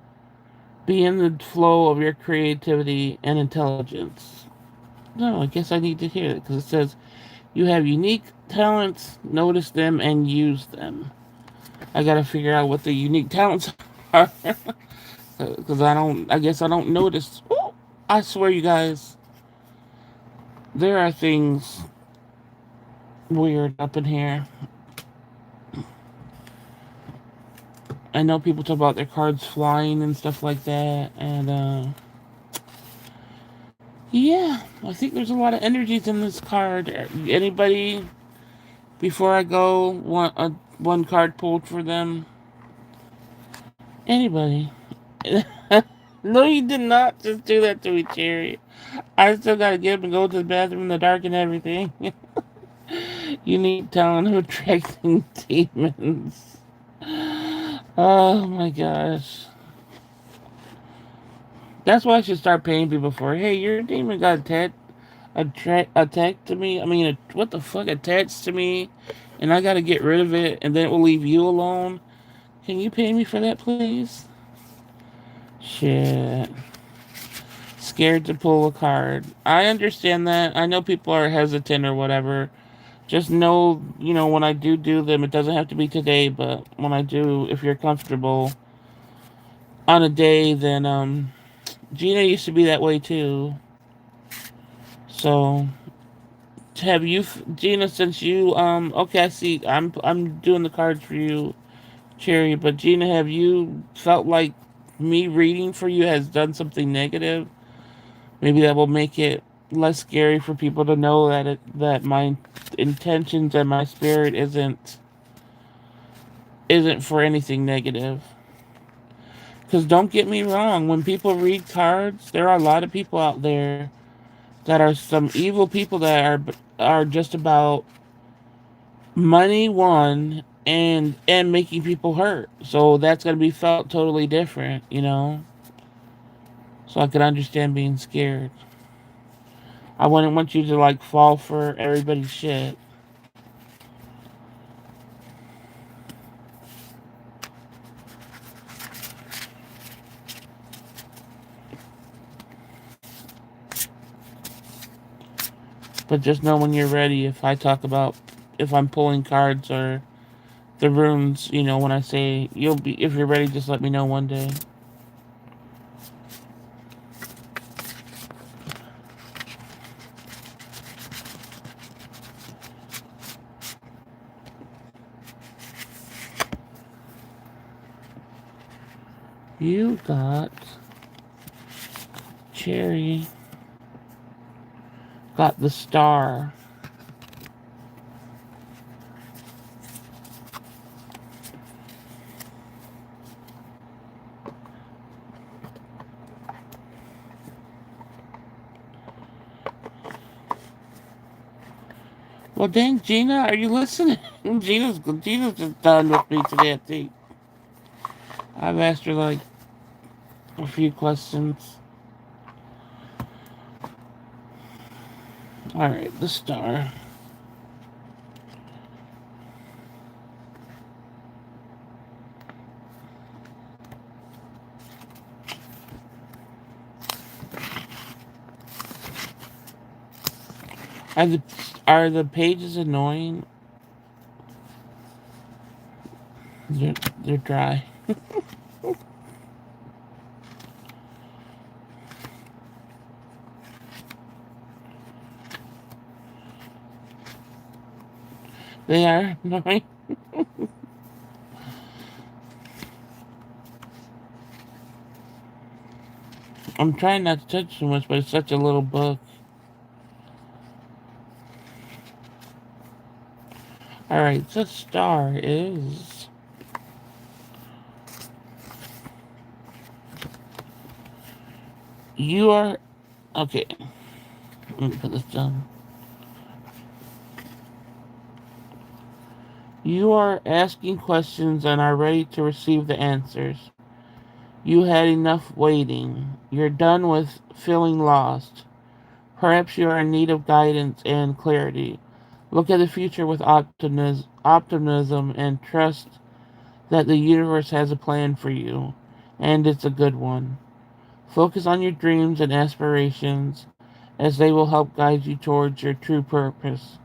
Be in the flow of your creativity and intelligence. No, I guess I need to hear it because it says you have unique talents, notice them and use them. I gotta figure out what the unique talents are because I guess I don't notice. Ooh, I swear, you guys, there are things weird up in here. I know people talk about their cards flying and stuff like that, and yeah, I think there's a lot of energies in this card. Anybody before I go want one card pulled for them? Anybody? No, you did not just do that to me, Cherry. I still gotta get up and go to the bathroom in the dark and everything. You need talent of attracting demons. Oh my gosh. That's why I should start paying people for. Hey, your demon got attacked to me. I mean, what the fuck attached to me, and I gotta get rid of it, and then it will leave you alone. Can you pay me for that, please? Shit. Scared to pull a card. I understand that. I know people are hesitant or whatever. Just know, when I do them, it doesn't have to be today, but when I do, if you're comfortable on a day, then Gina used to be that way too. So have you, Gina? Since you okay, I see. I'm doing the cards for you, Cherry. But Gina, have you felt like me reading for you has done something negative? Maybe that will make it less scary for people to know that my intentions and my spirit isn't for anything negative. Because don't get me wrong, when people read cards, there are a lot of people out there that are some evil people that are just about money one and making people hurt. So that's gonna be felt totally different. So I could understand being scared. I wouldn't want you to like fall for everybody's shit. But just know when you're ready if I talk about if I'm pulling cards or the runes, when I say you'll be if you're ready, just let me know one day. You got Cherry. Got the star. Well, dang, Gina, are you listening? Gina's just done with me today, I think. I've asked her, like, a few questions. Alright, the star. Are the pages annoying? They're dry. They are annoying. I'm trying not to touch too much, but it's such a little book. Alright, the star is... You are... Okay. Let me put this down. You are asking questions and are ready to receive the answers. You had enough waiting. You're done with feeling lost. Perhaps you are in need of guidance and clarity. Look at the future with optimism and trust that the universe has a plan for you, and it's a good one. Focus on your dreams and aspirations as they will help guide you towards your true purpose.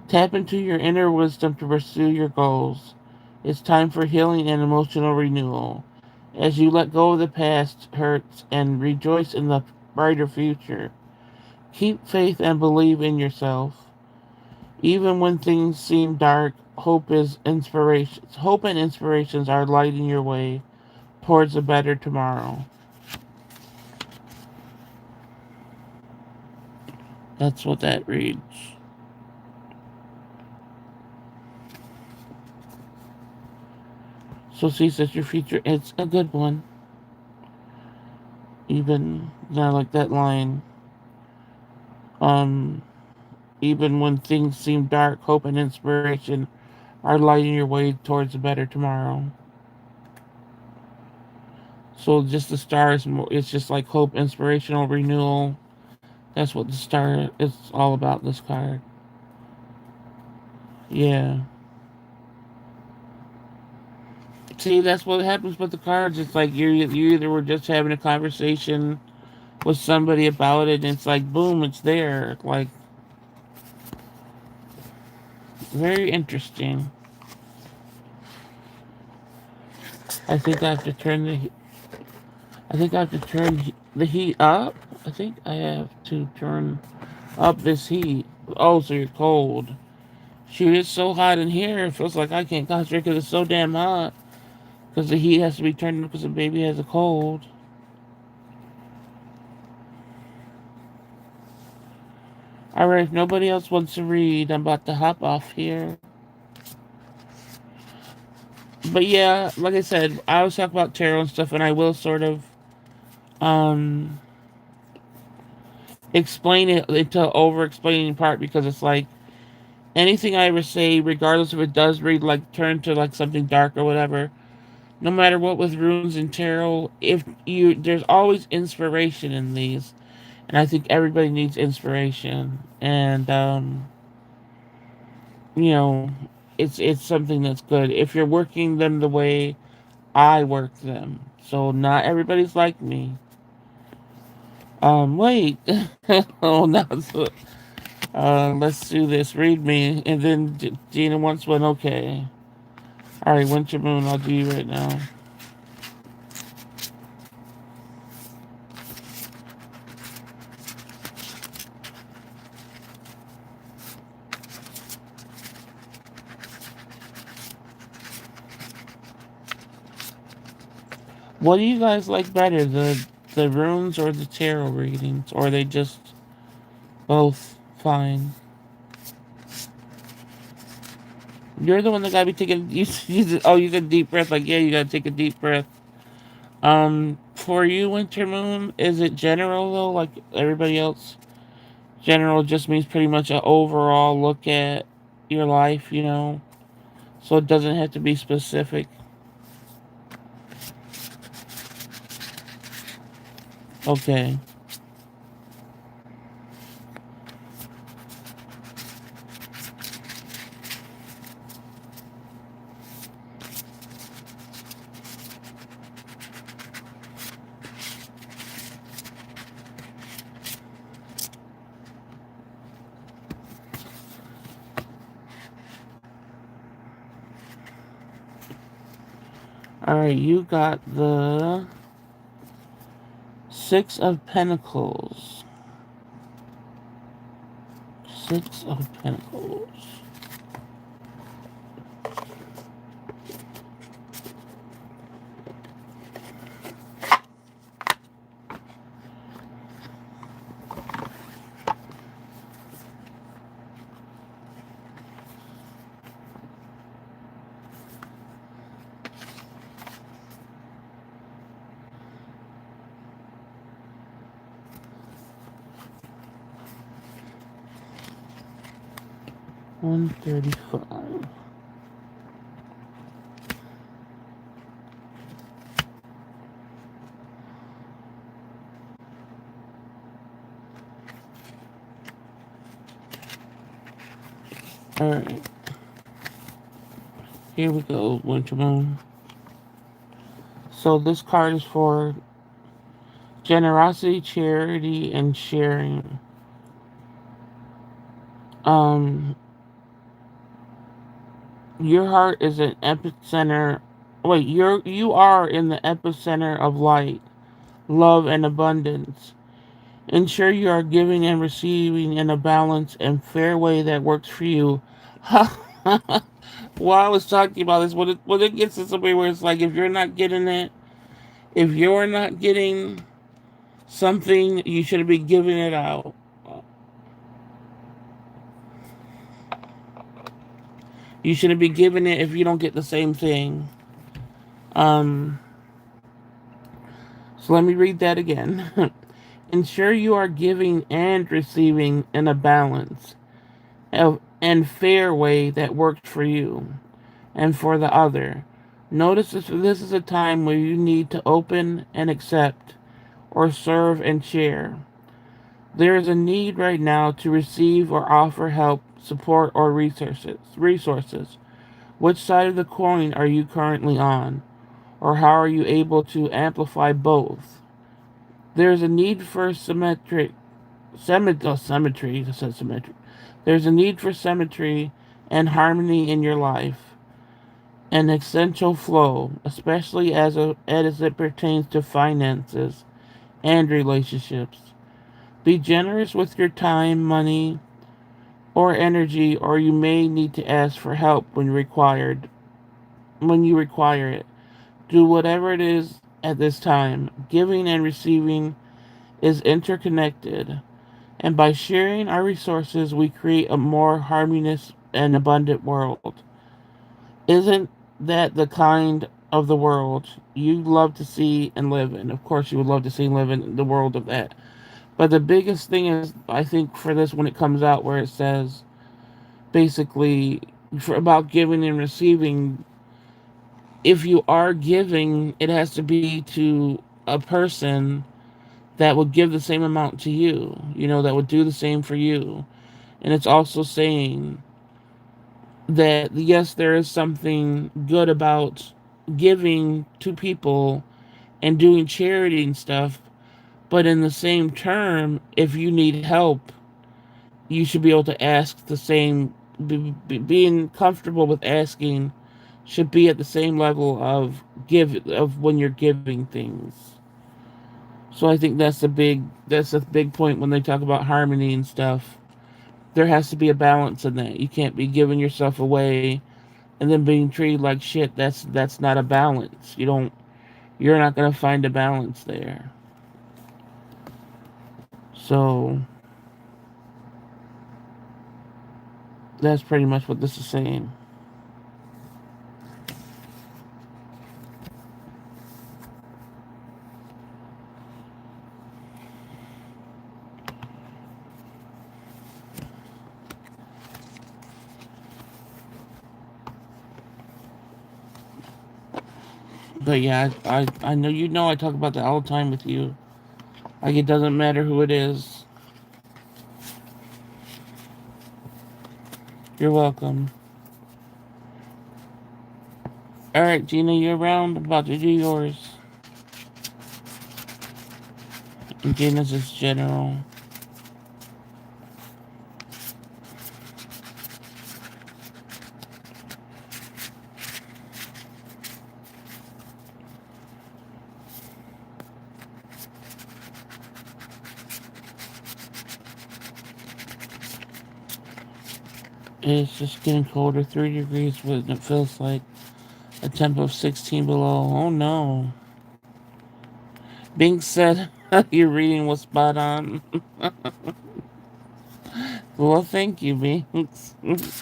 Tap into your inner wisdom to pursue your goals. It's time for healing and emotional renewal. As you let go of the past hurts and rejoice in the brighter future, keep faith and believe in yourself. Even when things seem dark, Hope and inspirations are lighting your way towards a better tomorrow. That's what that reads. So see, says your future. It's a good one. Even I like that line. Um, Even when things seem dark, hope and inspiration are lighting your way towards a better tomorrow. So just the stars, it's just like hope, inspirational renewal. That's what the star is all about. This card, yeah. See, that's what happens with the cards. It's like you either were just having a conversation with somebody about it, and it's like boom, it's there. Like very interesting. I think I have to turn the. I think I have to turn the heat up. I think I have to turn up this heat. Oh, so you're cold. Shoot, it's so hot in here. It feels like I can't concentrate because it's so damn hot. Because the heat has to be turned up because the baby has a cold. Alright, if nobody else wants to read, I'm about to hop off here. But yeah, like I said, I always talk about tarot and stuff, and I will sort of um explain it into over explaining part because it's like anything I ever say, regardless if it does read like turn to like something dark or whatever, no matter what with runes and tarot, if you there's always inspiration in these. And I think everybody needs inspiration. And you know, it's something that's good. If you're working them the way I work them. So not everybody's like me. Wait. Oh no. Let's do this. Read me, and then Gina wants one. Okay. All right, Winter Moon. I'll do you right now. What do you guys like better, the runes or the tarot readings, or are they just both fine? You're the one that gotta be taking. Oh, you get a deep breath. Like yeah, you gotta take a deep breath. For you, Winter Moon, is it general though? Like everybody else, general just means pretty much an overall look at your life, you know. So it doesn't have to be specific. Okay. All right, you got the Six of Pentacles. Six of Pentacles. $135. All right. Here we go, Winter Moon. So this card is for generosity, charity, and sharing. Um, your heart is an epicenter. Wait, you are in the epicenter of light, love, and abundance. Ensure you are giving and receiving in a balanced and fair way that works for you. While I was talking about this, when it gets to somewhere where it's like, if you're not getting it, if you're not getting something, you should be giving it out. You shouldn't be giving it if you don't get the same thing. Um, so let me read that again. Ensure you are giving and receiving in a balance and fair way that works for you and for the other. Notice this is a time where you need to open and accept or serve and share. There is a need right now to receive or offer help, support, or resources. Which side of the coin are you currently on? Or how are you able to amplify both? There is a need for symmetry. There's a need for symmetry and harmony in your life, an essential flow, especially as it pertains to finances and relationships. Be generous with your time, money, or energy, or you may need to ask for help when you require it. Do whatever it is at this time. Giving and receiving is interconnected, and by sharing our resources, we create a more harmonious and abundant world. Isn't that the kind of the world you love to see and live in? Of course, you would love to see and live in the world of that. But the biggest thing is, I think, for this when it comes out, where it says basically about giving and receiving, if you are giving, it has to be to a person that would give the same amount to you, that would do the same for you. And it's also saying that, yes, there is something good about giving to people and doing charity and stuff, but in the same term, if you need help, you should be able to ask the same. Being comfortable with asking should be at the same level of when you're giving things. So I think that's a big point when they talk about harmony and stuff. There has to be a balance in that. You can't be giving yourself away and then being treated like shit. That's not a balance. You're not going to find a balance there. So that's pretty much what this is saying. But yeah, I know I talk about that all the time with you. Like, it doesn't matter who it is. You're welcome. Alright, Gina, you're around. I'm about to do yours. And Gina's just general. It's just getting colder, 3 degrees, and it feels like a temp of 16 below. Oh no. Bink said your reading was spot on. Well, thank you, Binks. Alright,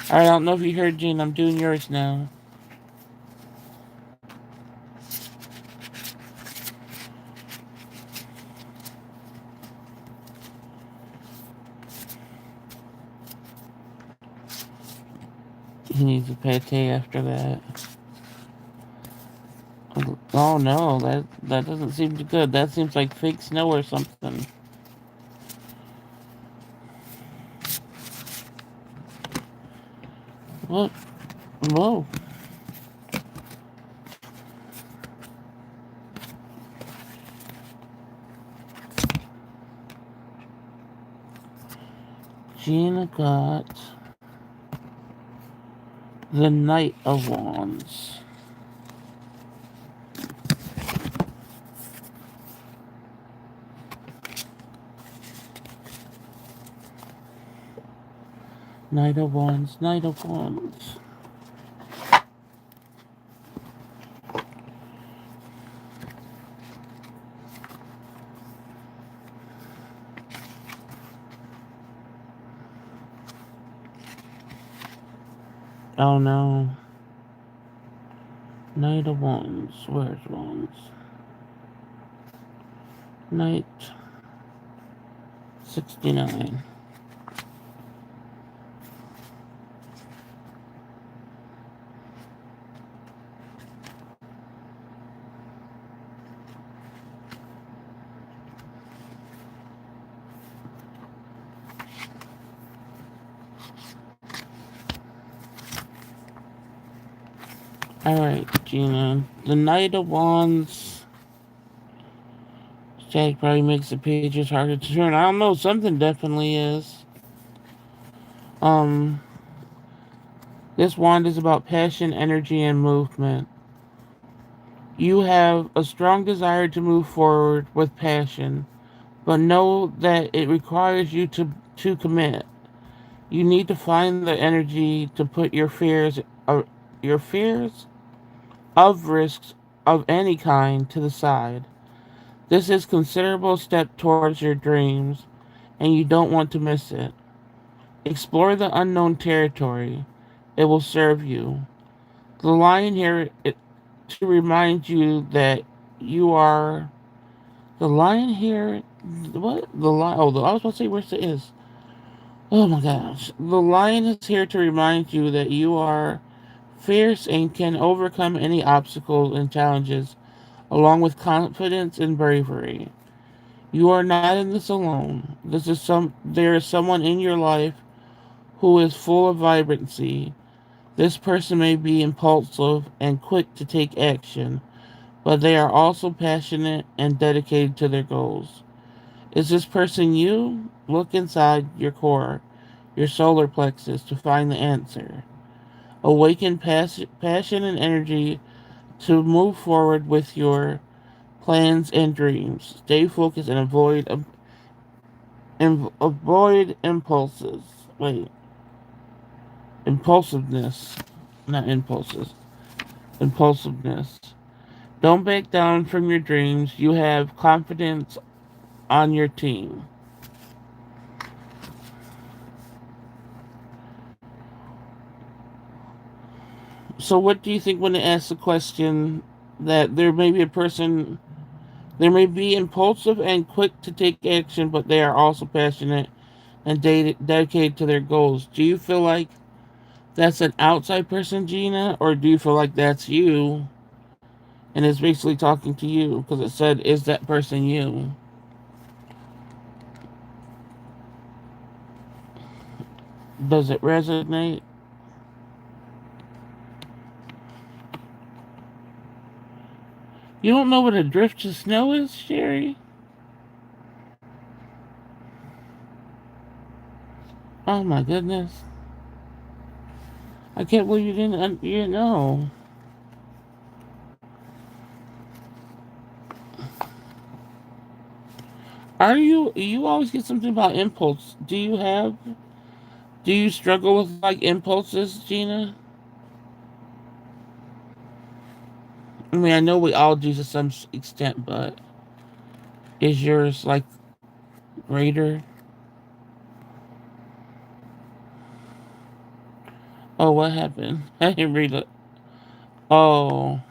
I don't know if you heard, Gene. I'm doing yours now. He needs a pate after that. Oh no, that doesn't seem too good. That seems like fake snow or something. What? Whoa. Gina got the Knight of Wands. Knight of Wands, Knight of Wands. Oh no. Knight of Wands. Where's Wands? Knight 69. Alright, Gina. The Knight of Wands. Jack probably makes the pages harder to turn. I don't know, something definitely is. Um, this wand is about passion, energy, and movement. You have a strong desire to move forward with passion, but know that it requires you to commit. You need to find the energy to put your fears of risks of any kind to the side. This is a considerable step towards your dreams, and you don't want to miss it. Explore the unknown territory. It will serve you. The lion here to remind you that you are the lion here. What the lion? Oh, I was supposed to say where it is. Oh my gosh, the lion is here to remind you that you are fierce and can overcome any obstacles and challenges, along with confidence and bravery. You are not in this alone. There is someone in your life who is full of vibrancy. This person may be impulsive and quick to take action, but they are also passionate and dedicated to their goals. Is this person you? Look inside your core, your solar plexus, to find the answer. Awaken passion and energy to move forward with your plans and dreams. Stay focused and avoid impulses. Wait, impulsiveness, not impulses. Impulsiveness. Don't back down from your dreams. You have confidence on your team. So, what do you think when it asks the question that there may be a person, there may be impulsive and quick to take action, but they are also passionate and dedicated to their goals? Do you feel like that's an outside person, Gina, or do you feel like that's you and it's basically talking to you because it said, "Is that person you?" Does it resonate? You don't know what a drift of snow is, Sherry? Oh my goodness. I can't believe you didn't know. You always get something about impulse. Do you struggle with like impulses, Gina? I mean, I know we all do to some extent, but is yours like greater? Oh, what happened? I didn't read it. Oh,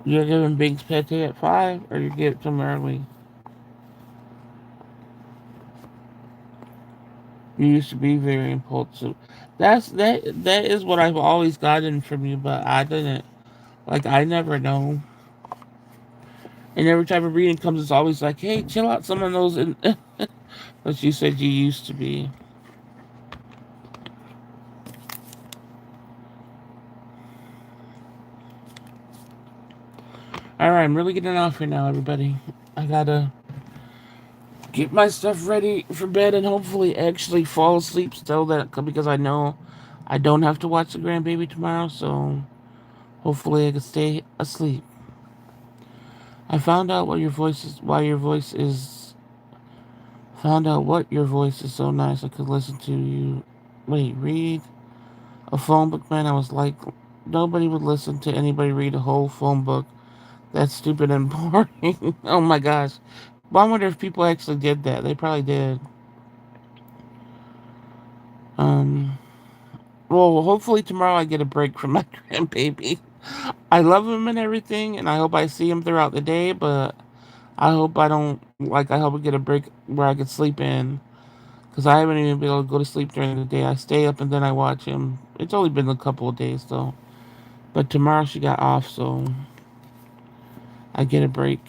you're giving Big's Pate at 5, or you give it to him early? You used to be very impulsive. That is what I've always gotten from you, but I didn't like. I never know. And every time a reading comes, it's always like, "Hey, chill out." Some of those, but you said you used to be. All right, I'm really getting off here now, everybody. I gotta get my stuff ready for bed and hopefully actually fall asleep still. That because I know I don't have to watch the grandbaby tomorrow, so hopefully I can stay asleep. I found out what your voice is. Why your voice is. Found out what your voice is so nice. I could listen to you. Wait, read a phone book, man. I was like, nobody would listen to anybody read a whole phone book. That's stupid and boring. Oh my gosh. Well, I wonder if people actually did that. They probably did. Um. Well, hopefully tomorrow I get a break from my grandbaby. I love him and everything, and I hope I see him throughout the day. But I hope I don't like. I hope I get a break where I can sleep in, because I haven't even been able to go to sleep during the day. I stay up and then I watch him. It's only been a couple of days though. But tomorrow she got off, so I get a break.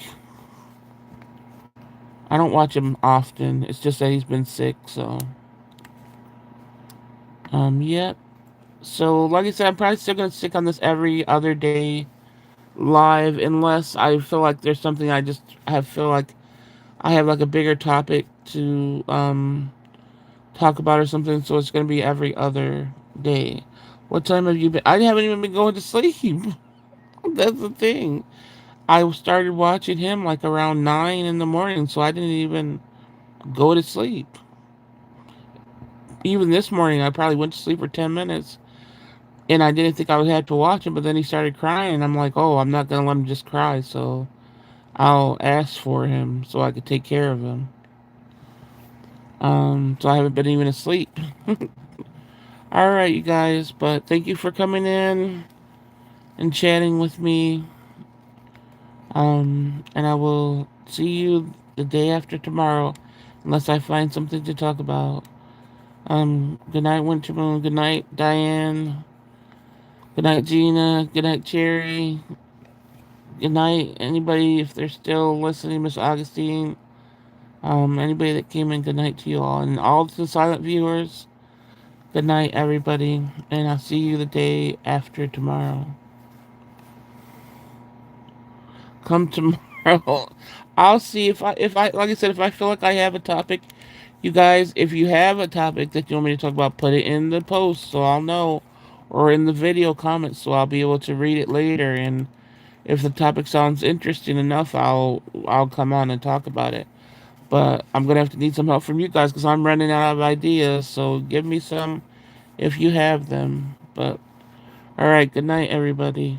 I don't watch him often. It's just that he's been sick, so yep. So like I said, I'm probably still gonna stick on this every other day live unless I feel like there's something I just have feel like I have like a bigger topic to talk about or something. So it's gonna be every other day. What time have you been? I haven't even been going to sleep. That's the thing. I started watching him like around 9 in the morning, so I didn't even go to sleep. Even this morning, I probably went to sleep for 10 minutes, and I didn't think I would have to watch him. But then he started crying, and I'm like, oh, I'm not gonna let him just cry. So I'll ask for him so I could take care of him. So I haven't been even asleep. All right, you guys, but thank you for coming in and chatting with me. And I will see you the day after tomorrow, unless I find something to talk about. Good night, Winter Moon. Good night, Diane. Good night, Gina. Good night, Cherry. Good night, anybody, if they're still listening, Miss Augustine. Anybody that came in, good night to you all. And all the silent viewers, good night, everybody. And I'll see you the day after tomorrow. Come tomorrow. I'll see if I like I said, if I feel like I have a topic, you guys, if you have a topic that you want me to talk about, put it in the post so I'll know, or in the video comments so I'll be able to read it later. And if the topic sounds interesting enough, I'll come on and talk about it. But I'm gonna have to need some help from you guys because I'm running out of ideas. So give me some if you have them. But all right, good night, everybody.